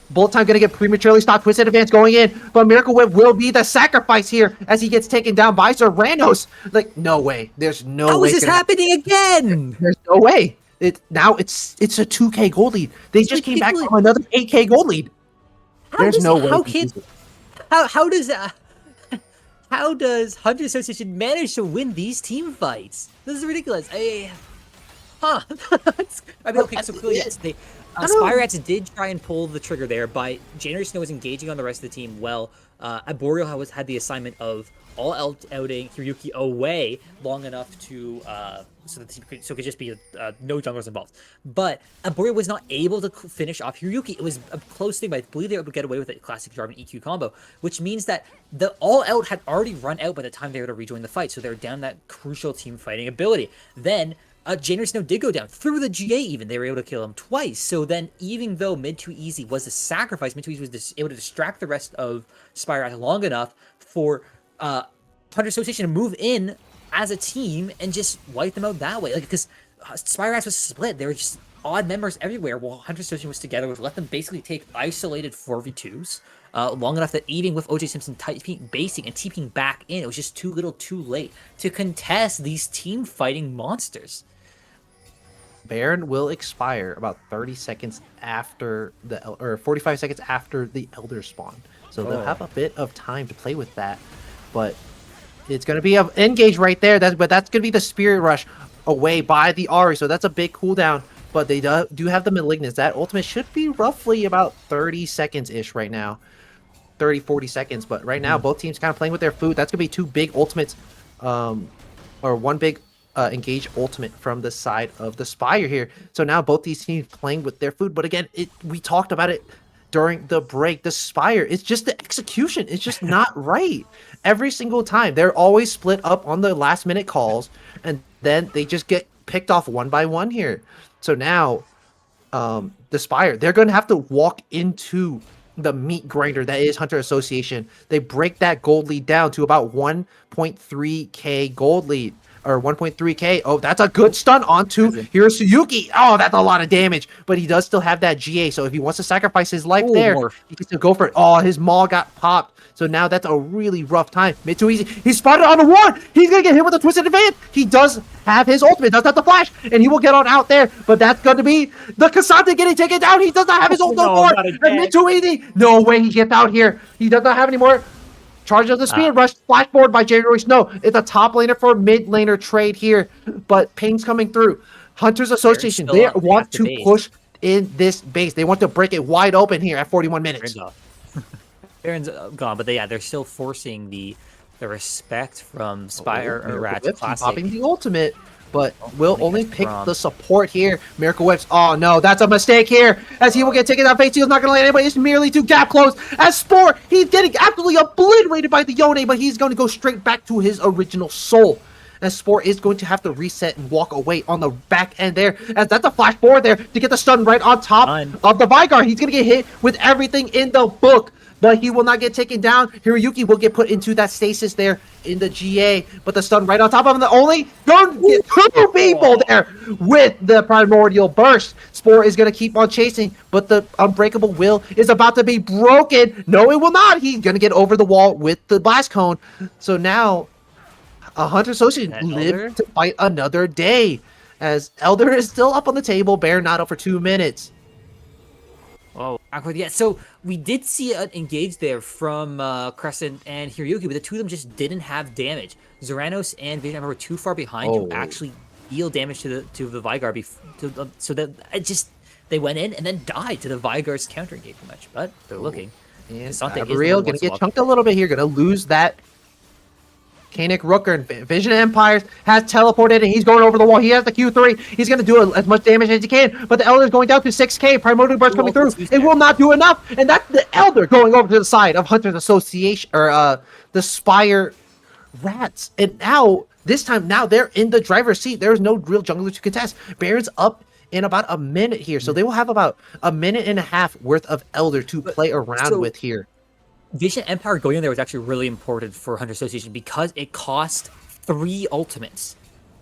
Bullet time gonna get prematurely stopped. Twisted Advance going in, but Miracle Whip will be the sacrifice here as he gets taken down by Serranos. Like, no way. There's no How way. is this happening again? There's no way. It's a 2K gold lead. They It's just like came back people. from another 8K gold lead. How There's does no way. how can how does how does Hunter Association manage to win these team fights? This is ridiculous. Huh. I mean, okay, so clearly, yes, they Spire Rats did try and pull the trigger there by January Snow was engaging on the rest of the team well. Arboreal had the assignment of all outing Hiryuki away long enough to so the team could, so it could just be no junglers involved. But Arboreal was not able to finish off Hiryuki. It was a close thing, but I believe they were able to get away with a classic Jarvan EQ combo, which means that the all out had already run out by the time they were to rejoin the fight. So they're down that crucial team fighting ability. Then January Snow did go down through the GA even. They were able to kill him twice. So then, even though Mid 2 Easy was a sacrifice, Mid 2 Easy was able to distract the rest of Spire long enough for Hunter Association to move in as a team and just wipe them out that way. Like, because Spire was split. There were just odd members everywhere while Hunter Association was together, which let them basically take isolated 4v2s. Long enough that even with OJ Simpson basing and TPing back in, it was just too little too late to contest these team fighting monsters. Baron will expire about 30 seconds after or 45 seconds after the Elder spawn. So they'll have a bit of time to play with that. But it's going to be an engage right there. But that's going to be the Spirit Rush away by the Ahri. So that's a big cooldown. But they do have the Malignance. That ultimate should be roughly about 30 seconds-ish right now. 30, 40 seconds. But right now, both teams kind of playing with their food. That's going to be 2 big ultimates. Or 1 big engage ultimate from the side of the Spire here. So now both these teams playing with their food. But again, we talked about it during the break. The Spire, it's just the execution. It's just not right. Every single time. They're always split up on the last minute calls. And then they just get picked off one by one here. So now the Spire, they're going to have to walk into the meat grinder that is Hunter Association. They break that gold lead down to about 1.3k gold lead. or 1.3k. Oh, that's a good stun onto Prison. Hirosuyuki. Oh, that's a lot of damage, but he does still have that GA. So if he wants to sacrifice his life Oh, there, morph. he can still go for it. Oh, his maul got popped. So now that's a really rough time. Mid too easy. He's spotted on the ward. He's gonna get hit with a twisted advance. He does have his ultimate, does have the flash, and he will get on out there. But that's going to be the Cassandra getting taken down. He does not have his ult no No, more. not And again. mid too easy. No way he gets out here. He does not have any more. Charge of the speed rush, flashboard by January Snow. It's a top laner for mid laner trade here, but ping's coming through. Hunters Association, they want to push in this base. They want to break it wide open here at 41 minutes. Baron's gone, but they're still forcing the respect from Spire or Rat Classic. Popping the ultimate, but will only pick the support here. Miracle Whips. Oh no, that's a mistake here. As he will get taken down. Face Seal's not going to land anybody. It's merely to gap close. As Spore, he's getting absolutely obliterated by the Yone, but he's going to go straight back to his original soul. As Spore is going to have to reset and walk away on the back end there. As that's a flash forward there to get the stun right on top of the Vigar. He's going to get hit with everything in the book, but he will not get taken down. Hiroyuki will get put into that stasis there in the GA, but the stun right on top of him. The only don't get two people there with the primordial burst. Spore is going to keep on chasing, but the unbreakable will is about to be broken. No, it will not. He's going to get over the wall with the blast cone. So now a Hunter Association live to fight another day, as Elder is still up on the table. Bear not up for 2 minutes. Oh, awkward. Yeah, so we did see an engage there from Crescent and Hiroyuki, but the two of them just didn't have damage. Zeranos and Vision Ember were too far behind to actually deal damage to the Vigar, so that it just they went in and then died to the Vigar's counter engage much. But they're looking. And Gabriel gonna get chunked a little bit here. Gonna lose that. Kanik Rooker and Vision Empires has teleported and he's going over the wall. He has the Q3. He's going to do as much damage as he can, but the Elder's going down to 6k. Primordial Burst coming through. It will not do enough, and that's the Elder going over to the side of Hunters Association, or the Spire Rats. And now, this time, now they're in the driver's seat. There's no real jungler to contest. Baron's up in about a minute here, so they will have about a minute and a half worth of Elder to play around with here. Vision Empire going in there was actually really important for Hunter Association because it cost 3 ultimates.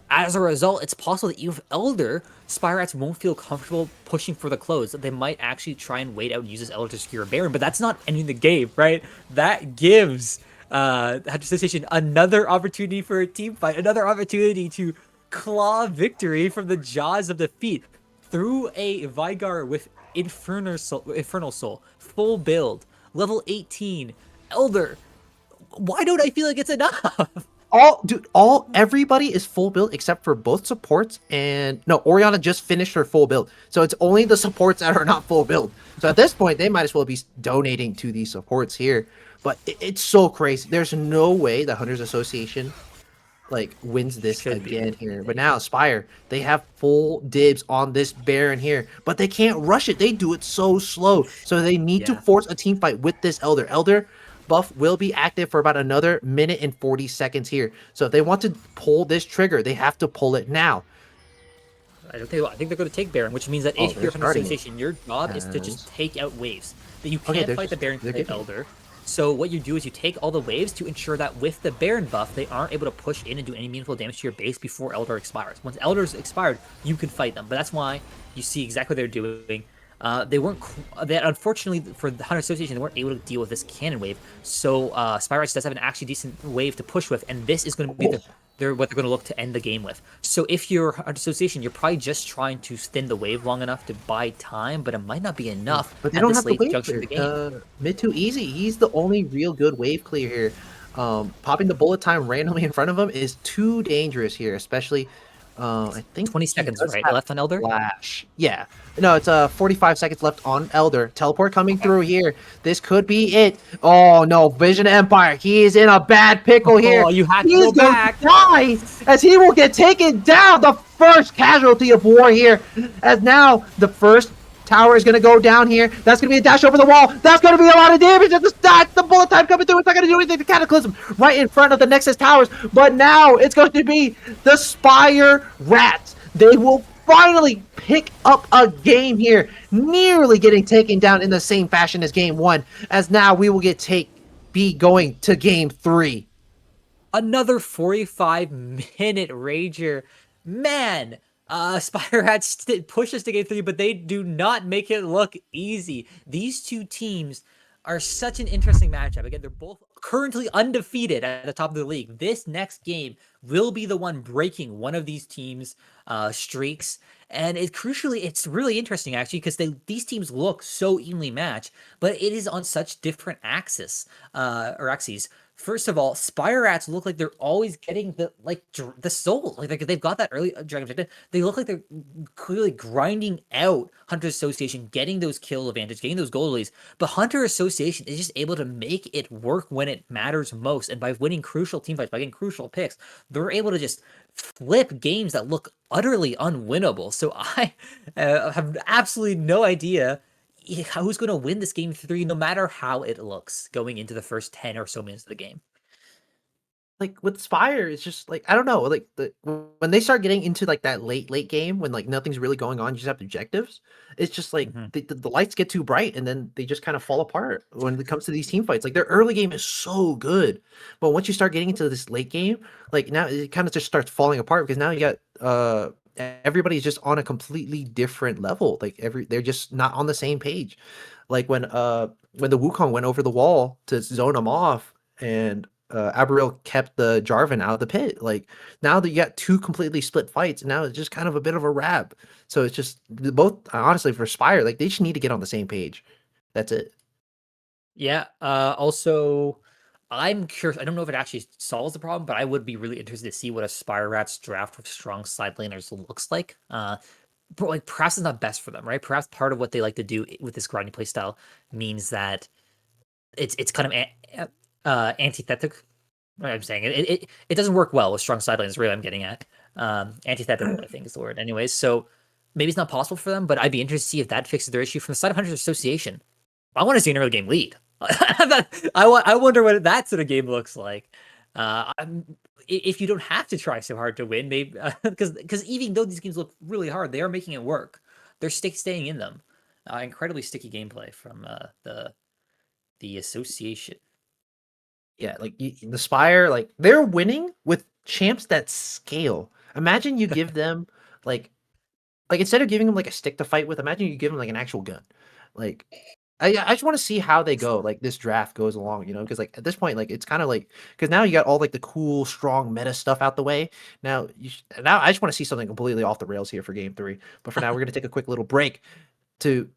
As a result, it's possible that even Elder, Spire Rats won't feel comfortable pushing for the close. They might actually try and wait out and use this Elder to secure a Baron, but that's not ending the game, right? That gives Hunter Association another opportunity for a team fight, another opportunity to claw victory from the jaws of defeat through a Vigar with Infernal Soul, full build. Level 18, Elder. Why don't I feel like it's enough? Everybody is full build except for both supports, and no, Orianna just finished her full build. So it's only the supports that are not full build. So at this point, they might as well be donating to these supports here. But it's so crazy. There's no way the Hunters Association wins this again here. But now Spire, they have full dibs on this Baron here, but they can't rush it. They do it so slow. So they need to force a team fight with this Elder. Elder buff will be active for about another minute and 40 seconds here. So if they want to pull this trigger, they have to pull it now. I think they're going to take Baron, which means that if you're Hunter Association, your job is to just take out waves. That you can't fight the Baron with the Elder. So what you do is you take all the waves to ensure that with the Baron buff, they aren't able to push in and do any meaningful damage to your base before Elder expires. Once Elder's expired, you can fight them. But that's why you see exactly what they're doing. Unfortunately for the Hunter Association, they weren't able to deal with this cannon wave. So Spire does have an actually decent wave to push with, and this is going to be what they're going to look to end the game with. So if you're Hunter Association, you're probably just trying to thin the wave long enough to buy time, but it might not be enough. But they don't have the wave clear. Mid too easy. He's the only real good wave clear here. Popping the bullet time randomly in front of him is too dangerous here, especially. I think 20 seconds left on Elder. Flash. Yeah. No, it's 45 seconds left on Elder. Teleport coming through here. This could be it. Oh no, Vision Empire. He is in a bad pickle here. You have to go back. Die as he will get taken down. The first casualty of war here. As now the first tower is going to go down here. That's going to be a dash over the wall. That's going to be a lot of damage. That's the bullet time coming through. It's not going to do anything to Cataclysm right in front of the Nexus towers. But now it's going to be the Spire Rats. They will finally pick up a game here, nearly getting taken down in the same fashion as game 1. As now we will be going to game 3. Another 45-minute rager. Man, Spire had pushed us to game 3, but they do not make it look easy. These two teams are such an interesting matchup. Again, they're both currently undefeated at the top of the league. This next game will be the one breaking one of these teams' streaks. And it's really interesting actually because these teams look so evenly matched, but it is on such different axes. First of all, Spire Rats look like they're always getting the soul. Like they've got that early Dragon Objective. They look like they're clearly grinding out Hunter Association, getting those kill advantage, getting those gold leads. But Hunter Association is just able to make it work when it matters most. And by winning crucial team fights, by getting crucial picks, they're able to just flip games that look utterly unwinnable. So I have absolutely no idea who's going to win this game 3, no matter how it looks going into the first 10 or so minutes of the game. Like with Spire, it's just like I don't know, like when they start getting into like that late game when like nothing's really going on, you just have objectives. It's just like Mm-hmm. the lights get too bright and then they just kind of fall apart when it comes to these team fights. Like their early game is so good, but once you start getting into this late game, like now it kind of just starts falling apart because now you got everybody's just on a completely different level. Like they're just not on the same page. Like when the Wukong went over the wall to zone them off and Aberil kept the Jarvan out of the pit. Like now that you got two completely split fights, now it's just kind of a bit of a wrap. So it's just both honestly for Spire, like they just need to get on the same page. That's it. Yeah. Also, I'm curious. I don't know if it actually solves the problem, but I would be really interested to see what a Spire Rats draft with strong side laners looks like. But like perhaps it's not best for them, right? Perhaps part of what they like to do with this grinding play style means that it's kind of antithetic. I'm saying it doesn't work well with strong side lanes. Really, I'm getting at antithetical. I think is the word. Anyways, so maybe it's not possible for them, but I'd be interested to see if that fixes their issue from the side of Hunters Association. I want to see an early game lead. I wonder what that sort of game looks like. If you don't have to try so hard to win, maybe because even though these games look really hard, they are making it work. They're staying in them. Incredibly sticky gameplay from the association. Yeah, like the Spire, like they're winning with champs that scale. Imagine you give them like instead of giving them like a stick to fight with, imagine you give them like an actual gun. Like I just want to see how they go. Like this draft goes along, because like at this point, like it's kind of like because now you got all like the cool, strong meta stuff out the way. Now I just want to see something completely off the rails here for game 3. But for now, we're gonna take a quick little break to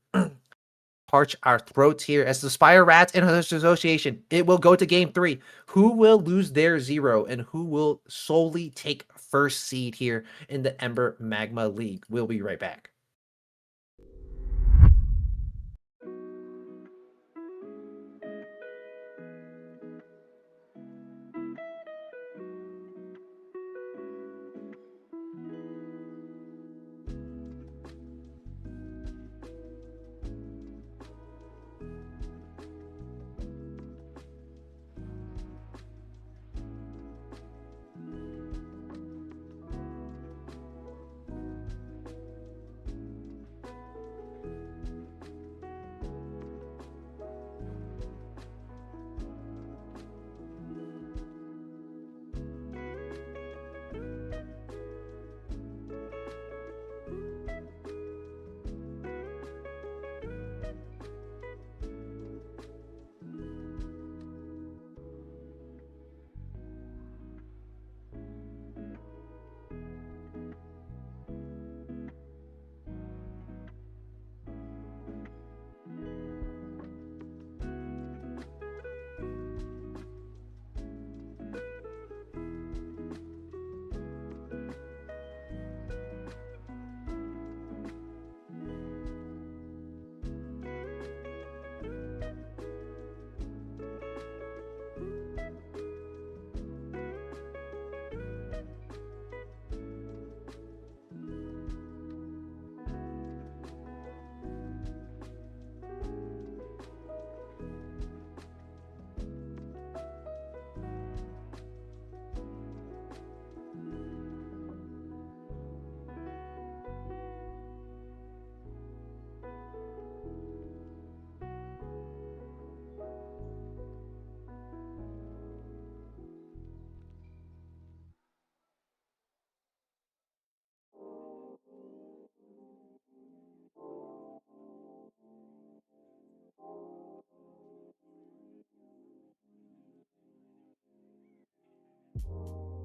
parch our throats here as the Spire Rats and Hunters Association. It will go to game 3. Who will lose their 0 and who will solely take first seed here in the Ember Magma League? We'll be right back. you.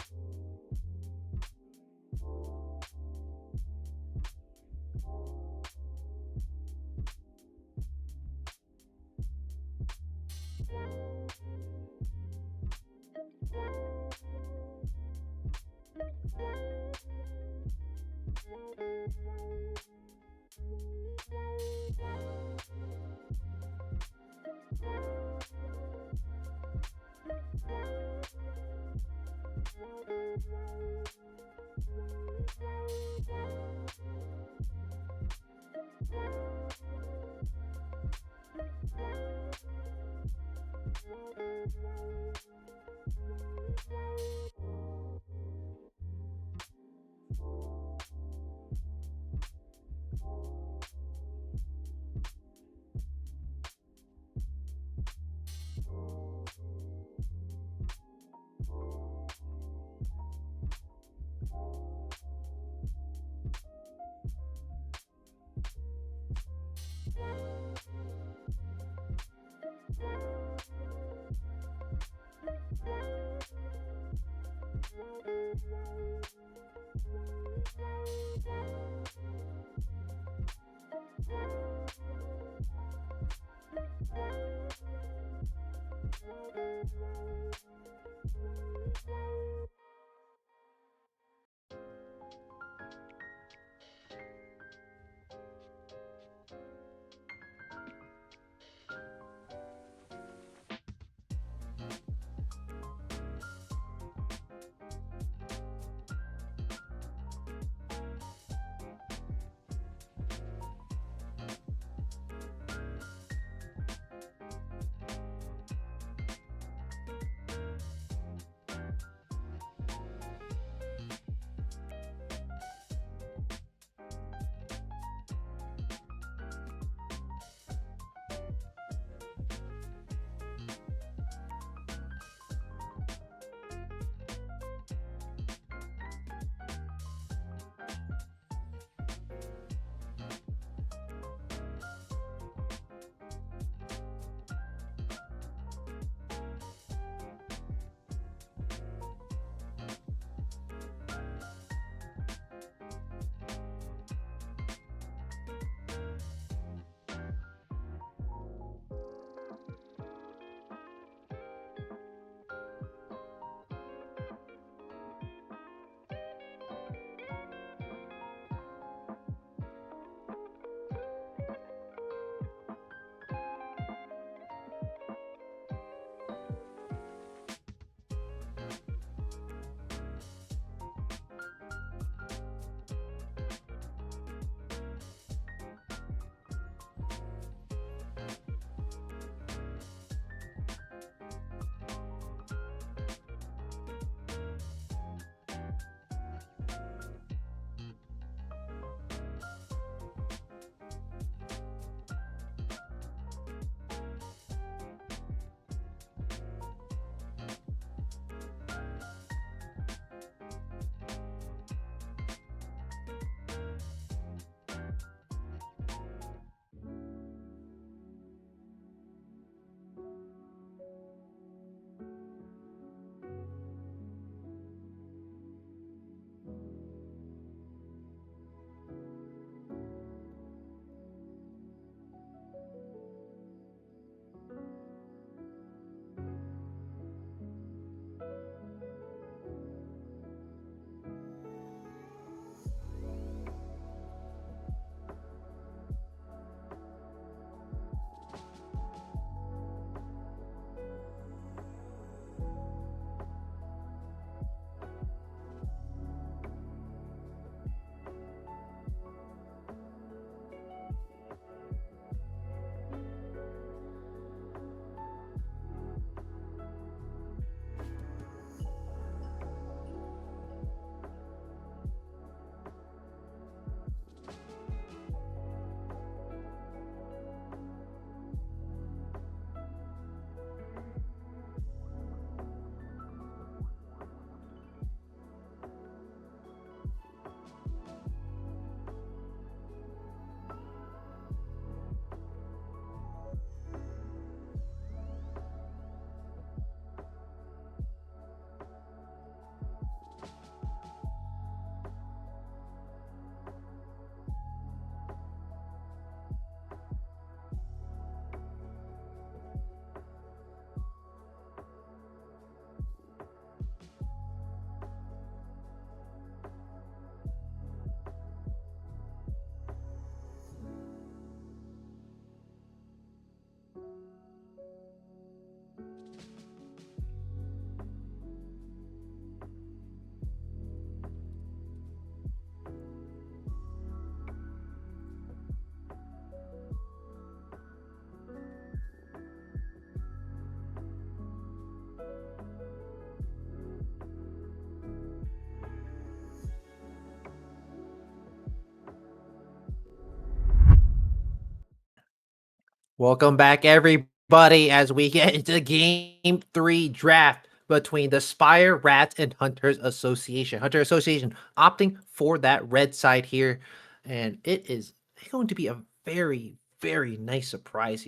Welcome back, everybody, as we get into Game 3 draft between the Spire, Rats, and Hunters Association. Hunter Association opting for that red side here, and it is going to be a very, very nice surprise.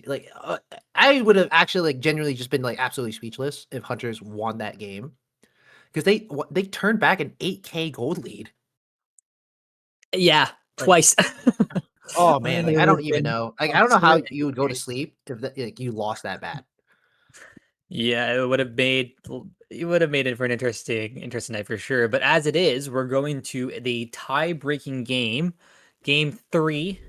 I would have actually genuinely just been absolutely speechless if Hunters won that game because they turned back an 8K gold lead. Yeah, Like, twice. oh man, It I would don't have even been know. I don't know how absolute you would go to angry. sleep if you lost that bad. Yeah, it would have made it for an interesting night for sure. But as it is, we're going to the tie-breaking game, game 3.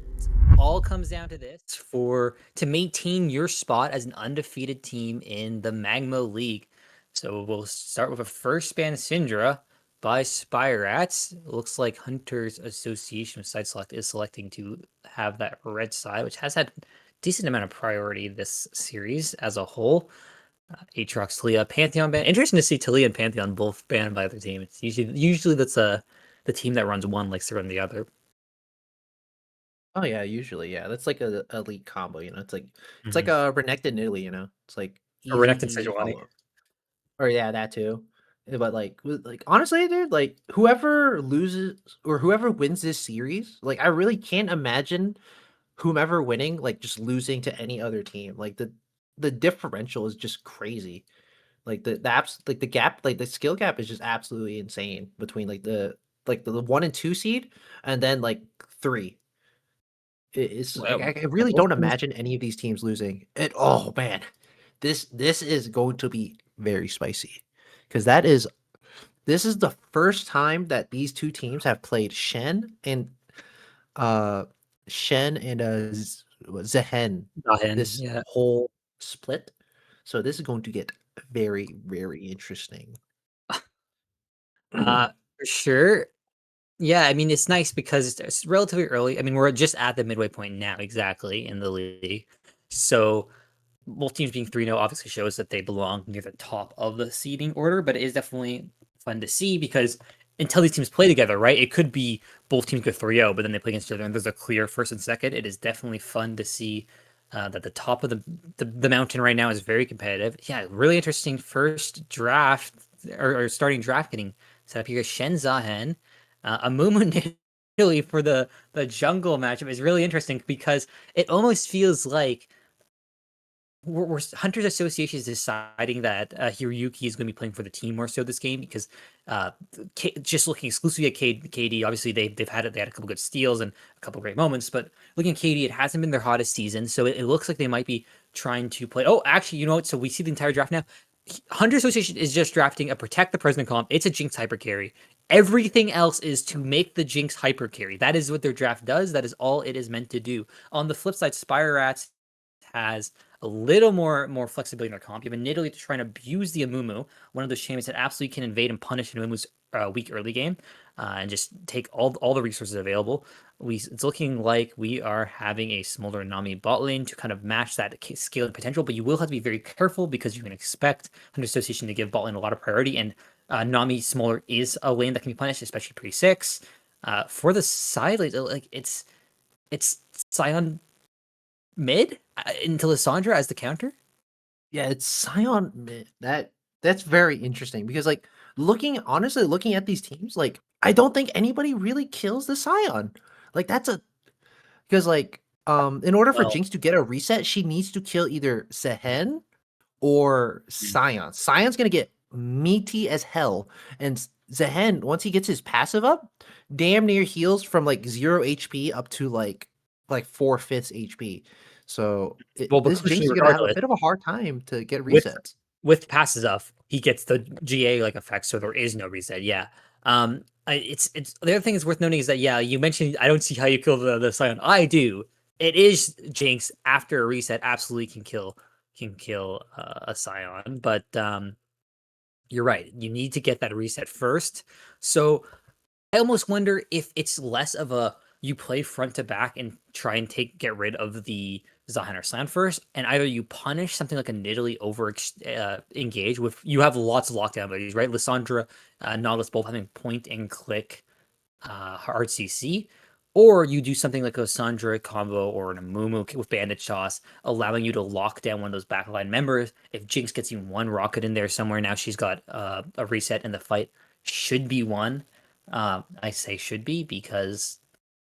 All comes down to this for to maintain your spot as an undefeated team in the Magma League. So we'll start with a first span Syndra by Spire. Looks like Hunters Association side select is selecting to have that red side, which has had decent amount of priority this series as a whole. Aatrox, Talia, Pantheon ban. Interesting to see Talia and Pantheon both banned by their team. It's usually that's the team that runs one likes to run the other. Oh yeah, usually, yeah. That's like a elite combo, it's like Mm-hmm. a Renekton in Italy, it's like Or easy, Renekton easy Sejuani. follow. Or yeah, that too. But honestly, dude, like whoever loses or whoever wins this series, like I really can't imagine whomever winning like just losing to any other team. Like the differential is just crazy. Like the gap, like the skill gap is just absolutely insane between the 1 and 2 seed and then like 3. It's like Well, I yeah, really both don't teams. imagine any of these teams losing. Oh man, this is going to be very spicy because this is the first time that these two teams have played uh Shen and Zehen Dahen, this yeah. whole split. So this is going to get very, very interesting. For sure. Yeah, I mean, it's nice because it's relatively early. I mean, we're just at the midway point now, exactly, in the league. So both teams being 3-0 obviously shows that they belong near the top of the seeding order, but it is definitely fun to see because until these teams play together, right? It could be both teams go 3-0, but then they play against each other and there's a clear first and second. It is definitely fun to see that the top of the mountain right now is very competitive. Yeah, really interesting first draft or starting draft getting set up here. Shen Zahen, Amumu Nili for the jungle matchup is really interesting because it almost feels like we're Hunters Association is deciding that Hiroyuki is going to be playing for the team more so this game because just looking exclusively at KD, obviously they had a couple good steals and a couple great moments, but looking at KD, it hasn't been their hottest season, so it looks like they might be trying to play. Oh, actually, you know what? So we see the entire draft now. Hunter Association is just drafting a Protect the President column. It's a Jinx hyper carry. Everything else is to make the Jinx hyper carry. That is what their draft does. That is all it is meant to do. On the flip side, Spire Rats has a little more flexibility in their comp. You have Nidalee to try and abuse the Amumu, one of those champions that absolutely can invade and punish an Amumu's weak early game, and just take all the resources available. It's looking like we are having a Smolder Nami bot lane to kind of match that scaling potential, but you will have to be very careful because you can expect Hunter Association to give bot lane a lot of priority, and Nami Smolder is a lane that can be punished, especially pre-6. For the side lane, like it's Scion mid into Lissandra as the counter. Yeah, it's Scion that's very interesting because honestly looking at these teams, like I don't think anybody really kills the Scion. Like that's a because in order for Well, Jinx to get a reset, she needs to kill either Sehen or Scion. Scion's gonna get meaty as hell, and Zehen once he gets his passive up, damn near heals from like 0 HP up to like 4/5 HP. So well, but this Jinx crucially, is gonna have a regardless, bit of a hard time to get with resets. passes off, he gets the GA like effect, so there is no reset. Yeah. It's the other thing is worth noting is that yeah, you mentioned I don't see how you kill the Scion. I do. It is Jinx after a reset absolutely can kill a Scion, but you're right. You need to get that reset first. So I almost wonder if it's less of a you play front to back and try and get rid of the Zahan or Slam first, and either you punish something like a Nidalee over engage with you have lots of lockdown abilities, right? Lissandra, Nautilus both having point and click hard CC. Or you do something like a Sandra combo or an Amumu with Bandit Toss, allowing you to lock down one of those backline members. If Jinx gets you one rocket in there somewhere, now she's got a reset, and the fight should be won. I say should be because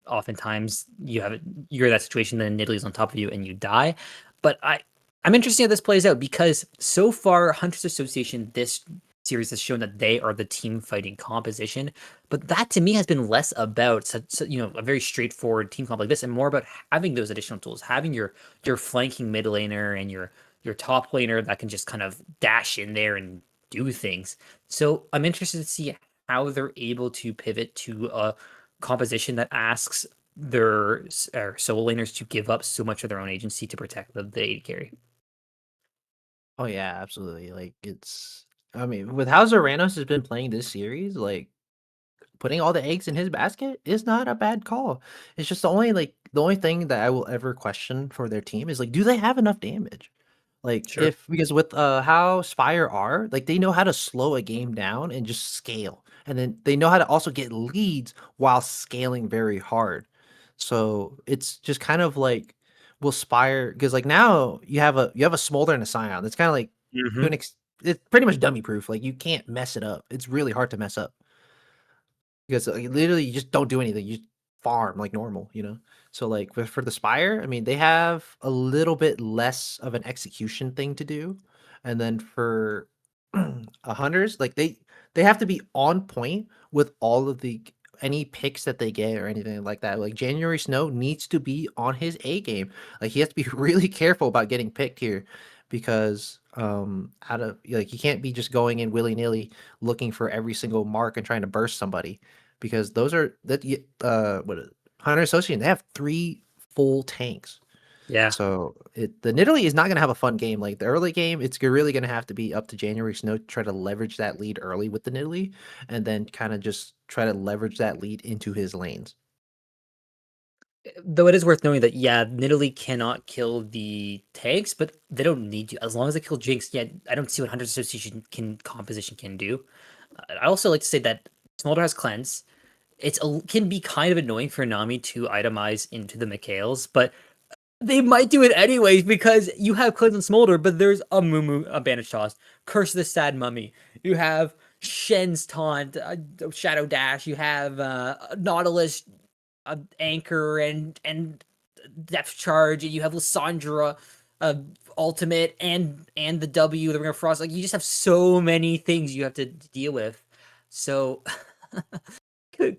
oftentimes you're in that situation, then Nidalee's on top of you and you die. But I'm interested how this plays out because so far Hunters Association this series has shown that they are the team fighting composition, but that to me has been less about a very straightforward team comp like this and more about having those additional tools, having your flanking mid laner and your top laner that can just kind of dash in there and do things. So I'm interested to see how they're able to pivot to a composition that asks their solo laners to give up so much of their own agency to protect the AD carry. Oh yeah, absolutely. Like it's I mean, with how Zeranos has been playing this series, like putting all the eggs in his basket is not a bad call. It's just the only thing that I will ever question for their team is like, do they have enough damage? Like Sure. if because with how Spire are, like they know how to slow a game down and just scale. And then they know how to also get leads while scaling very hard. So it's just kind of like will Spire because like now you have a Smolder and a Scion. It's kind of like to Hmm. an it's pretty much dummy proof. Like you can't mess it up. It's really hard to mess up. Because, like, literally, you just don't do anything, you just farm like normal, you know? So, like, for the Spire, I mean, they have a little bit less of an execution thing to do, and then for, Hunters, like, they have to be on point with all of the any picks that they get or anything like that, like, January Snow needs to be on his A game, like, he has to be really careful about getting picked here because, out of like, you can't be just going in willy-nilly looking for every single mark and trying to burst somebody because those are that what is it? Hunter Association, they have 3 full tanks. Yeah. So the Nidalee is not going to have a fun game. Like the early game, it's really going to have to be up to January Snow to try to leverage that lead early with the Nidalee, and then kind of just try to leverage that lead into his lanes. Though it is worth knowing that, yeah, Nidalee cannot kill the tanks, but they don't need to. As long as they kill Jinx, yeah, I don't see what Hunter Association composition can do. I also like to say that Smolder has cleanse. Can be kind of annoying for Nami to itemize into the Mikhails, but they might do it anyways because you have cleanse and Smolder, but there's a Mumu, a Bandage Toss, Curse of the Sad Mummy. You have Shen's Taunt, Shadow Dash. You have Nautilus, Anchor, and Depth Charge. And you have Lissandra, uh, Ultimate, and the W, the Ring of Frost. Like you just have so many things you have to deal with. So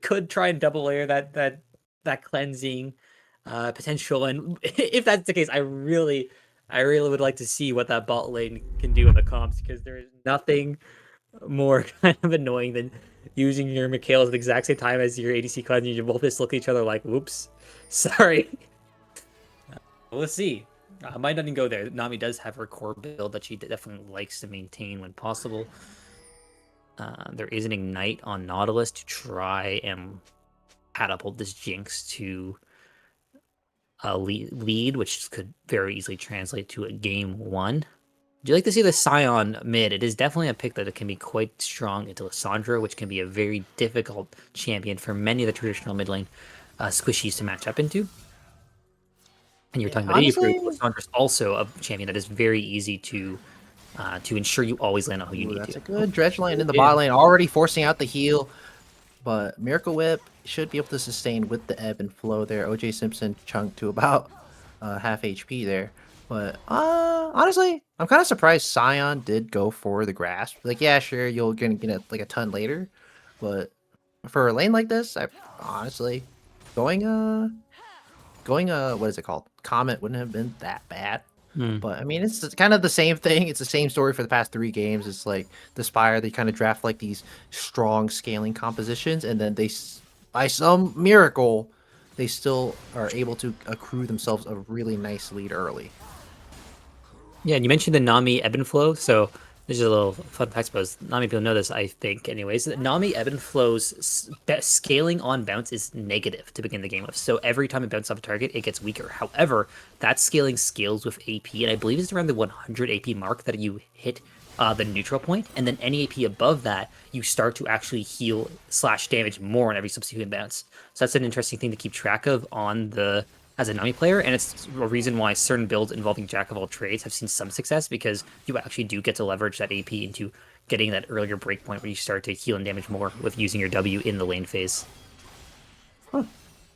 could try and double layer that cleansing potential. And if that's the case, I really would like to see what that bot lane can do in the comps because there is nothing more kind of annoying than using your Mikhail at the exact same time as your ADC cleanse, and you both just look at each other like, "Whoops, sorry." We'll see. I might not even go there. Nami does have her core build that she definitely likes to maintain when possible. There is an ignite on Nautilus to try and catapult this Jinx to a lead, which could very easily translate to a game one. Do you like to see the Scion mid? It is definitely a pick that can be quite strong into Lissandra, which can be a very difficult champion for many of the traditional mid lane squishies to match up into. And you're Yeah, talking about 80 fruit. honestly, Lissandra's also a champion that is very easy to ensure you always land on who you ooh, need to. that's a Oh, good dredge line in the yeah. bot lane, already forcing out the heal. But Miracle Whip should be able to sustain with the ebb and flow there. OJ Simpson chunked to about half HP there. But honestly, I'm kind of surprised Scion did go for the grasp. Like, yeah, sure, you'll gonna get it like a ton later, but for a lane like this, I honestly going what is it called? Comet wouldn't have been that bad. Hmm. But I mean, it's kind of the same thing. It's the same story for the past 3 games. It's like the Spire, they kind of draft like these strong scaling compositions, and then by some miracle, they still are able to accrue themselves a really nice lead early. Yeah, and you mentioned the Nami ebb and flow, so this is a little fun fact, suppose. Nami people know this, I think, anyways. Nami ebb and flow's scaling on bounce is negative to begin the game with. So every time it bounces off a target, it gets weaker. However, that scaling scales with AP, and I believe it's around the 100 AP mark that you hit the neutral point, and then any AP above that, you start to actually heal / damage more on every subsequent bounce. So that's an interesting thing to keep track of on the as a Nami player, and it's a reason why certain builds involving Jack of all trades have seen some success, because you actually do get to leverage that AP into getting that earlier breakpoint where you start to heal and damage more with using your W in the lane phase. Huh.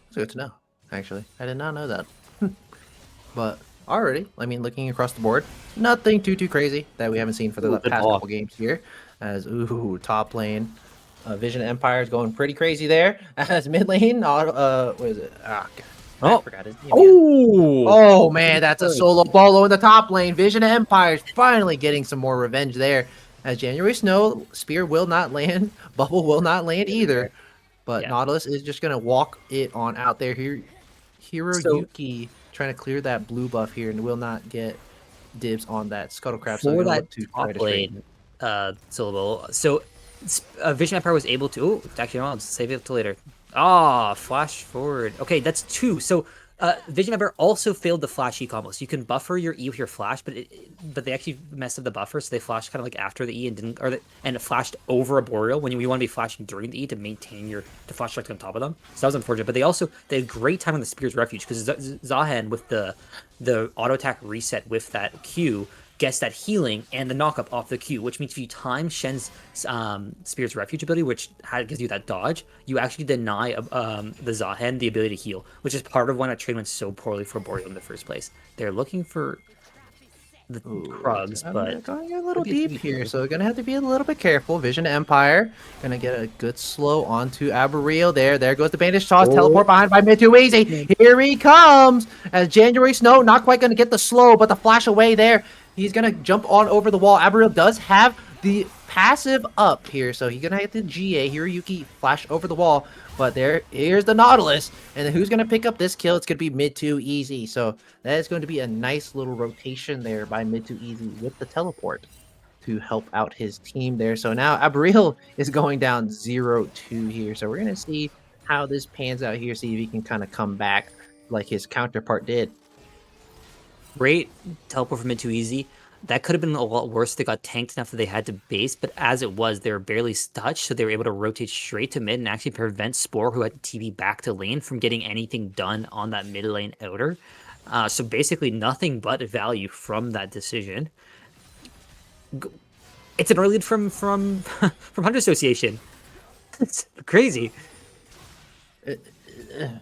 It's good to know, actually. I did not know that. But already, I mean, looking across the board, nothing too crazy that we haven't seen for the Good past ball. couple games here. As top lane, Vision Empire is going pretty crazy there. As mid lane, what is it? Ah, God, I Oh. forgot his name. Again. Oh! Oh man, that's a solo bolo in the top lane. Vision Empire is finally getting some more revenge there. As January Snow, Spear will not land, Bubble will not land either. But Yeah. Nautilus is just gonna walk it on out there. Here, Hiroyuki trying to clear that blue buff here and will not get dibs on that Scuttlecraft. So For he'll that look to try top to trade. lane syllable, so Vision Empire was able to. Oh, actually, no, I'll save it till later. Ah, flash forward. Okay, that's 2. So Vision Ember also failed the flash E combo. So you can buffer your E with your flash, but they actually messed up the buffer, so they flashed kind of like after the E and didn't, and it flashed over a Boreal when you want to be flashing during the E to maintain your to flash directly on top of them. So that was unfortunate. But they had great time on the Spear's Refuge, because Zahen with the auto attack reset with that Q gets that healing and the knockup off the Q, which means if you time Shen's Spirit's Refuge ability, which gives you that dodge, you actually deny the Zahen the ability to heal, which is part of why that trade went so poorly for Boreal in the first place. They're looking for the Krugs, but going a little deep here, so gonna have to be a little bit careful. Vision Empire gonna get a good slow onto Aberreel there. There goes the bandage toss, teleport behind by mid too easy. Here he comes as January Snow not quite gonna get the slow, but the flash away there. He's gonna jump on over the wall. Aberreel does have the passive up here, so he's gonna hit the GA. Hiroyuki flash over the wall, but here's the Nautilus, and then who's gonna pick up this kill? It's gonna be mid too easy. So that is going to be a nice little rotation there by mid too easy with the teleport to help out his team there. So now Aberreel is going down 0-2 here. So we're gonna see how this pans out here. See if he can kind of come back like his counterpart did. great teleport from mid too easy. That could have been a lot worse. They got tanked enough that they had to base, but as it was, they were barely touched, so they were able to rotate straight to mid and actually prevent Spore, who had TV back to lane, from getting anything done on that mid lane outer. So basically, nothing but value from that decision. It's an early lead from from 100 Association. It's crazy.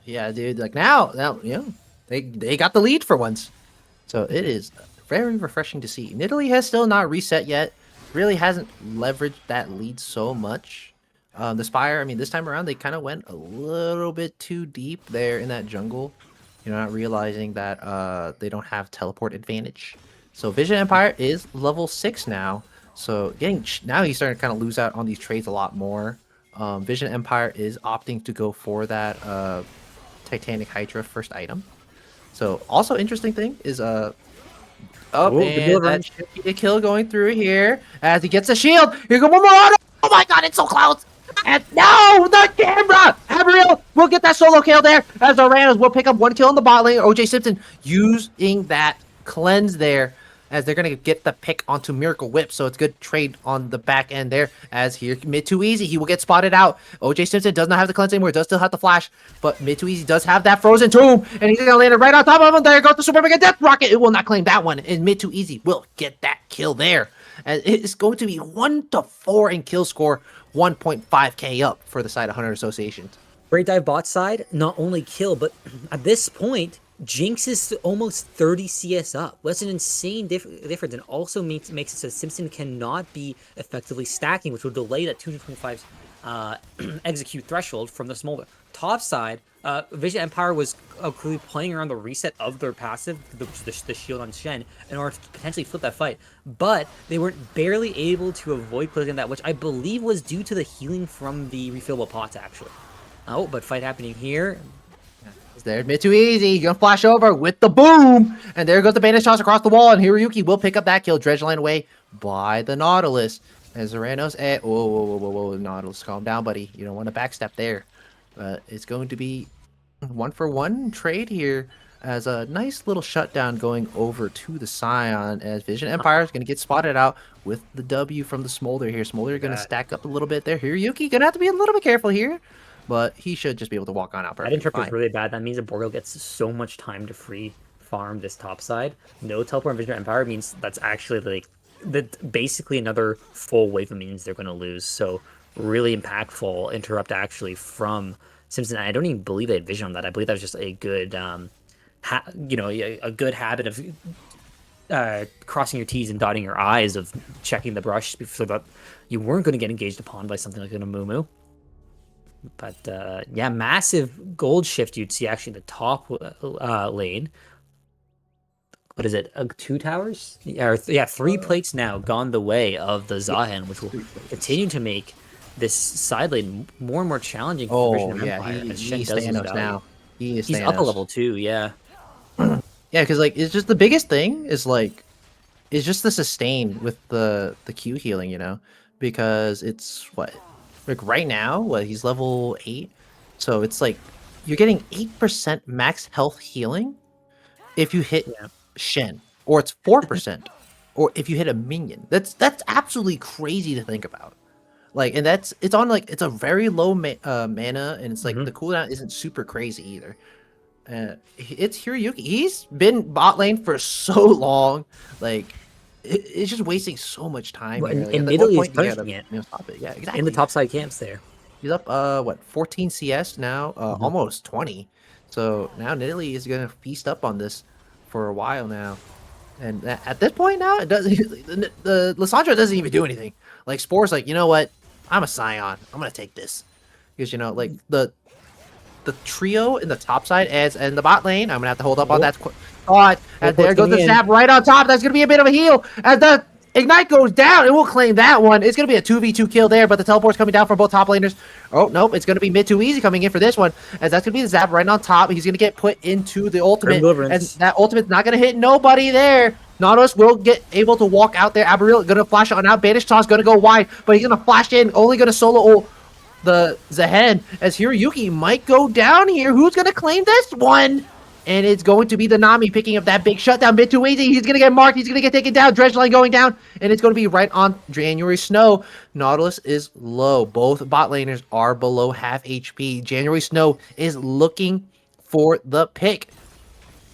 Yeah, dude. Like now, you know, they got the lead for once. So it is very refreshing to see. Nidalee has still not reset yet. Really hasn't leveraged that lead so much. The Spire, I mean, this time around, they kind of went a little bit too deep there in that jungle. You know, not realizing that they don't have teleport advantage. So Vision Empire is level 6 now. So now he's starting to kind of lose out on these trades a lot more. Vision Empire is opting to go for that Titanic Hydra first item. So also interesting thing is and that should be a kill going through here as he gets a shield. Here goes one more auto. Oh my god, it's so close. And no, the camera! Aberreel will get that solo kill there as Oranos will pick up one kill in the bot lane. OJ Simpson using that cleanse there as they're going to get the pick onto Miracle Whip. So it's good trade on the back end there as here mid too easy. He will get spotted out. OJ Simpson does not have the cleanse anymore. Does still have the flash, but mid too easy does have that frozen tomb and he's going to land it right on top of him. There goes the Super Mega Death Rocket. It will not claim that one, and mid too easy will get that kill there. And it's going to be 1-4 in kill score, 1.5k up for the side of 100 Associations. Great dive bot side, not only kill, but at this point, Jinx is almost 30 CS up. That's an insane difference, and also makes it so Simpson cannot be effectively stacking, which will delay that 225 execute threshold from the smolder. Top side, Vision Empire was clearly playing around the reset of their passive, the shield on Shen, in order to potentially flip that fight. But they weren't barely able to avoid clicking that, which I believe was due to the healing from the refillable pots, actually. Oh, but fight happening here. There, mid too easy. You're gonna flash over with the boom, and there goes the bandage toss across the wall, and Hiroyuki will pick up that kill. Dredge line away by the Nautilus. As Zoranos, whoa, Nautilus, calm down, buddy. You don't want to backstep there. It's going to be 1-for-1 trade here. as a nice little shutdown going over to the Scion, as Vision Empire is going to get spotted out with the W from the Smolder here. Smolder going to That stack up a little bit there. Hiroyuki going to have to be a little bit careful here, but he should just be able to walk on out that perfectly interrupt is fine. really bad. That means that Borgo gets so much time to free farm this top side. No teleport and Vision Empire means that's actually like that basically another full wave of minions they're going to lose. So really impactful interrupt actually from Simpson. I don't even believe they had vision on that. I believe that was just a good, a good habit of crossing your T's and dotting your I's of checking the brush so that you weren't going to get engaged upon by something like an Amumu. But yeah, massive gold shift you'd see actually in the top lane. What is it? 2 towers? Yeah, 3 plates now gone the way of the Zahen, which will continue to make this side lane more and more challenging for Vision Oh, of yeah, Empire as Shen he's does lose Thanos value. now. He is He's up a Thanos. level too, yeah. Yeah, because like it's just the biggest thing is like it's just the sustain with the Q healing, because it's what like right now what he's level 8, so it's like you're getting 8% max health healing if you hit Yeah. Shen, or it's 4%, or if you hit a minion. That's absolutely crazy to think about. Like, and it's on like it's a very low mana, and it's like hmm the cooldown isn't super crazy either. It's Hiroyuki. He's been bot lane for so long. Like, it's just wasting so much time here. Like, at And what Italy is point do you gotta, punishing it stop it? Yeah, in the exactly. top side camps there. He's up, what, 14 CS now, Mhm. almost 20. So now Nidalee is gonna feast up on this for a while now. And at this point now, it doesn't. The Lissandra doesn't even do anything. Like Spore's like, you know what? I'm a Scion. I'm gonna take this because like the trio in the top side as in the bot lane. I'm gonna have to hold up on Oh, that. And teleport's there goes coming the in. zap right on top. That's gonna be a bit of a heal as the ignite goes down. It will claim that one. It's gonna be a 2v2 kill there, but the teleport's coming down from both top laners. Oh nope, it's gonna be mid too easy coming in for this one, as that's gonna be the zap right on top. He's gonna get put into the Grim ultimate, and Deliverance. that ultimate's not gonna hit nobody there. Nautilus will get able to walk out there. Abriel gonna flash on out. Banish toss gonna go wide, but he's gonna flash in. Only gonna solo ult the Zahen, as Hiroyuki might go down here. Who's gonna claim this one? And it's going to be the Nami picking up that big shutdown. Mid too easy. He's gonna get marked. He's gonna get taken down. Dredge line going down, and it's gonna be right on January Snow. Nautilus is low. Both bot laners are below half HP. January Snow is looking for the pick.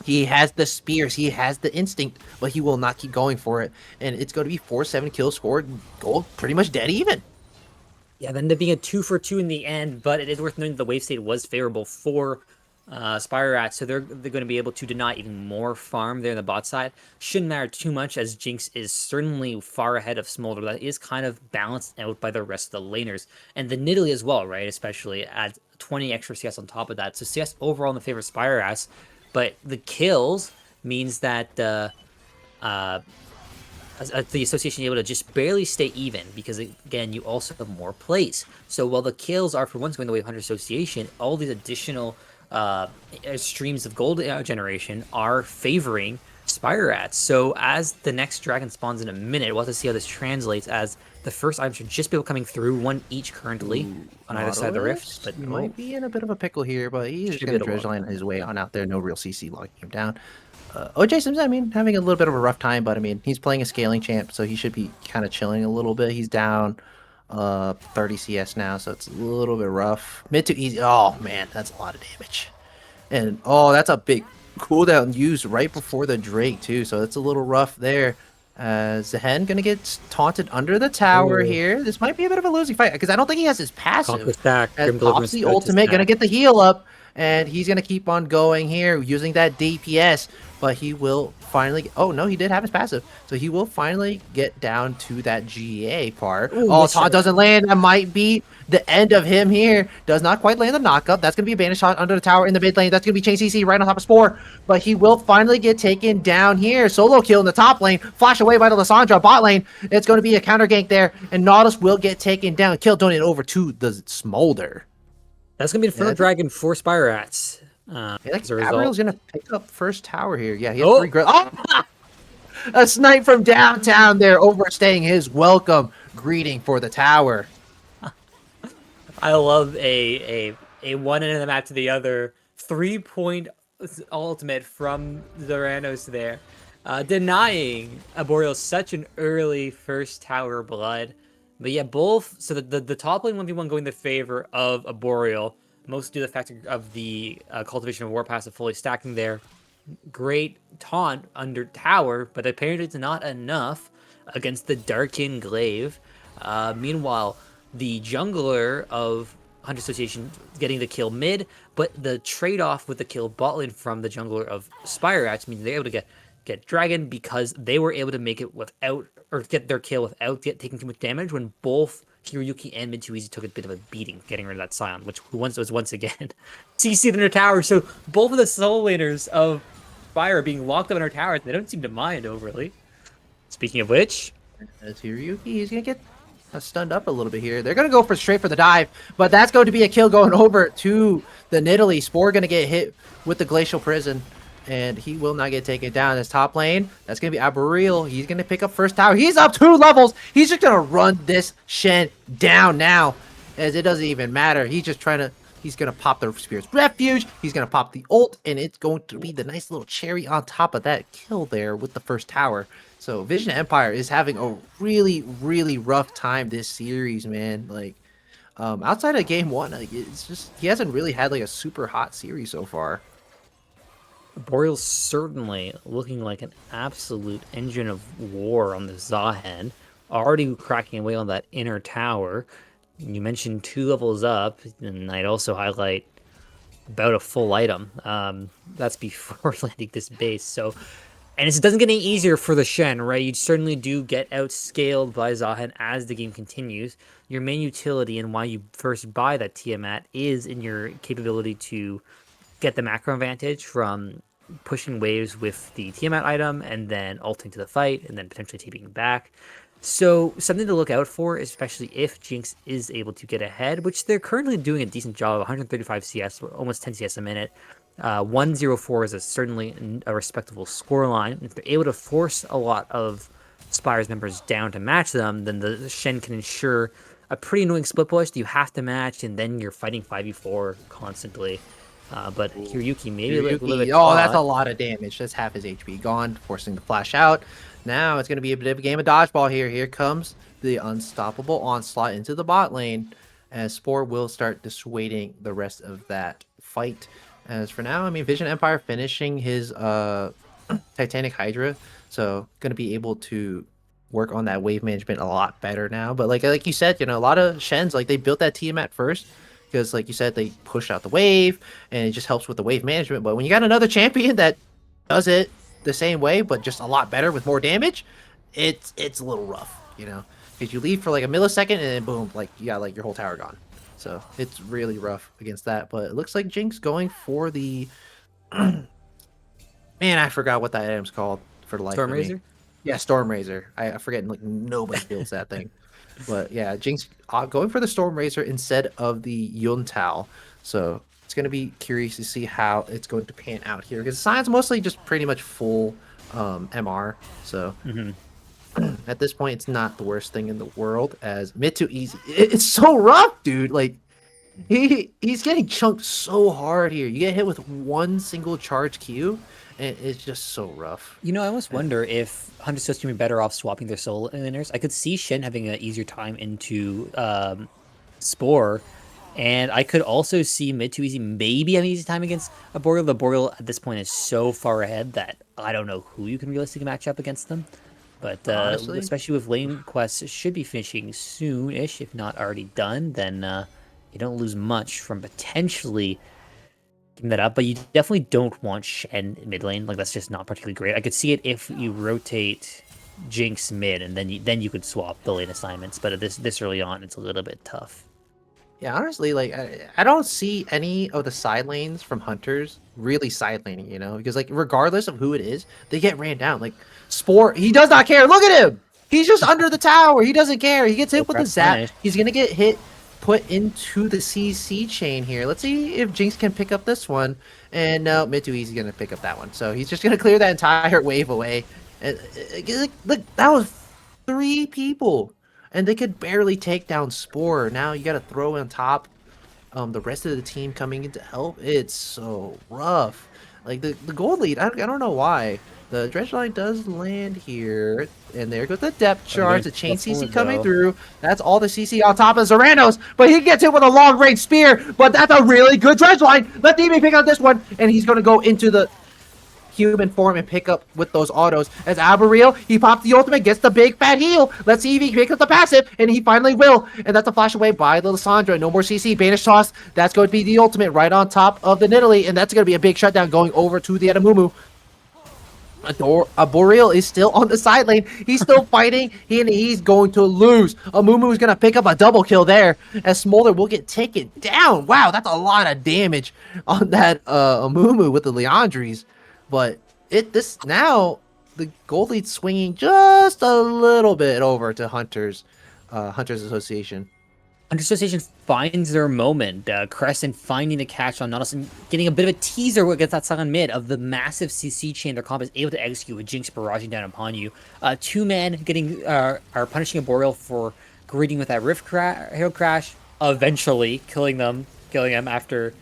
He has the spears, he has the instinct, but he will not keep going for it. And it's going to be 4-7 kills scored, gold pretty much dead even. Yeah, then to being a 2 for 2 in the end, but it is worth noting that the wave state was favorable for Spire, so they're going to be able to deny even more farm there on the bot side. Shouldn't matter too much, as Jinx is certainly far ahead of Smolder. That is kind of balanced out by the rest of the laners. And the Nidalee as well, right? Especially adds 20 extra CS on top of that. So CS overall in the favor of Spire, but the kills means that the association able to just barely stay even because again you also have more plays. So while the kills are for once going the way of 100 association, all these additional streams of gold generation are favoring Spire. So as the next dragon spawns in a minute, we'll have to see how this translates, as the first items should just be coming through, one each currently on either side of the rift. But might be in a bit of a pickle here, but he's just should be going to able to dredge walk. line his way on out there. No real CC logging him down. OJ Sims, I mean, having a little bit of a rough time, but I mean, he's playing a scaling champ, so he should be kind of chilling a little bit. He's down 30 CS now, so it's a little bit rough. Mid to easy. Oh man, that's a lot of damage. And oh, that's a big cooldown used right before the Drake too, so it's a little rough there. Zahen gonna get taunted under the tower Oh, here. This might be a bit of a losing fight because I don't think he has his conquer passive. stack. As Grim pops Deliverance the goes to ultimate, gonna stack. get the heal up, and he's gonna keep on going here using that DPS. But he will finally. Oh no, he did have his passive, so he will finally get down to that GA part. Oh, Oh, nice taunt shot. doesn't land. That might be the end of him here. Does not quite land the knockup. That's gonna be a banish shot under the tower in the mid lane. That's gonna be chain CC right on top of Spore. But he will finally get taken down here. Solo kill in the top lane. Flash away by the Lissandra bot lane. It's going to be a counter gank there, and Nautilus will get taken down. Kill donated over to the Smolder. That's gonna be the Yeah, Inferno Dragon for Spire. I think As a Gabriel's result. gonna pick up first tower here. Yeah, he has Oh, 3 grills. Oh! A snipe from downtown there, overstaying his welcome greeting for the tower. I love a one end of the map to the other. 3 point ultimate from Zoranos there, denying Arboreal such an early first tower blood. But yeah, both. So the top lane 1v1 going in the favor of Arboreal, most due to the fact of the Cultivation of War passive fully stacking there. Great taunt under tower, but apparently it's not enough against the Darkin Glaive. Meanwhile, the jungler of Hunter Association getting the kill mid, but the trade-off with the kill bot lane from the jungler of Spire actually means they're able to get Dragon because they were able to make it without, or get their kill without taking too much damage when both Hiroyuki and Mid2Easy took a bit of a beating getting rid of that Scion, which was once again CC'd in their tower. So both of the solo laners of Spire are being locked up in our towers. They don't seem to mind overly. Speaking of which, as Hiroyuki, he's gonna get stunned up a little bit here. They're gonna go for straight for the dive, but that's going to be a kill going over to the Nidalee. Spore gonna get hit with the Glacial Prison, and he will not get taken down. His top lane, that's gonna be Arboreal. He's gonna pick up first tower. He's up 2 levels. He's just gonna run this Shen down now, as it doesn't even matter. He's just trying to. He's going to pop the Spirit's Refuge. He's going to pop the ult, and it's going to be the nice little cherry on top of that kill there with the first tower. So Vision Empire is having a really, really rough time this series, man. Like, outside of game 1, like, it's just, he hasn't really had like a super hot series so far. Boreal's certainly looking like an absolute engine of war on the Zahen, already cracking away on that inner tower. You mentioned 2 levels up, and I'd also highlight about a full item. That's before landing this base. So, and it doesn't get any easier for the Shen, right? You certainly do get outscaled by Zahen as the game continues. Your main utility and why you first buy that Tiamat is in your capability to get the macro advantage from pushing waves with the Tiamat item and then ulting to the fight and then potentially TPing back. So something to look out for, especially if Jinx is able to get ahead, which they're currently doing a decent job, 135 CS, almost 10 CS a minute. 104 is certainly a respectable scoreline. If they're able to force a lot of Spire's members down to match them, then the Shen can ensure a pretty annoying split push that you have to match, and then you're fighting 5v4 constantly. But Hiroyuki maybe Hiroyuki, a little bit. oh, that's a lot of damage. That's half his HP gone, forcing the flash out. Now it's going to be a bit of a game of dodgeball here. Here comes the unstoppable onslaught into the bot lane, as Spore will start dissuading the rest of that fight. As for now, I mean, Vision Empire finishing his Titanic Hydra, so going to be able to work on that wave management a lot better now. But like you said, you know, a lot of Shens, like, they built that Tiamat first, because like you said, they push out the wave, and it just helps with the wave management. But when you got another champion that does it the same way, but just a lot better with more damage, it's a little rough, you know, because you leave for like a millisecond and then boom, like you got like your whole tower gone. So it's really rough against that. But it looks like Jinx going for the man, I forgot what that item's called for the life of me. Stormrazor? Yeah, Stormrazor. I forget, like, nobody builds that thing. But yeah, Jinx going for the Stormrazor instead of the Yuntao. So it's going to be curious to see how it's going to pan out here, because Science mostly just pretty much full MR. So at this point, it's not the worst thing in the world, as Mid2Easy. It's so rough, dude. Like, he's getting chunked so hard here. You get hit with one single charge Q, and it's just so rough. You know, I almost wonder if Hunter Association would be better off swapping their solo laners. I could see Shen having an easier time into Spore, and I could also see Mid2Easy maybe having an easy time against a Boreal. The Boreal at this point is so far ahead that I don't know who you can realistically match up against them. But Honestly, especially with lane quests should be finishing soon-ish, if not already done, then you don't lose much from potentially giving that up. But you definitely don't want Shen mid lane. Like, that's just not particularly great. I could see it if you rotate Jinx mid, and then you could swap the lane assignments. But at this early on, it's a little bit tough. yeah, honestly, like, I don't see any of the side lanes from Hunters really side laning, you know, because like regardless of who it is, they get ran down. Like Spore, he does not care. Look at him. He's just under the tower. He doesn't care. He gets hit with the zap. He's gonna get hit, put into the CC chain here. Let's see if Jinx can pick up this one. And no, Mid2Easy's gonna pick up that one. So he's just gonna clear that entire wave away. And look, that was 3 people, and they could barely take down Spore. Now you got to throw on top the rest of the team coming in to help. It's so rough. Like the gold lead, I don't know why. The dredge line does land here, and there goes the depth Are they going charge, the chain full CC forward, coming though? through. That's all the CC on top of Zeranos, but he gets hit with a long range spear. But that's a really good dredge line. Let Demi pick up this one, and he's gonna go into the human form and pick up with those autos. As Aberreal, he pops the ultimate, gets the big fat heal. Let's see if he picks up the passive, and he finally will. And that's a flash away by Lissandra. No more CC, banish toss. That's going to be the ultimate right on top of the Nidalee, and that's going to be a big shutdown going over to the Adamumu. Boreal is still on the side lane. He's still fighting, and he's going to lose. Amumu is going to pick up a double kill there, as Smolder will get taken down. Wow, that's a lot of damage on that Amumu with the Leandries. But this now the gold lead's swinging just a little bit over to Hunters Association. Hunter Association finds their moment. Crescent finding the catch on Nautilus and getting a bit of a teaser against that second mid of the massive CC chain their comp is able to execute with Jinx barraging down upon you. Two men getting are punishing a Boreal for greeting with that Hail Crash, eventually killing them after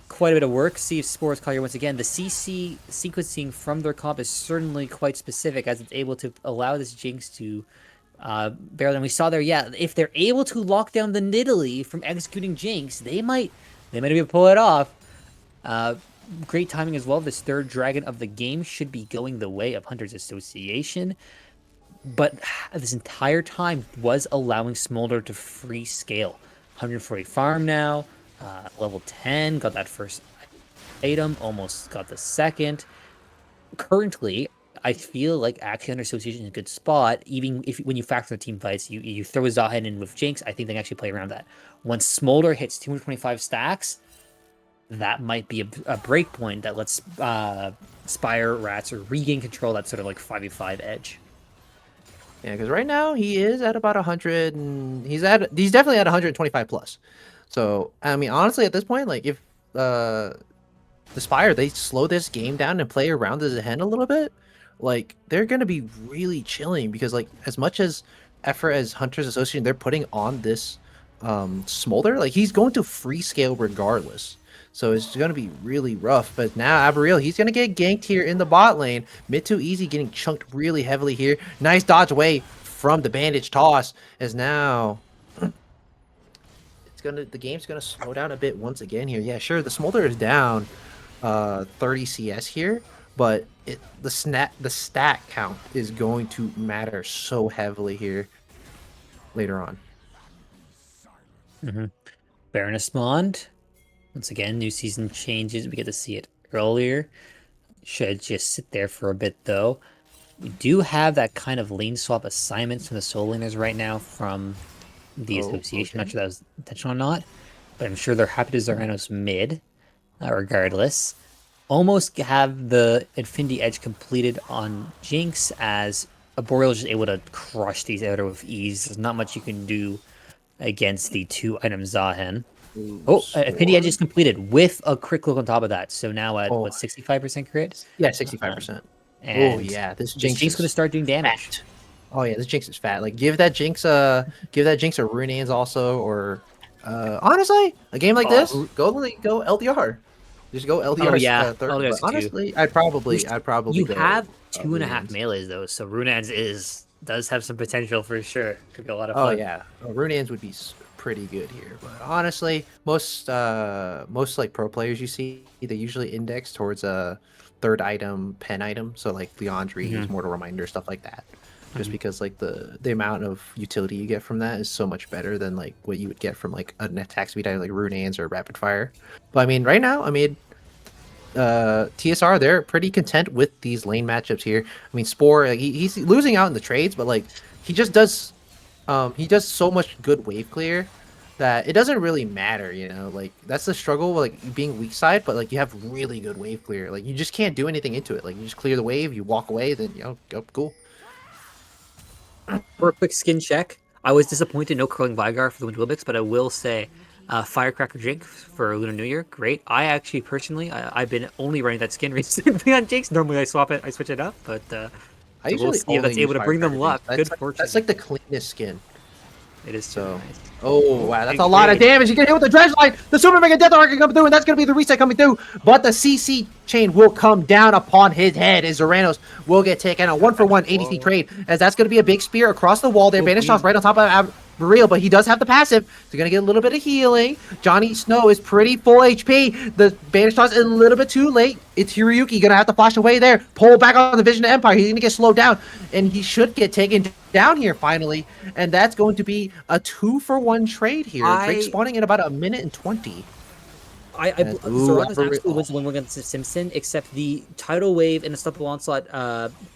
quite a bit of work. See if Spores call here once again. The CC sequencing from their comp is certainly quite specific, as it's able to allow this Jinx to barely. And we saw there, yeah, if they're able to lock down the Nidalee from executing Jinx, they might be able to pull it off. Great timing as well. This third dragon of the game should be going the way of Hunters Association, but this entire time was allowing Smolder to free scale. 140 farm now, level 10, got that first item, almost got the second. Currently, I feel like actually Hunter Association is a good spot, even if when you factor the team fights, you throw a Zahen in with Jinx, I think they can actually play around that. Once Smolder hits 225 stacks, that might be a break point that lets Spire Rats or regain control that sort of like 5v5 edge. Yeah, because right now he is at about 100, and he's definitely at 125 plus. So I mean, honestly, at this point, like if the Spire they slow this game down and play around the Zahen a little bit, like they're gonna be really chilling, because like as much as effort as Hunters Association they're putting on this Smolder, like he's going to free scale regardless. So it's going to be really rough. But now Aberreal, he's going to get ganked here in the bot lane. Mid to easy getting chunked really heavily here. Nice dodge away from the bandage toss, as now the game's gonna slow down a bit once again here. Yeah, sure, the Smolder is down 30 CS here, but the stat count is going to matter so heavily here later on. Baroness Mond. Once again, new season changes. We get to see it earlier. Should just sit there for a bit, though. We do have that kind of lane swap assignments from the soul laners right now from the association. Okay. Not sure that was intentional or not, but I'm sure they're happy to Zeranos mid, regardless. Almost have the Infinity Edge completed on Jinx, as a Boreal is just able to crush these outer with ease. There's not much you can do against the 2-item Zahen. Infinity Edge is completed with a crit click on top of that. So now at what, 65% crit? Yeah, 65%. And yeah, this Jinx is going to start doing damage. Fat. Oh yeah, this Jinx is fat. Like give that Jinx a Runaan's also, or honestly, a game like this, go LDR. Just go LDR. Oh yeah, third. LDR's Honestly, I'd probably you go, have 2.5 Runaan's. melees though, so Runaan's does have some potential for sure. Could be a lot of fun. Oh yeah, Runaan's would be pretty good here. But honestly, most like pro players you see, they usually index towards a third item, pen item. So like Leandry, Mortal Reminder, stuff like that. Just because like the amount of utility you get from that is so much better than like what you would get from like an attack speed item like Runaan's or Rapid Fire. But I mean, right now, I mean, TSR, they're pretty content with these lane matchups here. I mean, Spore, like, he's losing out in the trades, but like he does so much good wave clear that it doesn't really matter, you know. Like that's the struggle with like being weak side, but like you have really good wave clear. Like you just can't do anything into it. Like you just clear the wave, you walk away, then go cool. For a quick skin check, I was disappointed no curling Vigar for the Wind Wilbix, but I will say Firecracker Jinx for Lunar New Year, great. I actually personally, I've been only running that skin recently on Jinx. Normally I switch it up, but I usually we'll see if that's able to bring them luck. Good fortune. That's like the cleanest skin. It is super So, nice. oh wow, that's Big a lot of trade. damage. You get hit with the dredge line. The super mega death arc can come through, and that's gonna be the reset coming through. But the CC chain will come down upon his head, as Zoranos will get taken a 1-for-1 ADC trade, as that's gonna be a big spear across the wall there. Banish toss right on top of Real, but he does have the passive, so you're gonna get a little bit of healing. Johnny Snow is pretty full HP. The Banish toss is a little bit too late. It's Hiroyuki gonna have to flash away there, pull back on the Vision of Empire. He's gonna get slowed down, and he should get taken down here finally, and that's going to be a 2-for-1 trade here. Drake spawning in about 1:20. Zoranos absolutely wins the win against Simpson, except the tidal wave and Unstoppable Onslaught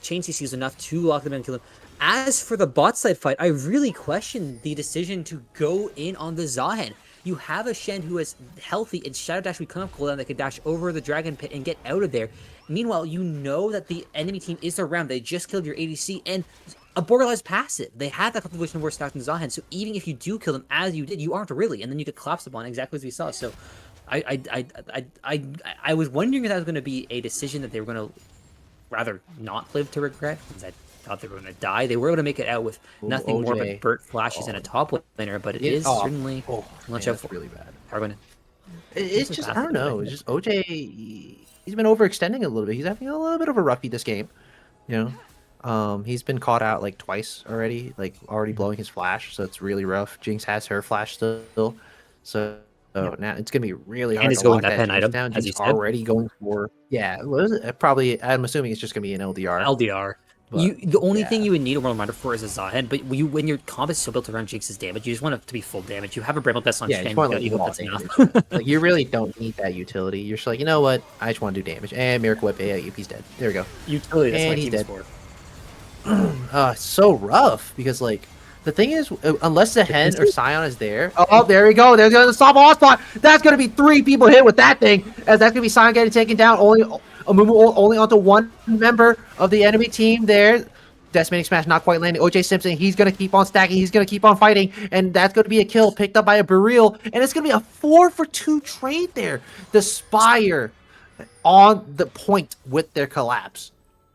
chain CC is enough to lock them in and kill them. As for the bot side fight, I really question the decision to go in on the Zahen. You have a Shen who is healthy and Shadow Dash will come up cooldown that can dash over the Dragon Pit and get out of there. Meanwhile, you know that the enemy team is around. They just killed your ADC and a borderless passive. They had that population war stacked in Zahen, so even if you do kill them as you did, you aren't really, and then you get collapsed upon exactly as we saw. So I was wondering if that was going to be a decision that they were going to rather not live to regret, because I thought they were going to die. They were able to make it out with nothing more but burnt flashes and a top laner, but it is certainly much out for really bad. Harbin. It's just, I don't know. It's just OJ, he's been overextending a little bit. He's having a little bit of a roughie this game, you know. He's been caught out like twice already, like already blowing his flash, so it's really rough. Jinx has her flash still, so now it's gonna be really hard to lock that pen item down. As he's already going for what is it? Probably, I'm assuming it's just gonna be an LDR. LDR. But, the only thing you would need a World Reminder for is a Zahen, but when your comp is so built around Jinx's damage, you just want it to be full damage. You have a Bramble Best on Shen, like, you really don't need that utility. You're just like, you know what? I just want to do damage. And Miracle Whip, he's dead. There we go. Utility, that's and what he's dead. For. It's so rough, because, like, the thing is, unless the Hen or Scion is there... Oh, there we go. There's the stop all spot. That's going to be 3 people hit with that thing, as that's going to be Scion getting taken down. Only onto one member of the enemy team there. Decimating Smash not quite landing. OJ Simpson, he's going to keep on stacking. He's going to keep on fighting. And that's going to be a kill picked up by a Beryl. And it's going to be a 4-for-2 trade there. The Spire on the point with their collapse.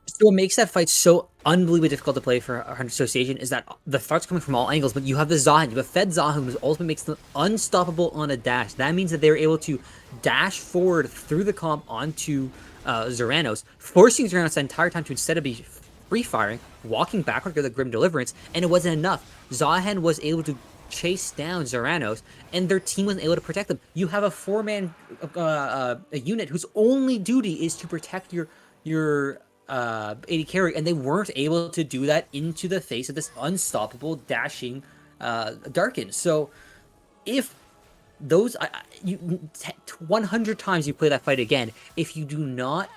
So what makes that fight so unbelievably difficult to play for 100 Association is that the threat's coming from all angles, but you have the Zahen. You have Fed Zahen, who ultimately makes them unstoppable on a dash. That means that they're able to dash forward through the comp onto Zoranos, forcing Zoranos the entire time to, instead of be free firing, walking backward to the Grim Deliverance, and it wasn't enough. Zahen was able to chase down Zoranos, and their team wasn't able to protect them. You have a 4-man a unit whose only duty is to protect your AD carry, and they weren't able to do that into the face of this unstoppable dashing Darkin. So if those 100 times you play that fight again, if you do not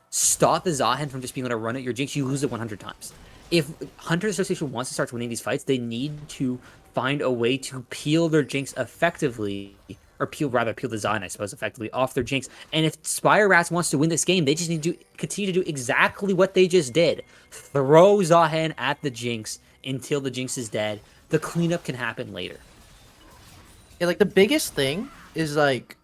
stop the Zahen from just being able to run at your Jinx, you lose it 100 times. If Hunter Association wants to start winning these fights, they need to find a way to peel their Jinx effectively, or peel the Zahen, I suppose, effectively off their Jinx. And if Spire Rats wants to win this game, they just need to continue to do exactly what they just did. Throw Zahen at the Jinx until the Jinx is dead. The cleanup can happen later. Yeah, like, the biggest thing is, like,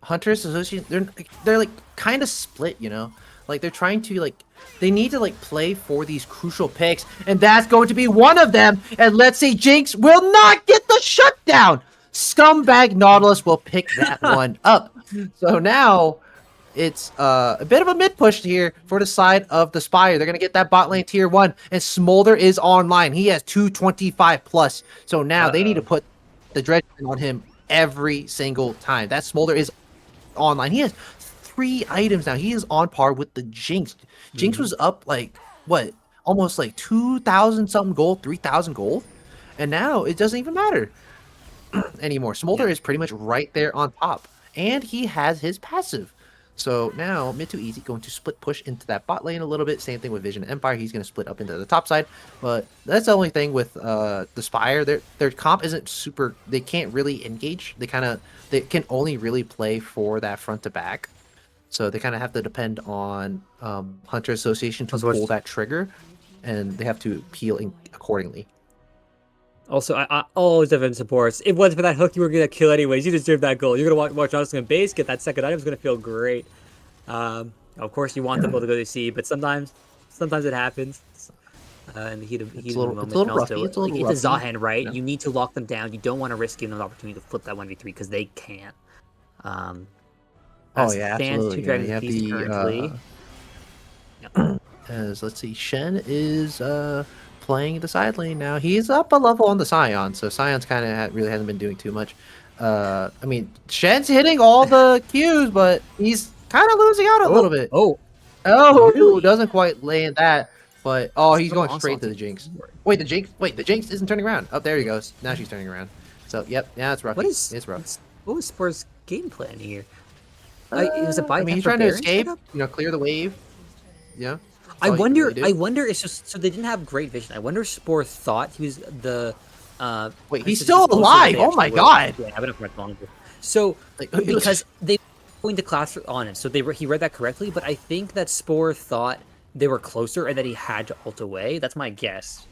Hunters Association, they're like kind of split, you know? Like, they're trying to, like, they need to, like, play for these crucial picks, and that's going to be one of them. And let's see, Jinx will not get the shutdown. Scumbag Nautilus will pick that one up. So now it's a bit of a mid push here for the side of the Spire. They're going to get that bot lane tier 1, and Smolder is online. He has 225 plus. So now they need to put the dredge on him every single time. That Smolder is online. He has 3 items now. He is on par with the Jinx. Jinx was up like, what, almost like 2,000 something gold, 3,000 gold, and now it doesn't even matter anymore. Smolder is pretty much right there on top, and he has his passive. So now mid to easy going to split push into that bot lane a little bit. Same thing with Vision Empire. He's going to split up into the top side, but that's the only thing with the Spire. Their comp isn't super. They can't really engage. They can only really play for that front to back. So they kind of have to depend on Hunter Association to pull that trigger, and they have to peel accordingly. Also, I always defend supports. If it wasn't for that hook, you were gonna kill anyways. You deserve that goal. You're gonna watch Johnson base, get that second item. It's gonna feel great. Of course, you want them both to go to C, but sometimes it happens. in the heat of It's the a little, moment. it's a little And also, roughy. It's a little it's a roughy. Zahen, right? You know? You need to lock them down. You don't want to risk giving them the opportunity to flip that 1v3 because they can't. Um, Oh as it yeah, stands, absolutely. two You know, dragons you have apiece currently. as let's see, Shen is playing the side lane now. He's up a level on the Scion, so Scion's kind of really hasn't been doing too much. I mean, Shen's hitting all the Qs, but he's kind of losing out a little Oh, bit. oh, Oh, really? doesn't quite land that, but oh, he's Subtle going straight onslaught to to the Jinx. forward. Wait, the Jinx isn't turning around. Oh, there he goes. Now she's turning around. So, yep, yeah, it's What roughy. is It's rough. what was Spore's game plan here? It was a I buy mean, tech he's for trying to Baron escape, setup. clear the wave. Yeah, that's I all you can wonder. really do. I wonder. It's just so they didn't have great vision. I wonder if Spore thought he was the. Wait, he's princess still is closer than alive! they Oh my actually were. god! Yeah, I've been up for much longer. So Like, because they going to class on him, so he read that correctly. But I think that Spore thought they were closer and that he had to ult away. That's my guess.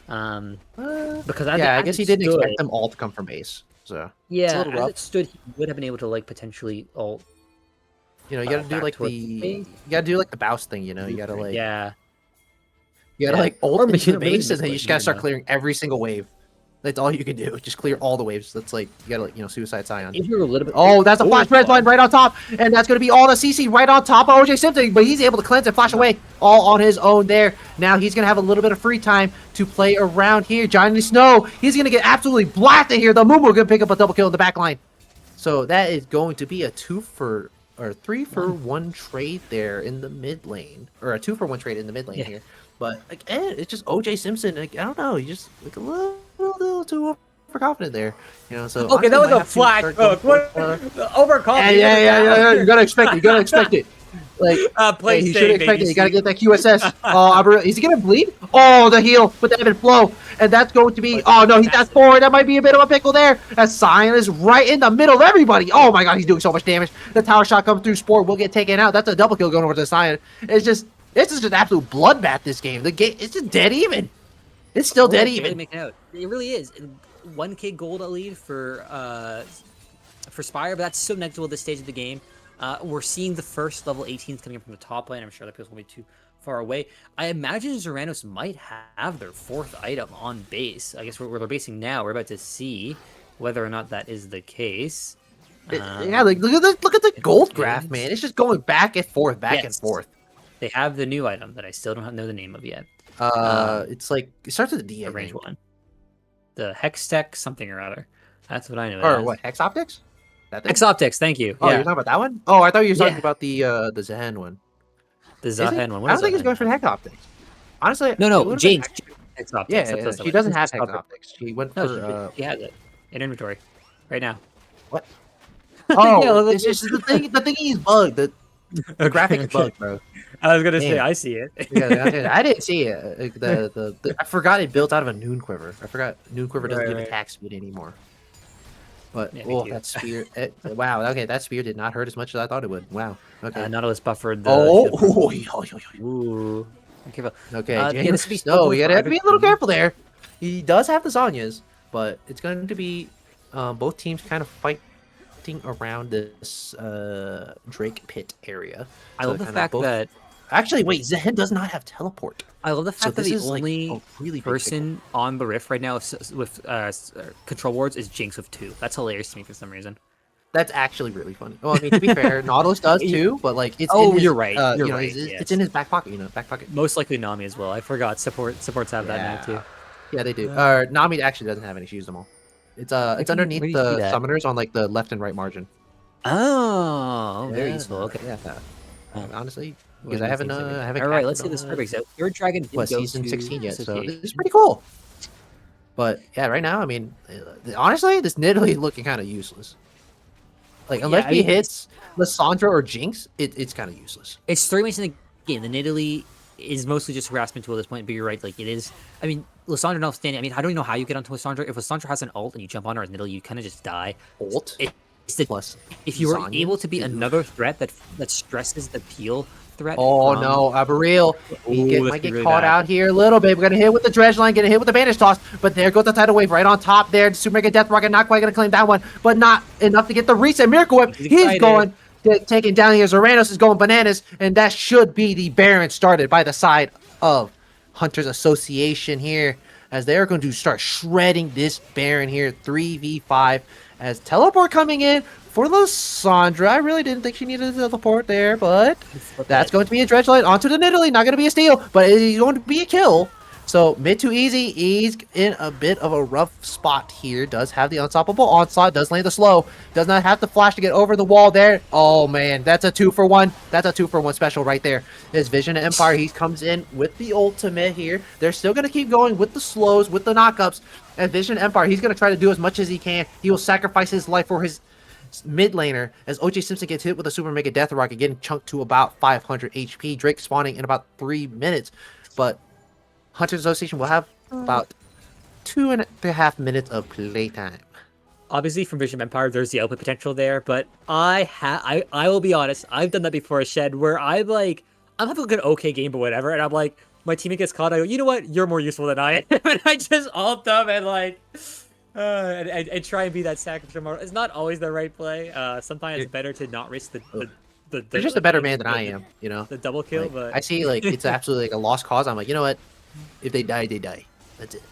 Because yeah, I as guess it he didn't stood, expect them all to come from base. So it's a yeah, little as rough. it stood, he would have been able to like potentially ult You gotta do back like towards you base. gotta do like the Baus thing. You gotta like Yeah, you gotta yeah. like ult Or into the really base, and then you manipulate just him, gotta you start know. clearing every single wave. That's all you can do. Just clear all the waves. That's like you gotta like suicide Scion. If you're a little bit, Oh, that's a flash red line fun. right on top, and that's gonna be all the CC right on top of OJ Simpson, but he's able to cleanse and flash away all on his own there. Now he's gonna have a little bit of free time to play around here. Johnny Snow, he's gonna get absolutely blasted here. The Mumu gonna pick up a double kill in the back line. So that is going to be a 3-for-1 trade there in the mid lane, or a 2-for-1 trade in the mid lane Yeah. here. But again, it's just OJ Simpson. Like, I don't know, he just like a little too overconfident there. So Okay, that honestly, was might a have to flash start going hook. What? for, Overconfident. yeah. You gotta expect it. You gotta expect it. Like, Play hey, he safe, should expect baby. it. You gotta get that QSS. Oh, is he gonna bleed? Oh, the heal with the ebb and flow, and that's going to be. Oh no, he's that's forward. That might be a bit of a pickle there. As Sion is right in the middle of everybody. Oh my god, he's doing so much damage. The tower shot comes through. Sport will get taken out. That's a double kill going over to Sion. It's just an absolute bloodbath. This game. The game. It's just dead even. It's still dead Really even. making out. It really is. 1K gold lead for Spire, but that's so negligible at this stage of the game. We're seeing the first level 18s coming up from the top lane. I'm sure that people will be too far away. I imagine Zeranos might have their 4th item on base. I guess where they're basing now. We're about to see whether or not that is the case. Yeah, like look at the gold graph, man. It's just going back and forth, back and forth. They have the new item that I still don't know the name of yet. It's like it starts with a D. The range one. The Hextech something or other. That's what I know. Or what? Hex Optics? That thing? Hex Optics. Thank you. Oh, Yeah. you're talking about that one? Oh, I thought you were talking Yeah. about the Zahen one. The Is it? Zahen one. What I is don't think he's Zahen going for the one? Hex Optics. Honestly, No, it no, would've James. been Hex Optics. Yeah, That's she what- doesn't have Hex Hex Optics. Optics. She went No, for she has it in inventory right now. what? Oh, Yeah, it's just the thing. The thingy is bugged. The graphic is bugged, bro. I was gonna say Damn. I see it. Yeah, I didn't see it. I forgot it built out of a Noon Quiver. I forgot Noon Quiver doesn't give Right. attack speed anymore. But Yeah, oh, thank you. that spear! Wow. Okay, that spear did not hurt as much as I thought it would. Wow. Okay. Nautilus buffered the. Ooh. Careful. Okay, Yeah, James. this would be No, so you gotta have to be a little private. careful there. He does have the Zanyas, but it's going to be both teams kind of fighting around this Drake pit area. I So love the kind of fact both- that Actually, wait, Zehen does not have teleport. I love the fact that this the is, like, only a really big person on the rift right now with control wards is Jinx with 2. That's hilarious to me for some reason. That's actually really funny. Well, I mean, to be fair, Nautilus does too, but like it's Oh, in his, you're right. You're you know, right, it's yes. in his back pocket. Back pocket. Most likely Nami as well. I forgot supports have that now too. Yeah, they do. Uh, Nami actually doesn't have any. She used them all. It's where underneath do you the see that? summoners on like the left and right margin. Oh, very Yeah, useful. Okay. Yeah. Oh. Honestly, Well, because I that haven't seems to be- I haven't. All right, let's see cracked this on, perfect. So your dragon didn't what go season to 16 yet, so association. this is pretty cool. But yeah, right now, I mean, honestly, this Nidalee is looking kind of useless. Like unless Yeah, I he mean, hits Lissandra or Jinx, it's kind of useless. It's 3 minutes in the game. The Nidalee is mostly just harassment tool at this point, but you're right. Like, it is. I mean, Lissandra notwithstanding, I mean, I don't even know how you get onto Lissandra. If Lissandra has an ult and you jump on her as Nidalee, you kind of just die. Ult It's the, plus. if you were Zanya, able to be dude. another threat that stresses the peel threat. Oh from- no, Abereel. Ooh, He this might could be get really caught bad. out here a little bit. We're gonna hit with the dredge line, gonna hit with the banish toss, but there goes the tidal wave right on top there. Super Mega Death Rocket not quite gonna claim that one, but not enough to get the reset. Miracle Whip. He's He's excited. going taking down here. Zeranos is going bananas, and that should be the Baron started by the side of Hunters Association here, as they're going to start shredding this Baron here, 3v5, as teleport coming in for Lysandra. I really didn't think she needed a teleport there, but that's going to be a dredge light onto the Nidalee. Not going to be a steal, but it's going to be a kill. So mid to easy, he's in a bit of a rough spot here. Does have the unstoppable onslaught, does land the slow, does not have to flash to get over the wall there. Oh man, that's a 2-for-1. That's a 2-for-1 special right there. His Vision of Empire, he comes in with the ultimate here. They're still going to keep going with the slows, with the knockups. And Vision of Empire, he's going to try to do as much as he can. He will sacrifice his life for his mid laner as OJ Simpson gets hit with a Super Mega Death Rocket, getting chunked to about 500 HP. Drake spawning in about 3 minutes. But Hunters Association will have about 2.5 minutes of playtime. Obviously, from Vision of Empire, there's the output potential there, but I will be honest, I've done that before, Shed, where I'm having like an okay game, but whatever, and I'm like, my teammate gets caught, I go, you know what, you're more useful than I am, and I just ult them and like, and try and be that sacrificial model. It's not always the right play. Sometimes it's better to not risk the You're just a better man than I am, you know? The double kill, like, but... I see, like, it's absolutely like a lost cause. I'm like, you know what? If they die, they die. That's it.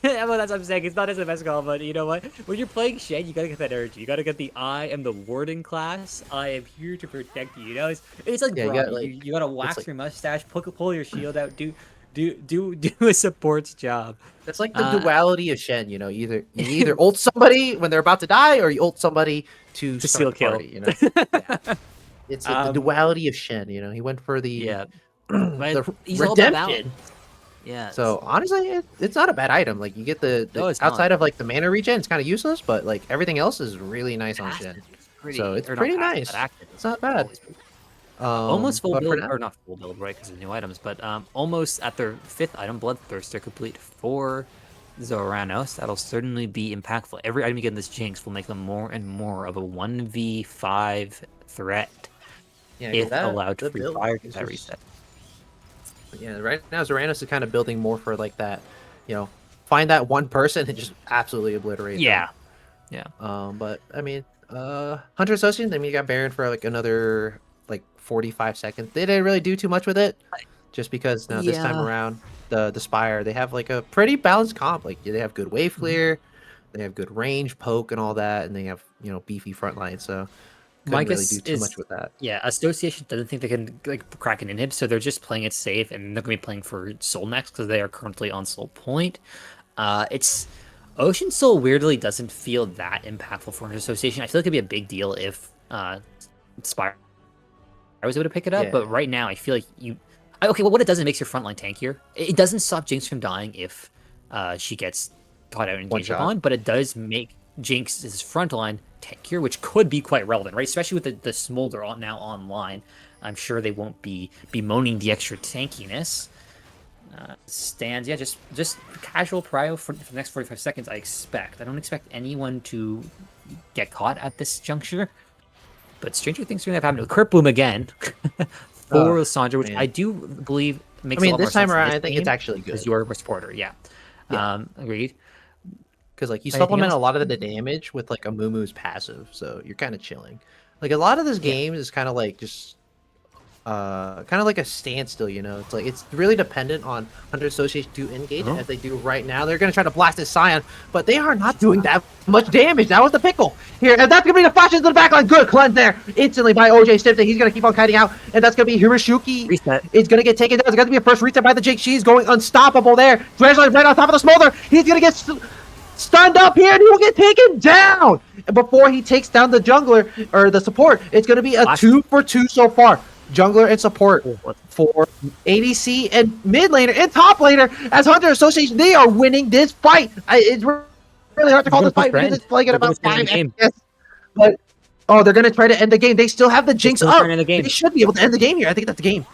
Well, that's what I'm saying. It's not as the best call, but you know what? When you're playing Shed, you gotta get that energy. You gotta get the I am the warden class. I am here to protect you. You know, it's like, yeah, bro, you gotta wax your mustache, pull your shield out, do a support's job. That's like the duality of Shen. You know, you either ult somebody when they're about to die, or you ult somebody to start steal the kill. party. You know, yeah. It's like the duality of Shen. You know, he went for the the redemption. Yeah. So honestly, it's not a bad item. Like you get the outside of like the mana regen, it's kind of useless, but like everything else is really nice on Shen. So it's pretty nice. It's not bad. Almost full build, or not full build, right? Because of new items, but almost at their 5th item, Bloodthirster, complete for Zoranos. That'll certainly be impactful. Every item you get in this Jinx will make them more and more of a 1v5 threat if allowed to free fire to that reset. Yeah, right now Zoranos is kind of building more for like that, you know, find that one person and just absolutely obliterate them. Yeah. But I mean, Hunter Association, I mean, you got Baron for like another like 45 seconds. They didn't really do too much with it, just because now this time around the Spire, they have like a pretty balanced comp. Like they have good wave clear, they have good range, poke, and all that, and they have, you know, beefy front line. So couldn't really do too much with that. Yeah, Association doesn't think they can like crack an inhib, so they're just playing it safe, and they're gonna be playing for Soul next because they are currently on Soul Point. It's Ocean Soul weirdly doesn't feel that impactful for an Association. I feel like it'd be a big deal if Spire was able to pick it up, but right now I feel like okay, well, what it does, it makes your frontline tankier. It doesn't stop Jinx from dying if she gets caught out and engaged upon, but it does make Jinx's frontline tankier, which could be quite relevant, right? Especially with the Smolder now online. I'm sure they won't be bemoaning the extra tankiness. Stands, yeah, just casual prio for the next 45 seconds, I expect. I don't expect anyone to get caught at this juncture, but stranger things are going to happen. Crit Bloom again for Lysandra, which I do believe makes a lot more sense. This time around, I think it's actually good. Because you're a supporter, yeah. Agreed. Because like you supplement a lot of the damage with like a Mumu's passive, so you're kind of chilling. Like a lot of this game is kind of like just kind of like a standstill, you know. It's like it's really dependent on Hunter Association to engage as they do right now. They're gonna try to blast this Scion, but they are not doing that much damage. That was the pickle here, and that's gonna be the flashes to the backline. Good cleanse there instantly by OJ Simpson. He's gonna keep on kiting out, and that's gonna be Hiroshuki. Reset. It's gonna get taken down. It's gonna be a first reset by the Jake. She's going unstoppable there. Dredgeline right on top of the Smolder. He's gonna get stunned up here, and he will get taken down. And before he takes down the jungler or the support, it's gonna be a 2-for-2 so far. Jungler and support for ADC and mid laner and top laner as Hunter Association. They are winning this fight. It's really hard to call this fight because it's playing at about 5 FPS. But they're gonna try to end the game. They still have the Jinx up. They should be able to end the game here. I think that's the game.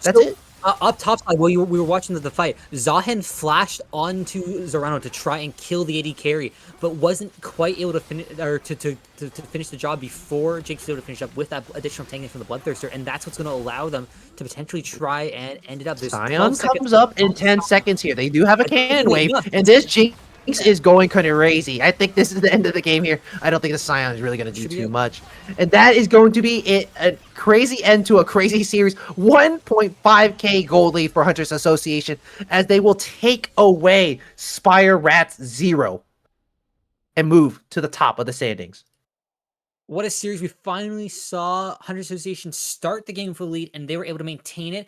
That's it. Up top side, we were watching the fight. Zahen flashed onto Zorano to try and kill the AD carry, but wasn't quite able to finish to finish the job before Jinx was able to finish up with that additional tanking from the Bloodthirster, and that's what's going to allow them to potentially try and end it up. Scion comes up in 10 seconds here. They do have a cannon wave, and this Jinx Jinx is going kind of crazy. I think this is the end of the game here. I don't think the Scion is really going to do Should be too much. And that is going to be it. A crazy end to a crazy series. 1.5k gold lead for Hunters Association as they will take away Spire Rats 0 and move to the top of the standings. What a series. We finally saw Hunter Association start the game for the lead, and they were able to maintain it.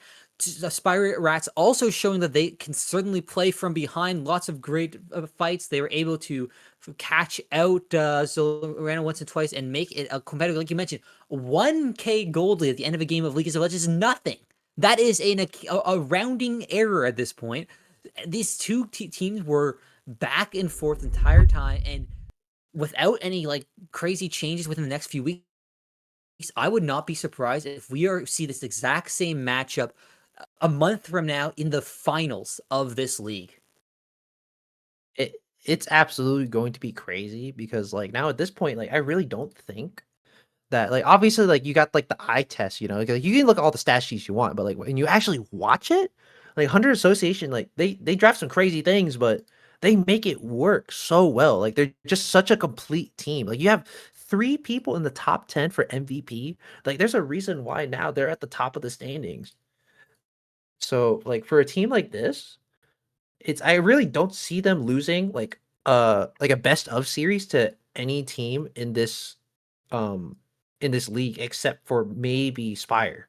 The Spire Rats also showing that they can certainly play from behind. Lots of great fights. They were able to catch out Zolorana once and twice and make it a competitive, like you mentioned, 1k gold lead at the end of a game of League of Legends is nothing. That is a rounding error at this point. These two teams were back and forth the entire time, and without any like crazy changes within the next few weeks, I would not be surprised if we see this exact same matchup a month from now in the finals of this league. It's absolutely going to be crazy because like now at this point, like I really don't think that like obviously like you got like the eye test, you know, like you can look at all the stat sheets you want, but like when you actually watch it, like Hunter Association, like they draft some crazy things, but they make it work so well. Like they're just such a complete team. Like you have 3 people in the top 10 for MVP. Like there's a reason why now they're at the top of the standings. So like for a team like this, I really don't see them losing like a best of series to any team um in this league except for maybe Spire.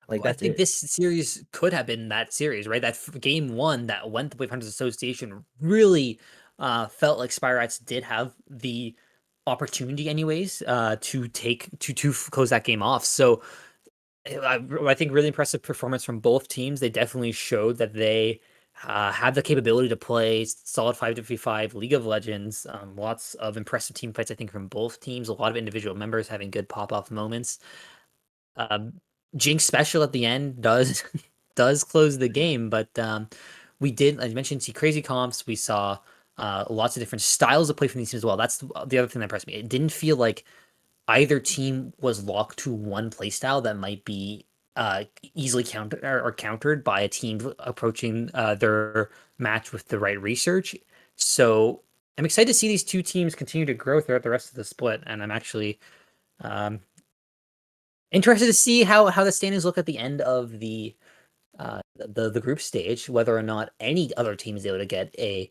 Like Well, I that's think it. this series could have been that series, right? That game one that went to Wave Hunters Association really felt like Spire Rats did have the opportunity, anyways, to close that game off. So I think really impressive performance from both teams. They definitely showed that they have the capability to play solid 5v5 League of Legends. Lots of impressive team fights, I think, from both teams. A lot of individual members having good pop-off moments. Um, Jinx special at the end does does close the game, but we did, as you mentioned, see crazy comps. We saw lots of different styles of play from these teams as well. That's the other thing that impressed me. It didn't feel like either team was locked to one playstyle that might be easily countered or countered by a team approaching their match with the right research. So I'm excited to see these two teams continue to grow throughout the rest of the split, and I'm actually um, interested to see how the standings look at the end of the group stage, whether or not any other team is able to get a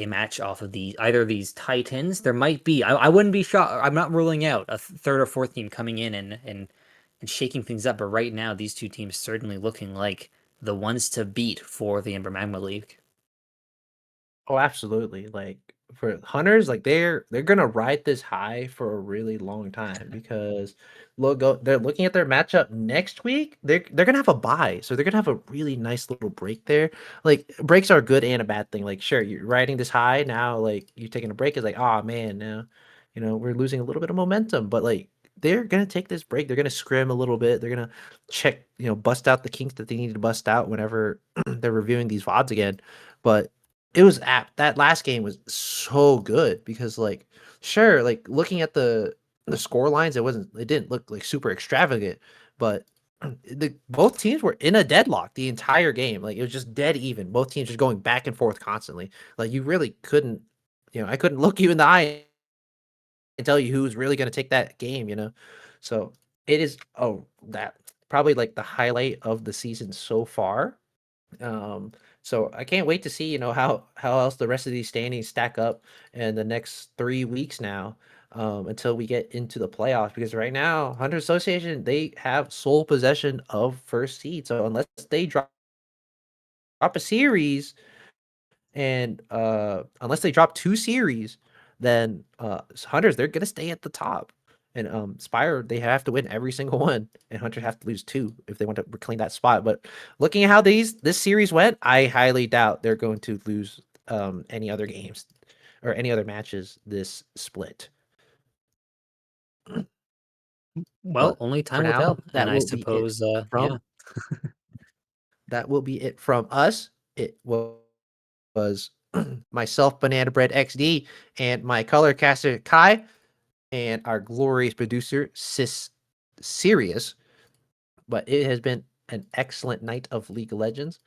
match off of either of these titans. There might be. I wouldn't be shocked. I'm not ruling out a third or fourth team coming in and shaking things up. But right now, these two teams certainly looking like the ones to beat for the Ember Magma League. Oh, absolutely. Like for hunters, like they're gonna ride this high for a really long time because they're looking at their matchup next week. They're gonna have a bye, so they're gonna have a really nice little break there. Like breaks are a good and a bad thing. Like sure, you're riding this high now, like you're taking a break is like, oh man, now we're losing a little bit of momentum, but like they're gonna take this break. They're gonna scrim a little bit. They're gonna check, bust out the kinks that they need to bust out whenever they're reviewing these VODs again. But it was that last game was so good because like sure like looking at the score lines it didn't look like super extravagant, but both teams were in a deadlock the entire game. Like it was just dead even, both teams just going back and forth constantly. Like you really couldn't, I couldn't look you in the eye and tell you who's really going to take that game. So it is, that probably like the highlight of the season so far. So I can't wait to see, how else the rest of these standings stack up in the next 3 weeks now, until we get into the playoffs. Because right now, Hunter Association, they have sole possession of first seed. So unless they drop a series, and unless they drop 2 series, then Hunters, they're gonna stay at the top. And Spire, they have to win every single one, and Hunters have to lose 2 if they want to reclaim that spot. But looking at how this series went, I highly doubt they're going to lose any other games or any other matches this split. Well, But only for time will now, tell, and I suppose, yeah. from that will be it from us. It was myself, Banana Bread XD, and my color caster Kai, and our glorious producer, Sirius. But it has been an excellent night of League of Legends.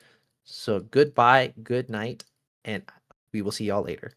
So goodbye, good night, and We will see y'all later.